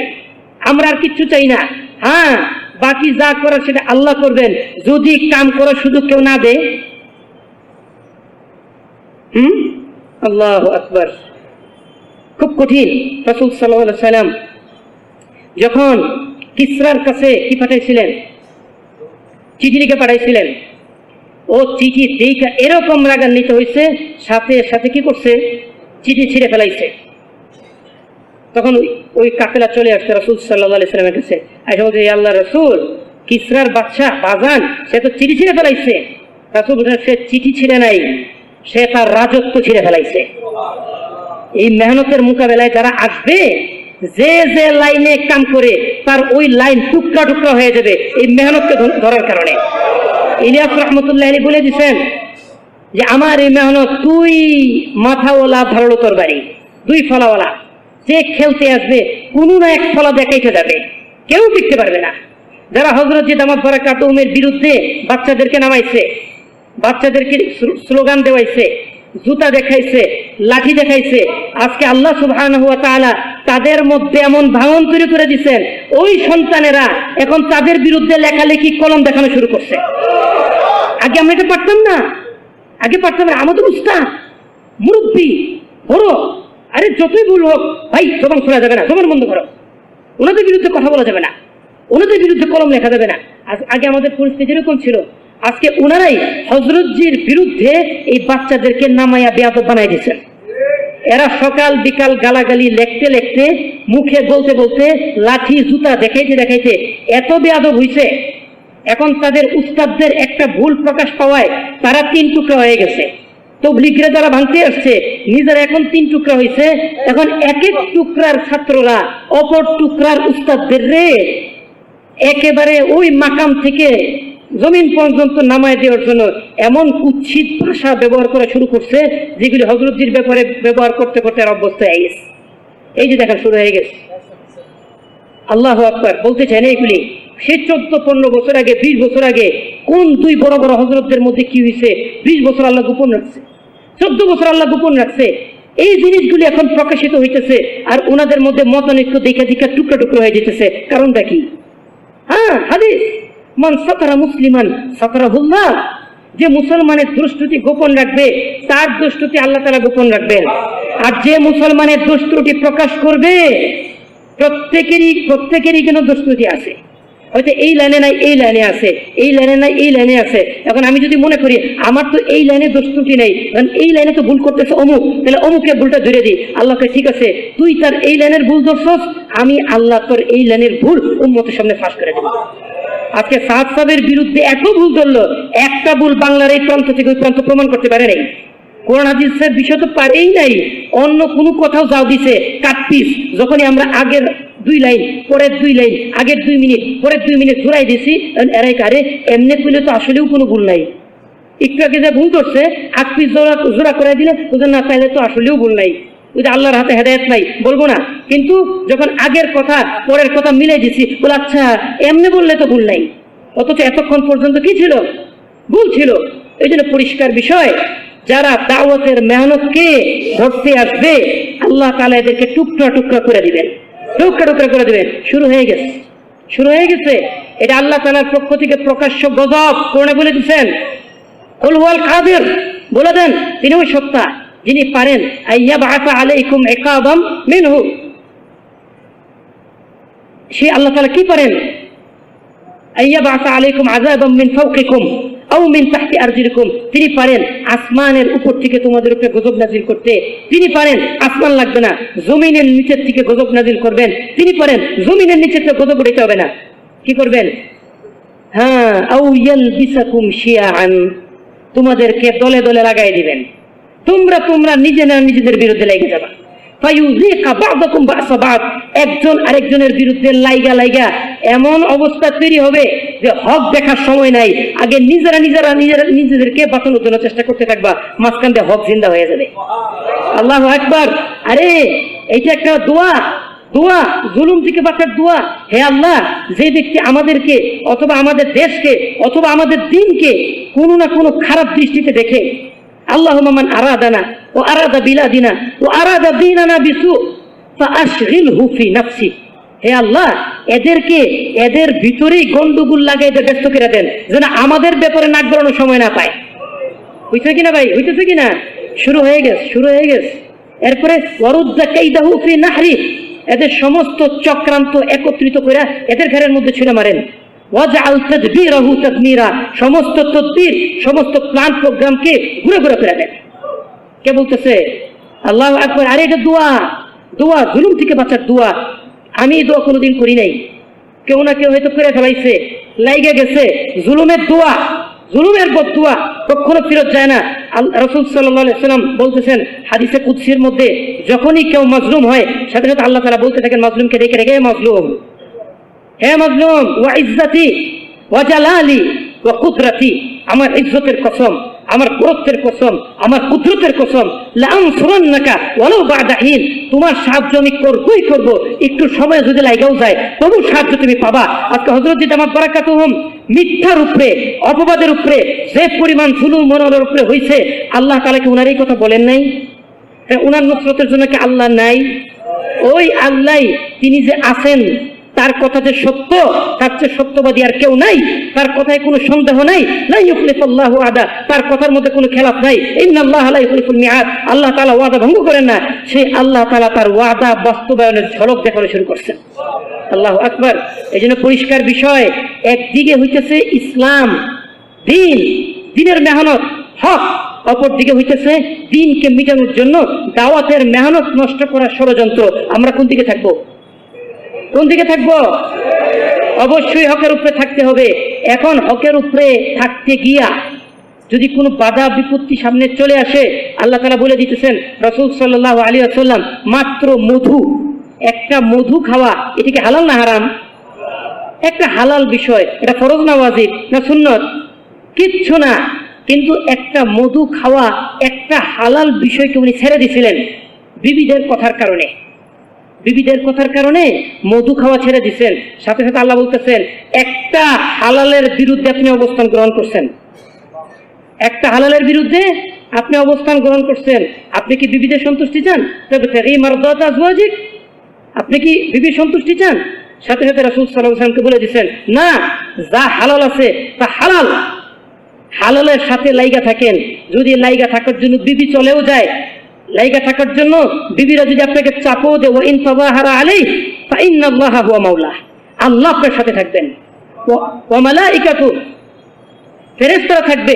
S1: আমরা আর কিচ্ছু চাই না। হ্যাঁ, বাকি যা করার সেটা আল্লাহ করবেন, যদি কাম করার সুযোগ কেউ না দেয়। আল্লাহু আকবার, খুব কঠিন। রাসূল সাল্লাল্লাহু আলাইহি ওয়াসাল্লাম যখন কিসরার কাছে কি পাঠাইছিলেন, চিঠি লিখে পাঠাইছিলেন, ও চিঠি দেখা এরকম রাগান্বিত হয়েছে, সাথে সাথে কি করছে, চিঠি ছিঁড়ে ফেলাইছে। তখন ওই কাফেলা চলে আসছে রাসূল সাল্লাল্লাহু আলাইহি ওয়াসাল্লামের কাছে, আইসা বলছে, ইয়া আল্লাহর রাসূল, কিসরার বাদশা বাজান সে তো চিঠি ছিঁড়ে ফেলাইছে। রাসূল বলছেন, সে চিঠি ছিঁড়ে নাই, সে তার রাজত্ব ছিঁড়ে ফেলাইছে। এই মেহনতের মোকাবেলায় যারা আসবে, যে যে লাইনে কাম করে তার ওই লাইন টুকরা টুকরা হয়ে যাবে এই মেহনতকে ধরার কারণে। ইলিয়াস রাহমাতুল্লাহ আলাইহি বলে দিচ্ছেন যে আমার এই মেহনত দুই মাথাওয়ালা ধারালো তরবারি, দুই ফলাওয়ালা, যে খেলতে আসবে কোনো না এক ফলা দেখাইতে যাবে, কেউ টিকতে পারবে না। যারা হযরত জি দামাত বারাকাতুহুমের বিরুদ্ধে বাচ্চাদেরকে নামাইছে, বাচ্চাদেরকে স্লোগান দেওয়াইছে, জুতা দেখাইছে, লাঠি দেখাইছে, আজকে আল্লাহ সুবহানাহু ওয়া তাআলা তাদের মধ্যে এমন ভাঙন তৈরি করে দিচ্ছেন, ওই সন্তানেরা এখন তাদের বিরুদ্ধে লেখালেখি কলম দেখানো শুরু করছে। আগে আমরা এটা পারতাম না, আগে পারতাম না, আমাদের উস্তাদ মুরব্বী বড়, আরে যতই ভুল হোক ভাই জবান খোলা যাবে না, জবান বন্ধ করো, ওনাদের বিরুদ্ধে কথা বলা যাবে না, ওনাদের বিরুদ্ধে কলম লেখা যাবে না। আগে আমাদের পরিস্থিতি এরকম ছিল, আজকে ওনারাই হযরতজির বিরুদ্ধে এই বাচ্চাদেরকে নামাইয়া বেয়াদব বানাই দিয়েছেন। এরা সকাল বিকাল গালাগালি লেখতে লেখতে, মুখে বলতে বলতে, লাঠি জুতা দেখাইতে দেখাইতে এত বেয়াদব হইছে, এখন তাদের উস্তাদদের একটা ভুল প্রকাশ পাওয়ায় তারা 3 টুকরা হয়ে গেছে। তাবলীগরা যারা ভাঙতে আসছে নিজেরা এখন 3 টুকরা হয়েছে। এখন এক এক টুকরার ছাত্ররা অপর টুকরার উস্তাদদের রে একেবারে ওই মাকাম থেকে জমিন পর্যন্ত নামায় দেওয়ার জন্য এমন কুৎসিত ভাষা ব্যবহার করা শুরু করছে, যেগুলি হযরতজির ব্যাপারে ব্যবহার করতে করতে আর অভ্যস্ত হয়ে গেছে। এই যে দেখা শুরু হয়ে গেছে। আল্লাহু আকবার, বলতে চাই না এগুলি সে 14-15 বছর আগে, 20 বছর আগে কোন দুই বড় বড় হযরতদের মধ্যে কি হয়েছে 20 বছর আল্লাহ গোপন রাখছে, 14 বছর আল্লাহ গোপন রাখছে। এই জিনিসগুলি এখন প্রকাশিত হইতেছে, আর ওনাদের মধ্যে মতানৈক্য দেখা দেখা টুকরা টুকরা হয়ে যেতেছে। কারণটা কি? হ্যাঁ, হাদিস, মান সাতারা মুসলিমান সাতারাহুল্লাহ, যে মুসলমানের দুষ্টুটি গোপন রাখবে তার দুষ্টুটি আল্লাহ তাআলা গোপন রাখবেন। আর যে মুসলমানের দুষ্টুটি প্রকাশ করবে, প্রত্যেকেরই কেন দুষ্টুটি আছে, হয়তো এই লাইনে নাই এই লাইনে আছে, এই লাইনে নাই এই লাইনে আছে। এখন আমি যদি মনে করি আমার তো এই লাইনে দুষ্টুটি নেই, কারণ এই লাইনে তো ভুল করতেছে অমুক, তাহলে অমুকে ভুলটা ধরে দিই। আল্লাহকে, ঠিক আছে তুই তার এই লাইনের ভুল ধরছস, আমি আল্লাহ তোর এই লাইনের ভুল উম্মতের সামনে ফাঁস করে দেব। আজকে সাদ সাহেবের বিরুদ্ধে এত ভুল ধরলো, একটা ভুল বাংলার এই প্রান্ত থেকে ওই প্রান্ত প্রমাণ করতে পারে নাই। কোরআন হাদিসের বিষয় তো পারেই নাই, অন্য কোনো কথাও যাও দিছে কাটপিস। যখনই আমরা আগের 2 লাইন, পরের 2 লাইন, আগের 2 মিনিট, পরের 2 মিনিট ঘুরাই দিছি, এরাই কারে এমনি করলে তো আসলেও কোনো ভুল নাই। একটু আগে যে ভুল করছে আকপিস জোড়া করে দিলে বুঝলেন না, তাইলে তো আসলেও ভুল নাই, ওই যে আল্লাহর হাতে হেদায়েত নাই বলবো না। কিন্তু যখন আগের কথা পরের কথা মিলাই দিছি, বলে আচ্ছা এমনি বললে তো ভুল নাই, অথচ এতক্ষণ পর্যন্ত কি ছিল, ভুল ছিল। এই জন্য পরিষ্কার বিষয়, যারা দাওয়াতের মেহনতকে ধরতে আসবে আল্লাহ তাআলা এদেরকে টুকরা টুকরা করে দিবেন, টুকরা টুকরা করে দিবেন। শুরু হয়ে গেছে, শুরু হয়ে গেছে। এটা আল্লাহ তাআলার পক্ষ থেকে প্রকাশ্য গজব কোরআনে বলে দিয়েছেন। কুল হুয়াল কাদির, বলে দেন তিনি ওই সত্তা যিনি পারেন আইয়াবআসা আলাইকুম ইকাবাম মিনহু, সে আল্লাহ তাআলা কি পারেন, আইয়াবআসা আলাইকুম আযাবাম মিন ফাওকিকুম আও মিন তাহতি আরজুলিকুম, তিনি পারেন আসমানের উপর থেকে তোমাদের উপরে গজব নাজিল করতে, তিনি পারেন আসমান লাগবে না জমিনের নিচের থেকে গজব নাজিল করবেন, তিনি পারেন জমিনের নিচে থেকে গজব উঠাইতে হবে না। কি করবেন? হ্যাঁ, আও ইয়ালবিসাকুম শিয়াআন, তোমাদেরকে দলে দলে লাগাই দিবেন, তোমরা নিজেদের বিরুদ্ধে লেগে যাবা। ফায়ুযিকা বা'দাকুম বা'সা বা'দ, একজন আরেকজনের বিরুদ্ধে লাইগা এমন অবস্থা তৈরি হবে যে হক দেখার সময় নাই, আগে নিজেদেরকে বাঁচানোর জন্য চেষ্টা করতে থাকবা, মাঝখান দিয়ে হক জিন্দা হয়ে যাবে। আল্লাহু আকবার। আরে এইটা একটা দোয়া, দোয়া, জুলুম থেকে বাঁচার দোয়া। হে আল্লাহ, যে ব্যক্তি আমাদেরকে অথবা আমাদের দেশকে অথবা আমাদের দিনকে কোনো না কোনো খারাপ দৃষ্টিতে দেখে, আল্লাহুম্মা মান আরাদানা ও আরাদা বিলাদিনা ও আরাদা দীনানা বিসু ফাআশগিলহু ফি নাফসি, হে আল্লাহ এদেরকে এদের ভিতরেই গন্ডগোল লাগাই এদের ব্যস্ত করে দেন, যেন আমাদের ব্যাপারে নাক গলানোর সময় না পায়। হইছে কিনা ভাই, হইতেছে কিনা? শুরু হয়ে গেছে। এরপরে ওয়ারুদ্দা কাইদাহু ফি নাহরি, এদের সমস্ত চক্রান্ত একত্রিত করে এদের ঘরের মধ্যে ছুঁড়ে মারেন। ওয়াজআল তাদবীরাহু তাদমীরা, সমস্ত তদবীর সমস্ত প্ল্যান প্রোগ্রামকে ঘুরে ঘুরে করে দেন। কে বলতেছে? আল্লাহু আকবার। আরে এটা দোয়া, জুলুম থেকে বাঁচার দোয়া। আমি এই দোয়া কোনোদিন করি নাই, কেউ না কেউ হয়তো করে ফেলাইছে, লাইগে গেছে। জুলুমের দোয়া, জুলুমের বদদোয়া কখনো ফেরত যায় না। রাসূল সাল্লাল্লাহু আলাইহি ওয়াসাল্লাম বলতেছেন হাদিসে কুদসির মধ্যে, যখনই কেউ মাজলুম হয় সাথে সাথে আল্লাহ তাআলা বলতে থাকেন মাজলুমকে ডেকে রেখে, মাজলুম, হে মাজলুম, ওয়া ইজ্জতি ওয়া জালালি ওয়া কুদরতি, আমার ইজ্জতের কসম, আমার কুদরতের কসম, আমার কুদরতের কসম, লা আনসুরান্নাকা ওয়ালাউ বা'দা হিন, তোমার সাহায্য আমি করবই করব, একটু সময় যদি লাগাও যায় তবু সাহায্য তুমি পাবা। আজকে হযরত জামাত বারাকাতুহুম মিথ্যার উপরে, অপবাদের উপরে যে পরিমাণ জুলুম মনের উপরে হয়েছে, আল্লাহ তাআলা কি উনার এই কথা বলেন নাই? উনার নুসরতের জন্য কি আল্লাহ নাই? ওই আল্লাহ, তিনি যে আছেন, তার কথা যে সত্য, তার চেয়ে সত্যবাদী আর কেউ নাই, তার কথায় কোনো সন্দেহ নাই। লা ইউখলিফুল্লাহু আদা, তার কথার মধ্যে কোনো খেলাফ নাই। ইন্নাল্লাহা লা ইউখলিফুল মিআদ, আল্লাহ তাআলা ওয়াদা ভঙ্গ করেন না। সেই আল্লাহ তাআলা তার ওয়াদা বাস্তবায়নের ঝলক দেখানো শুরু করছেন। আল্লাহু আকবার। এজন্য পরিষ্কার বিষয়, একদিকে হইতেছে ইসলাম, দিনের মেহনত, হক, অপরদিকে হইতেছে দিনকে মিটানোর জন্য দাওয়াতের মেহনত নষ্ট করার ষড়যন্ত্র। আমরা কোন দিকে থাকবো? অবশ্যই হকের উপরে থাকতে হবে। এখন হকের উপরে থাকতে গিয়া যদি কোনো বাধা বিপত্তি সামনে চলে আসে, আল্লাহ তাআলা বলে দিতেছেন, রাসূল সাল্লাল্লাহু আলাইহি ওয়াসাল্লাম, মাত্র একটা মধু খাওয়া, এটা কি হালাল না হারাম? একটা হালাল বিষয়। এটা ফরজ না ওয়াজিব না সুন্নত? কিচ্ছু না। কিন্তু একটা মধু খাওয়া একটা হালাল বিষয়কে উনি ছেড়ে দিয়েছিলেন বিবিদের কথার কারণে মধু খাওয়া ছেড়ে দিচ্ছেন। সাথে সাথে আল্লাহ বলতেছেন, একটা হালালের বিরুদ্ধে আপনি অবস্থান গ্রহণ করছেন, একটা হালালের বিরুদ্ধে আপনি অবস্থান গ্রহণ করছেন। আপনি কি বিবিদের সন্তুষ্টি চান? আপনি কি বিবির সন্তুষ্টি চান? সাথে সাথে রাসূল সাল্লাল্লাহু আলাইহি ওয়াসাল্লামকে বলে দিচ্ছেন, না, যা হালাল আছে তা হালাল, হালালের সাথে লাইগা থাকেন। যদি লাইগা থাকার জন্য বিবি চলেও যায়, লাইগা থাকার জন্য বিবিরা যদি আপনাকে চাপও দেয়, ওয়া ইন তাযাহারা আলাইহি ফা ইন্নাল্লাহা হুয়া মাওলা, আল্লাহ আপনার সাথে থাকবেন। ওয়া মালাইকাতু, ফেরেশতারা থাকবে।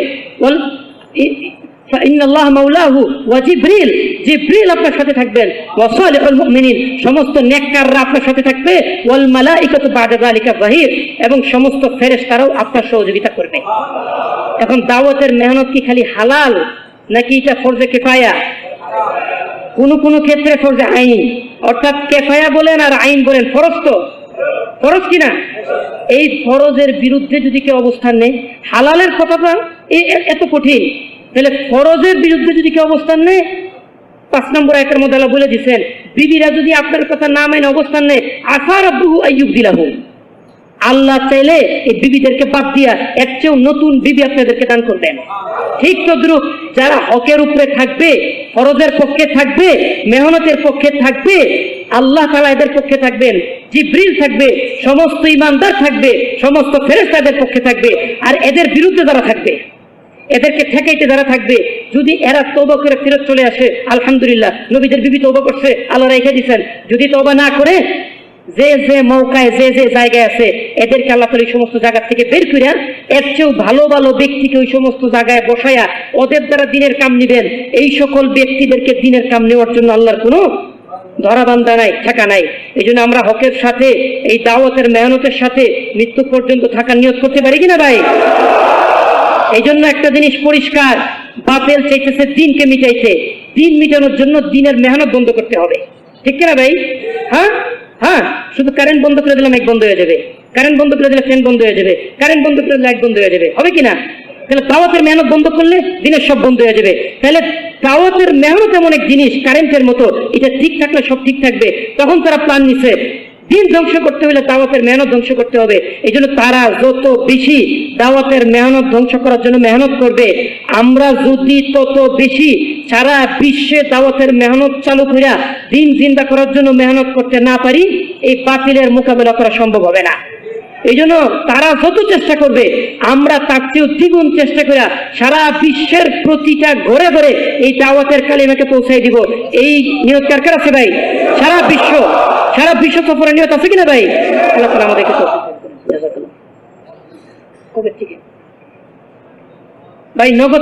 S1: ফা ইন্নাল্লাহা মাওলাহু ওয়া জিবরিল আপনার সাথে থাকবেন। ওয়া সালিহুল মুমিনিন, সমস্ত নেককাররা আপনার সাথে থাকবে। ওয়াল মালাইকাতু বা'দা যালিকা যাহির, এবং সমস্ত ফেরেশতারাও আপনার সহযোগিতা করবে। এখন দাওয়াতের মেহনত কি খালি হালাল নাকি এটা ফরজে কিফায়া? কোন ক্ষেত্রে ফরজে আইন, অর্থাৎ কিফায়া বলেন আর আইন বলেন, ফরজ তো ফরজ কিনা? এই ফরজের বিরুদ্ধে যদি কেউ অবস্থান নেয়, হালালের কথাটা এত কঠিন, তাহলে ফরজের বিরুদ্ধে যদি কেউ অবস্থান নেয়, 5 নম্বর আয়াতের মধ্যে আল্লাহ বলে দিচ্ছেন, বিবিরা যদি আপনার কথা না মেনে অবস্থান নেয়, আসা রাব্বুহু আইয়ুবদিলাহু, আল্লাহ চাইলে এই বিবিদেরকে বাদ দিয়া এর চেয়েও নতুন বিবি আপনাদেরকে দান করবেন। ঠিক তদ্রুপ যারা হকের উপরে থাকবে, ফরজের পক্ষে থাকবে, মেহনতের পক্ষে থাকবে, আল্লাহ তাআলা এদের পক্ষে থাকবেন, জিবরিল থাকবে, সমস্ত ঈমানদার থাকবে, সমস্ত ফেরেশতাদের পক্ষে থাকবে। আর এদের বিরুদ্ধে যারা থাকবে, এদেরকে ঠেকাইতে যারা থাকবে, যদি এরা তওবা করে ফেরত চলে আসে, আলহামদুলিল্লাহ, নবীদের বিবি তওবা করছে, আল্লাহ রেখে দিয়েছেন। যদি তওবা না করে, যে মৌকায় যে জায়গায় আছে, এদেরকে আল্লাহ তাআলা এই সমস্ত জায়গা থেকে বের করে এর চেয়েও ভালো ব্যক্তিকে ওই সমস্ত জায়গায় বসায়া ওদের দ্বারা দিনের কাম নিবেন। এই সকল ব্যক্তিদেরকে দিনের কাম নেওয়ার জন্য আল্লাহর কোনো ধরাবান্ধা নাই, ঠেকা নাই। এই জন্য আমরা হকের সাথে, এই দাওয়াতের মেহনতের সাথে মৃত্যু পর্যন্ত থাকার নিয়ত করতে পারি কিনা ভাই? এই জন্য একটা জিনিস পরিষ্কার, বাতিল চাইতেছে দিনকে মিটাইতে, দিন মিটানোর জন্য দিনের মেহনত বন্ধ করতে হবে। ঠিক কিনা ভাই? হ্যাঁ, শুধু কারেন্ট বন্ধ করে দিলাম এক বন্ধ হয়ে যাবে, কারেন্ট বন্ধ করে দিলে ফ্যান বন্ধ হয়ে যাবে, কারেন্ট বন্ধ করে দিলে লাইট বন্ধ হয়ে যাবে, হবে কিনা? তাহলে দাওয়াতের মেহনত বন্ধ করলে দিনের সব বন্ধ হয়ে যাবে। তাহলে দাওয়াতের মেহনত এমন এক জিনিস, কারেন্টের মতো, এটা ঠিক থাকলে সব ঠিক থাকবে। তখন তারা প্ল্যান নিছে দিন ধ্বংস করতে হলে দাওয়াতের মেহনত ধ্বংস করতে হবে। এই জন্য তারা যত বেশি দাওয়াতের মেহনত ধ্বংস করার জন্য মেহনত করবে, আমরা যদি তত বেশি সারা বিশ্বে দাওয়াতের মেহনত চালু করিয়া দিন জিন্দা করার জন্য মেহনত করতে না পারি, এই বাতিলের মোকাবেলা করা সম্ভব হবে না। এই জন্য তারা যত চেষ্টা করবে, আমরা তার চেয়েও দ্বিগুণ চেষ্টা করে সারা বিশ্বের প্রতিটা ঘরে ঘরে এই দাওয়াতের কালিমাকে পৌঁছাই দিব। এই নিয়ত কার আছে ভাই? সারা বিশ্ব সফরের নিয়ত আছে কিনা ভাই? আল্লাহ তাআলা আমাদেরকে তৌফিক দান করুন। ভাই নগদ